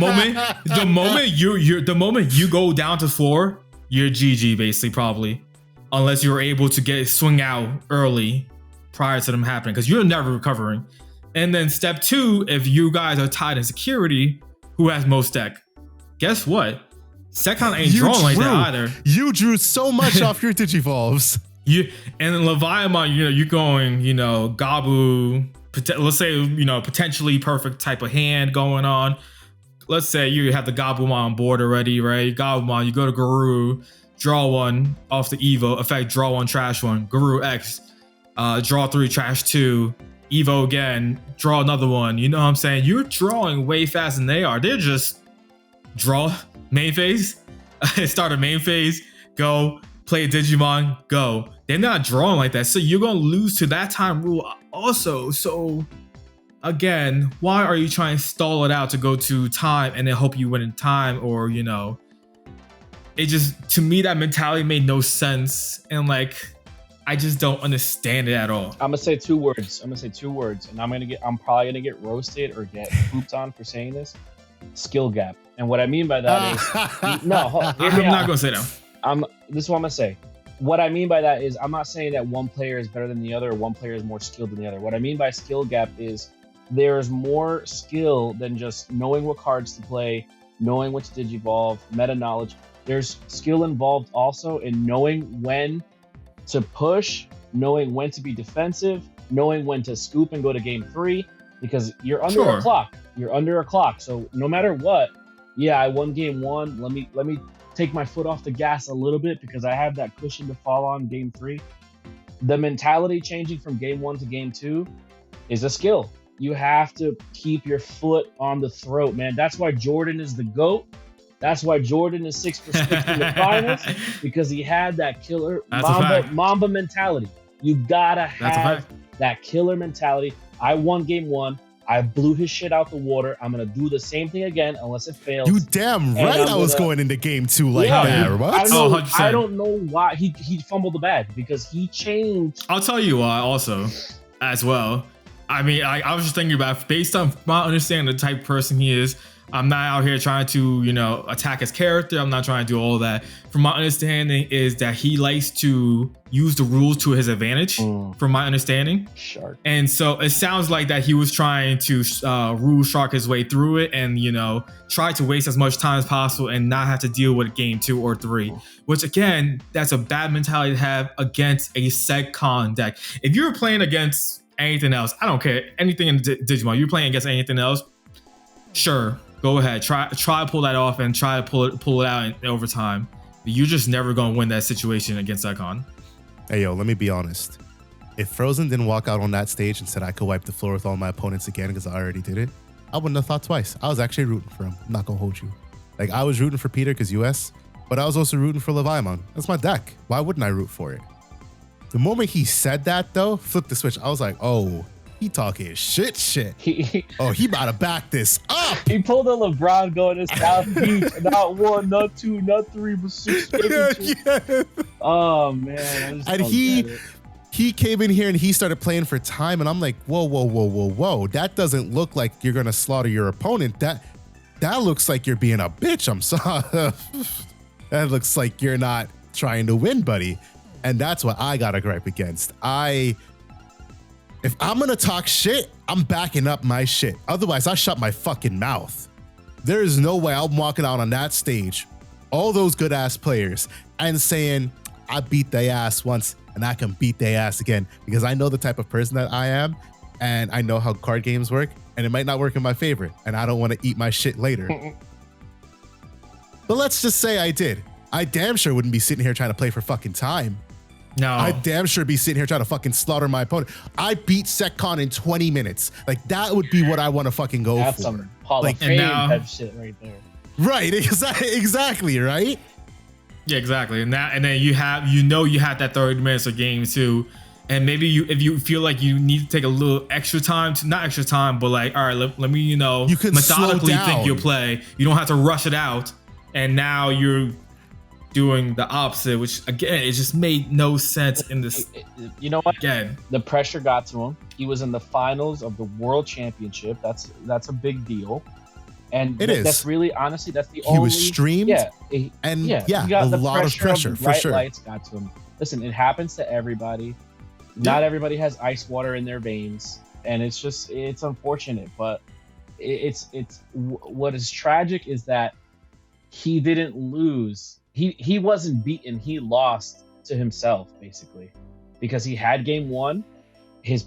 moment you go down to 4, you're GG basically, probably, unless you're able to swing out early prior to them happening, because you're never recovering. And then step 2, if you guys are tied in security, who has most deck? Guess what? Secon ain't drawing like that either. You drew so much off your Digivolves. And then Leviathan, you're going, Gabu. Let's say, potentially perfect type of hand going on. Let's say you have the Gabumon on board already, right? Gabumon, you go to Guru, draw 1 off the Evo, effect, draw 1, trash 1, Guru X, draw 3, trash 2, Evo again, draw another one. You know what I'm saying? You're drawing way faster than they are. They're just draw, main phase, start a main phase, go, play a Digimon, go. They're not drawing like that. So you're going to lose to that time rule also. So again, why are you trying to stall it out to go to time and then hope you win in time? Or, it just, to me, that mentality made no sense. And like, I just don't understand it at all. I'm gonna say 2 words. And I'm probably gonna get roasted or get pooped on for saying this. Skill gap. And what I mean by that is, I'm not gonna say that. This is what I'm gonna say. What I mean by that is, I'm not saying that one player is better than the other, or one player is more skilled than the other. What I mean by skill gap is there's more skill than just knowing what cards to play, knowing what to digivolve, meta knowledge. There's skill involved also in knowing when to push, knowing when to be defensive, knowing when to scoop and go to game 3, because you're under a clock. You're under a clock. So no matter what, I won game 1. Let me take my foot off the gas a little bit because I have that cushion to fall on game 3. The mentality changing from game 1 to game 2 is a skill. You have to keep your foot on the throat, man. That's why Jordan is the GOAT. That's why Jordan is 6 for 6 in the finals, because he had that killer Mamba mentality. You gotta have that killer mentality. I won game 1. I blew his shit out the water. I'm going to do the same thing again unless it fails. You damn right I was going into game 2 like that. What? I don't know why. He fumbled the bag because he changed. I'll tell you why also as well. I mean, I was just thinking about, based on my understanding of the type of person he is, I'm not out here trying to, attack his character. I'm not trying to do all that. From my understanding is that he likes to use the rules to his advantage, from my understanding. Shark. And so it sounds like that he was trying to rule shark his way through it and, try to waste as much time as possible and not have to deal with game 2 or 3, which again, that's a bad mentality to have against a SegCon deck. If you're playing against anything else, I don't care, anything in Digimon, you're playing against anything else, sure, go ahead, try to pull that off and try to pull it out in overtime. But you're just never gonna win that situation against SegCon. Hey yo, let me be honest. If Frozen didn't walk out on that stage and said I could wipe the floor with all my opponents again because I already did it, I wouldn't have thought twice. I was actually rooting for him. I'm not gonna hold you. Like, I was rooting for Peter because US, but I was also rooting for Leviathan. That's my deck. Why wouldn't I root for it? The moment he said that though, flipped the switch. I was like, oh, he talking shit. He about to back this up. He pulled a LeBron going to South Beach. Not 1, not 2, not 3, but 6. Yeah. Oh man. And he came in here and he started playing for time, and I'm like, whoa. That doesn't look like you're gonna slaughter your opponent. That looks like you're being a bitch. I'm sorry. That looks like you're not trying to win, buddy. And that's what I gotta gripe against. If I'm gonna talk shit, I'm backing up my shit. Otherwise, I shut my fucking mouth. There is no way I'm walking out on that stage, all those good ass players, and saying, I beat their ass once and I can beat their ass again, because I know the type of person that I am, and I know how card games work, and it might not work in my favor, and I don't want to eat my shit later. But let's just say I did. I damn sure wouldn't be sitting here trying to play for fucking time. No. I damn sure be sitting here trying to fucking slaughter my opponent. I beat SegCon in 20 minutes. Like, that would be what I want to fucking go That's for. some Hall Like, of Fame type shit right there. Right, exactly, right? Yeah, exactly. And then you had that 30 minutes of game 2. And maybe if you feel like you need to take a little extra time, not extra time, but like, all right, let me, you can methodically slow down. think your play. You don't have to rush it out. And now you're doing the opposite, which again, it just made no sense in this. You know what? Again, the pressure got to him. He was in the finals of the World Championship. That's a big deal. And it is. That's really, honestly, that's the only. He was streamed. Yeah. He got a lot of pressure, the for bright sure. Lights got to him. Listen, it happens to everybody. Not everybody has ice water in their veins, and it's unfortunate. But it's what is tragic is that he didn't lose. He wasn't beaten. He lost to himself, basically, because he had game 1. His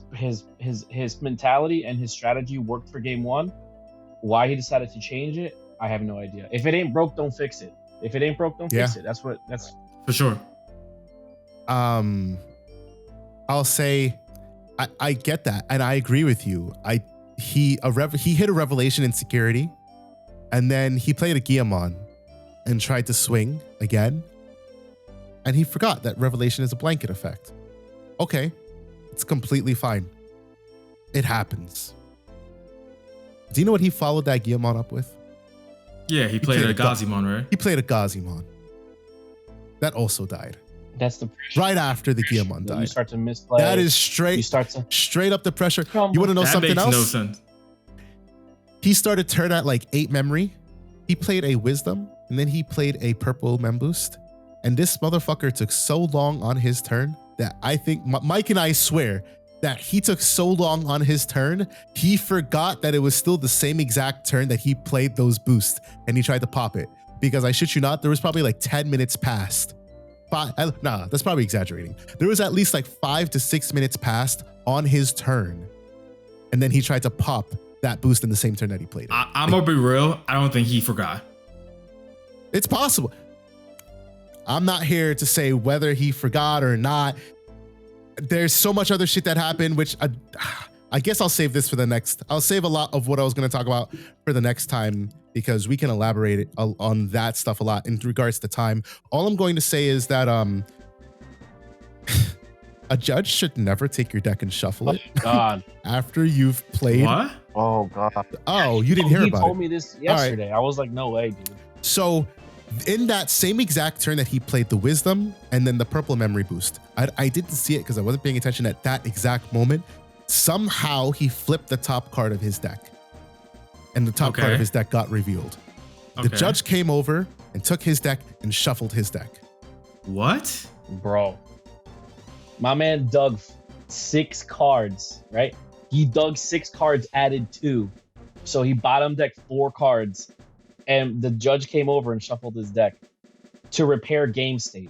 mentality and his strategy worked for game 1. Why he decided to change it, I have no idea. If it ain't broke, don't fix it. If it ain't broke, don't fix it. That's for sure. I'll say I get that, and I agree with you. He hit a revelation in security, and then he played a Digimon and tried to swing again, and he forgot that revelation is a blanket effect. Okay, it's completely fine. It happens. Do you know what he followed that Digimon up with? Yeah, he played a Gazimon, right? He played a Gazimon. That also died. That's the pressure. Right after the Digimon died. You start to misplay. That is straight up the pressure. You want to know something else? That makes no sense. He started turn at like 8 memory. He played a Wisdom, and then he played a purple Mem Boost. And this motherfucker took so long on his turn that I think Mike and I swear that he took so long on his turn, he forgot that it was still the same exact turn that he played those boosts, and he tried to pop it. Because I shit you not, there was probably like 10 minutes past. Nah, that's probably exaggerating. There was at least like 5 to 6 minutes past on his turn. And then he tried to pop that boost in the same turn that he played it. I'm gonna be real, I don't think he forgot. It's possible. I'm not here to say whether he forgot or not. There's so much other shit that happened, which I guess I'll save this for the next. I'll save a lot of what I was going to talk about for the next time, because we can elaborate on that stuff a lot in regards to time. All I'm going to say is that a judge should never take your deck and shuffle it. Oh, God. After you've played. What? Oh, God. Oh, you didn't hear about it. He told me this yesterday. Right. I was like, no way, dude. So in that same exact turn that he played the Wisdom and then the purple memory boost, I didn't see it because I wasn't paying attention at that exact moment. Somehow he flipped the top card of his deck, and the top card of his deck got revealed. The judge came over and took his deck and shuffled his deck. What? Bro, my man dug 6 cards, right? He dug 6 cards, added 2. So he bottom decked 4 cards, and the judge came over and shuffled his deck to repair game state.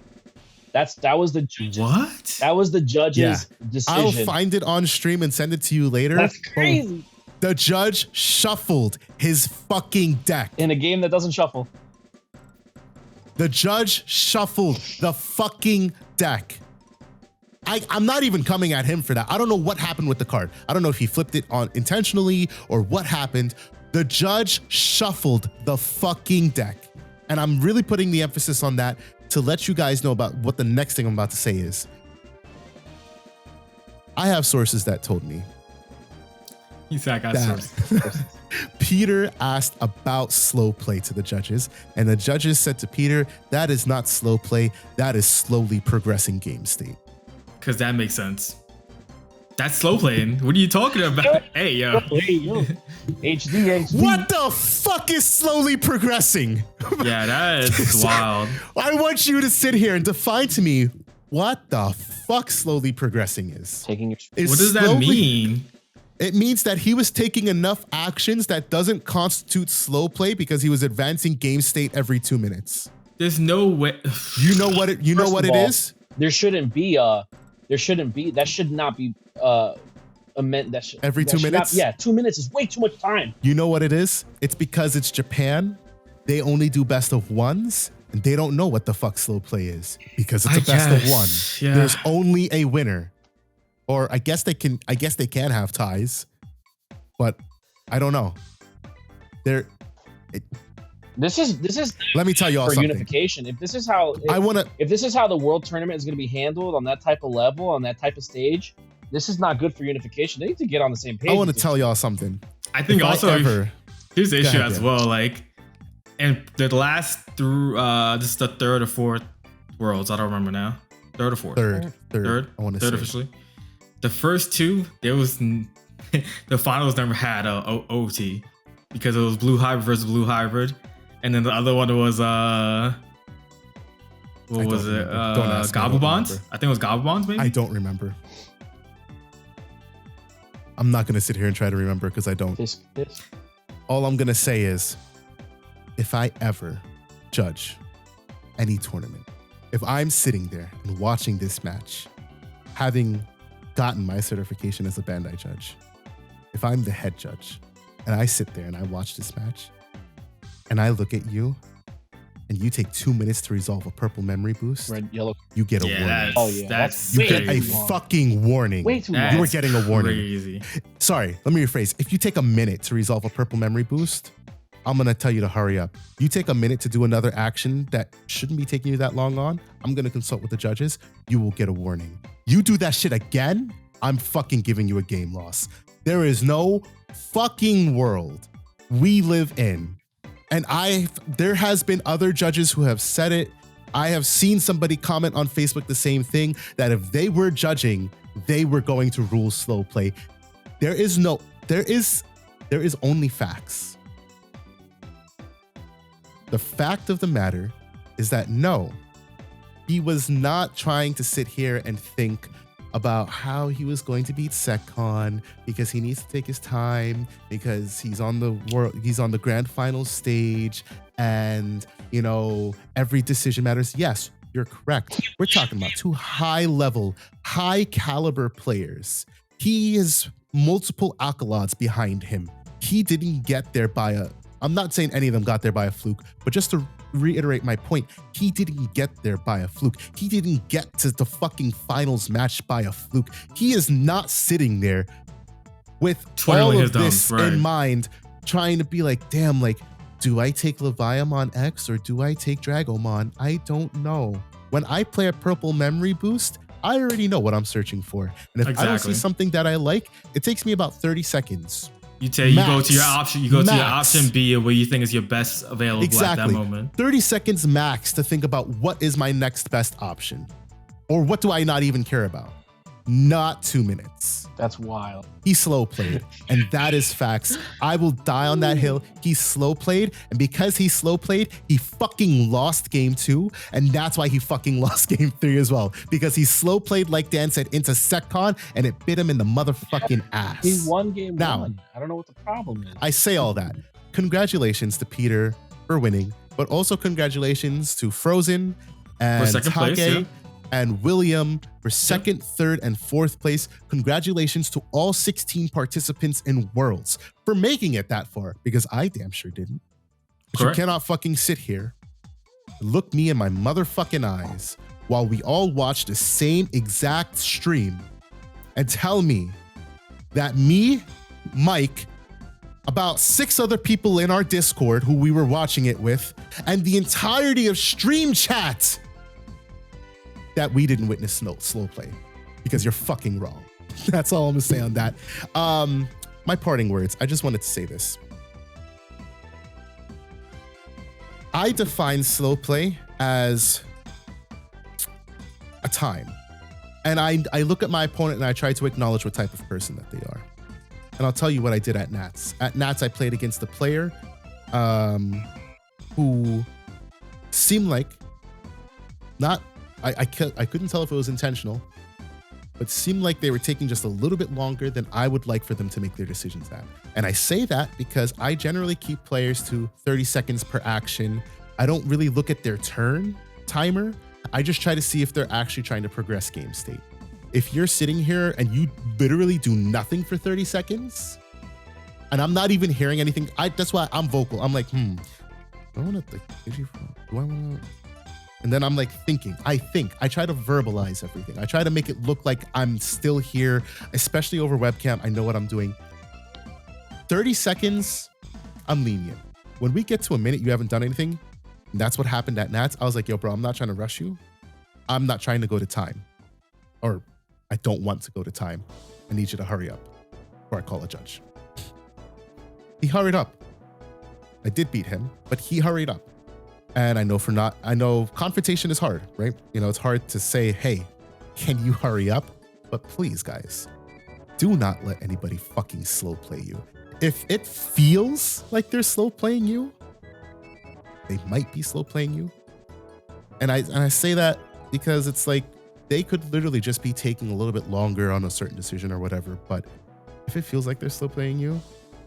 That was the judge's, what? That was the judge's decision. I'll find it on stream and send it to you later. That's crazy. The judge shuffled his fucking deck. In a game that doesn't shuffle. The judge shuffled the fucking deck. I'm not even coming at him for that. I don't know what happened with the card. I don't know if he flipped it on intentionally or what happened. The judge shuffled the fucking deck. And I'm really putting the emphasis on that to let you guys know about what the next thing I'm about to say is. I have sources that told me He said I got sources. Peter asked about slow play to the judges, and the judges said to Peter, that is not slow play, that is slowly progressing game state. Because that makes sense. That's slow playing. What are you talking about? Hey, yo. HD. What the fuck is slowly progressing? Yeah, that's wild. I want you to sit here and define to me what the fuck slowly progressing is. Taking your What does that mean? It means that he was taking enough actions that doesn't constitute slow play because he was advancing game state every 2 minutes. There's no way. You know what it is? There shouldn't be that should not be every 2 minutes? 2 minutes is way too much time. You know what it is? It's because it's Japan. They only do best of ones, and they don't know what the fuck slow play is because it's a best of one. Yeah. There's only a winner. Or I guess they can have ties, but I don't know. This is Let me tell you all for something. unification. If this is how the world tournament is going to be handled on that type of level, on that type of stage, this is not good for unification. They need to get on the same page. I want to tell y'all something. I think here's the issue as well. Like, and the last through this is the 3rd or 4th worlds. I don't remember now. 3rd or 4th. Third. I want to say officially. The first 2, there was the finals never had a OT because it was blue hybrid versus blue hybrid, and then the other one was what was it? Gobble Bonds. I think it was Gobble Bonds. Maybe I don't remember. I'm not gonna sit here and try to remember because I don't. All I'm gonna say is, if I ever judge any tournament, if I'm sitting there and watching this match, having gotten my certification as a Bandai judge, if I'm the head judge and I sit there and I watch this match and I look at you and you take 2 minutes to resolve a purple memory boost, red, yellow, you get a warning. That's you get a fucking warning. Way too long. You were getting a warning. Crazy. Sorry, let me rephrase. If you take a minute to resolve a purple memory boost, I'm gonna tell you to hurry up. You take a minute to do another action that shouldn't be taking you that long on, I'm gonna consult with the judges. You will get a warning. You do that shit again, I'm fucking giving you a game loss. There is no fucking world we live in. And there has been other judges who have said it. I have seen somebody comment on Facebook the same thing, that if they were judging, they were going to rule slow play. There is only facts. The fact of the matter is that no, he was not trying to sit here and think about how he was going to beat SecCon because he needs to take his time because he's on the grand final stage and every decision matters. Yes, you're correct. We're talking about 2 high-level, high-caliber players. He has multiple accolades behind him. He didn't get there I'm not saying any of them got there by a fluke, but just to reiterate my point, he didn't get there by a fluke. He didn't get to the fucking finals match by a fluke. He is not sitting there with all of this in mind, trying to be like, damn, like, do I take Leviamon X or do I take Dragomon? I don't know. When I play a purple memory boost, I already know what I'm searching for. And if I don't see something that I like, it takes me about 30 seconds. You go to your option. You go to your option B, where you think is your best available at that moment. 30 seconds max to think about what is my next best option, or what do I not even care about. not 2 minutes. That's wild. He slow played, and that is facts. I will die on that hill. He slow played, and because he slow played, he fucking lost game 2, and that's why he fucking lost game 3 as well, because he slow played, like Dan said, into SecCon, and it bit him in the motherfucking ass. He won game Now, 1. I don't know what the problem is. I say all that. Congratulations to Peter for winning, but also congratulations to Frozen and second place, Tage and William for second, third, and fourth place. Congratulations to all 16 participants in Worlds for making it that far, because I damn sure didn't. But you Correct. cannot fucking sit here, look me in my motherfucking eyes while we all watch the same exact stream and tell me that me, Mike, about 6 other people in our Discord who we were watching it with, and the entirety of stream chat, that we didn't witness slow play, because you're fucking wrong. That's all I'm gonna say on that. My parting words, I just wanted to say this. I define slow play as a time. And I look at my opponent and I try to acknowledge what type of person that they are. And I'll tell you what I did at Nats. At Nats, I played against a player who seemed like not, I couldn't tell if it was intentional, but seemed like they were taking just a little bit longer than I would like for them to make their decisions at. And I say that because I generally keep players to 30 seconds per action. I don't really look at their turn timer. I just try to see if they're actually trying to progress game state. If you're sitting here and you literally do nothing for 30 seconds, and I'm not even hearing anything, that's why I'm vocal. I'm like, do I want to, and then I'm like thinking, I try to verbalize everything. I try to make it look like I'm still here, especially over webcam. I know what I'm doing. 30 seconds, I'm lenient. When we get to a minute, you haven't done anything. And that's what happened at Nats. I was like, yo, bro, I'm not trying to rush you. I'm not trying to go to time. Or I don't want to go to time. I need you to hurry up before I call a judge. He hurried up. I did beat him, but he hurried up. And I know confrontation is hard, right? You know, it's hard to say, hey, can you hurry up? But please, guys, do not let anybody fucking slow play you. If it feels like they're slow playing you, they might be slow playing you. And I say that because it's like, they could literally just be taking a little bit longer on a certain decision or whatever. But if it feels like they're slow playing you,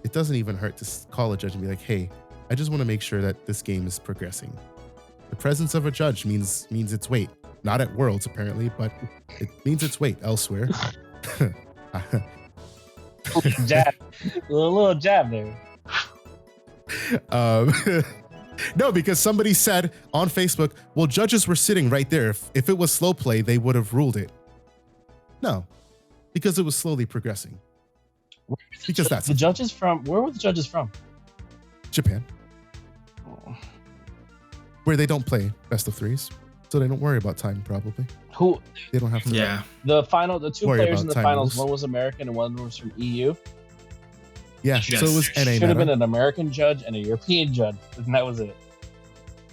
it doesn't even hurt to call a judge and be like, hey, I just want to make sure that this game is progressing. The presence of a judge means its weight. Not at Worlds, apparently, but it means its weight elsewhere. Jab. A little jab there. No, because somebody said on Facebook, well, judges were sitting right there. If it was slow play, they would have ruled it. No, because it was slowly progressing. Because that's the judges from. Where were the judges from? Japan. Where they don't play best of threes, so they don't worry about time. Probably. Who? They don't have to. Yeah. The two Worry players about in the time finals. rules. One was American and one was from EU. Yeah. Yes. So it was NA. Should have been meta. an American judge and a European judge, and that was it.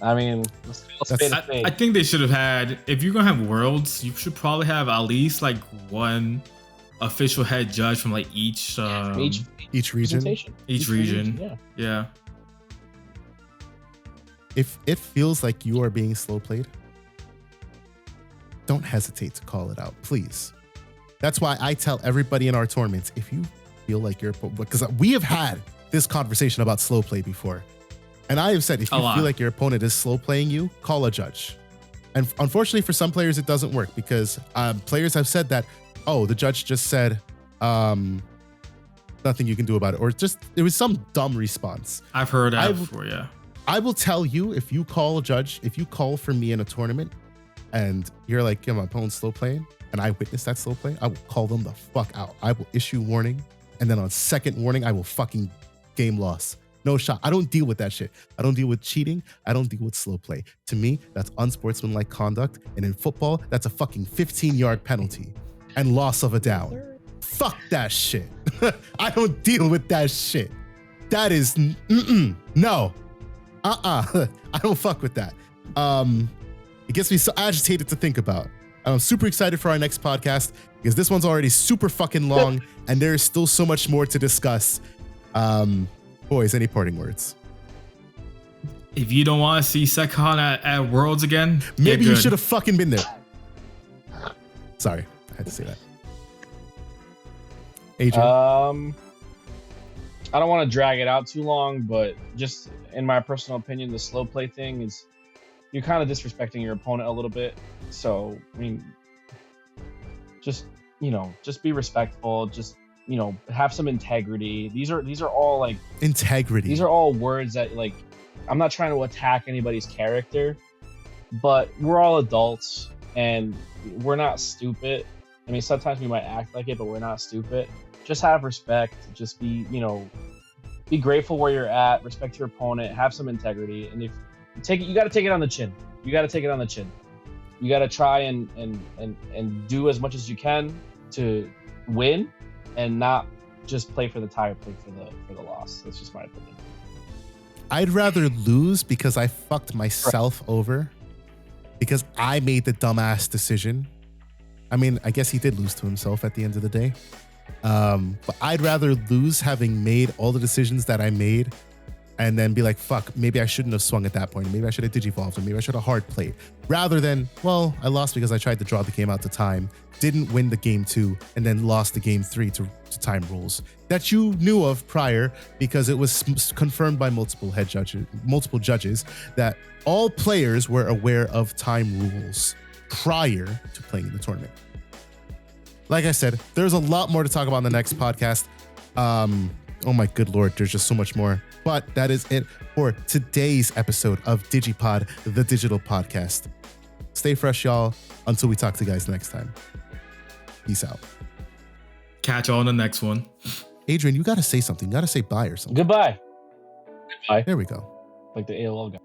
I mean, let's That's- spade a spade. I think they should have had, if you're gonna have Worlds, you should probably have at least like one official head judge from like each Each region. presentation. each region. Yeah. Yeah. If it feels like you are being slow played, don't hesitate to call it out, please. That's why I tell everybody in our tournaments, if you feel like you're, because we have had this conversation about slow play before. And I have said, if you feel like your opponent is slow playing you, call a judge. And unfortunately for some players, it doesn't work because players have said that, oh, the judge just said, nothing you can do about it. Or just, it was some dumb response. I've heard that before, yeah. I will tell you, if you call a judge, if you call for me in a tournament and you're like, yeah, my opponent's slow playing, and I witness that slow play, I will call them the fuck out. I will issue warning. And then on second warning, I will fucking game loss. No shot. I don't deal with that shit. I don't deal with cheating. I don't deal with slow play. To me, that's unsportsmanlike conduct. And in football, that's a fucking 15-yard penalty and loss of a down. Fuck that shit. I don't deal with that shit. That is, no. I don't fuck with that. It gets me so agitated to think about. I'm super excited for our next podcast because this one's already super fucking long and there is still so much more to discuss. Boys, any parting words? If you don't want to see Sekhan at Worlds again, maybe you should have fucking been there. Sorry, I had to say that. Adrian? I don't want to drag it out too long, but just in my personal opinion, the slow play thing is you're kind of disrespecting your opponent a little bit. So, I mean, just be respectful. Just, have some integrity. These are all like integrity. These are all words that, like, I'm not trying to attack anybody's character, but we're all adults and we're not stupid. I mean, sometimes we might act like it, but we're not stupid. Just have respect. Just be grateful where you're at. Respect your opponent. Have some integrity. And if you take it, you got to take it on the chin. You got to take it on the chin. You got to try and do as much as you can to win, and not just play for the tie or play for the loss. That's just my opinion. I'd rather lose because I fucked myself over because I made the dumbass decision. I mean, I guess he did lose to himself at the end of the day. But I'd rather lose having made all the decisions that I made and then be like, fuck, maybe I shouldn't have swung at that point. Maybe I should have digivolved, or maybe I should have hard played. Rather than, well, I lost because I tried to draw the game out to time, didn't win the game 2, and then lost the game 3 to time rules that you knew of prior because it was confirmed by multiple judges that all players were aware of time rules prior to playing in the tournament. Like I said, there's a lot more to talk about in the next podcast. Oh my good Lord, there's just so much more. But that is it for today's episode of DigiPod, the digital podcast. Stay fresh, y'all, until we talk to you guys next time. Peace out. Catch you on the next one. Adrian, you got to say something. You got to say bye or something. Goodbye. Goodbye. There we go. Like the AOL guy.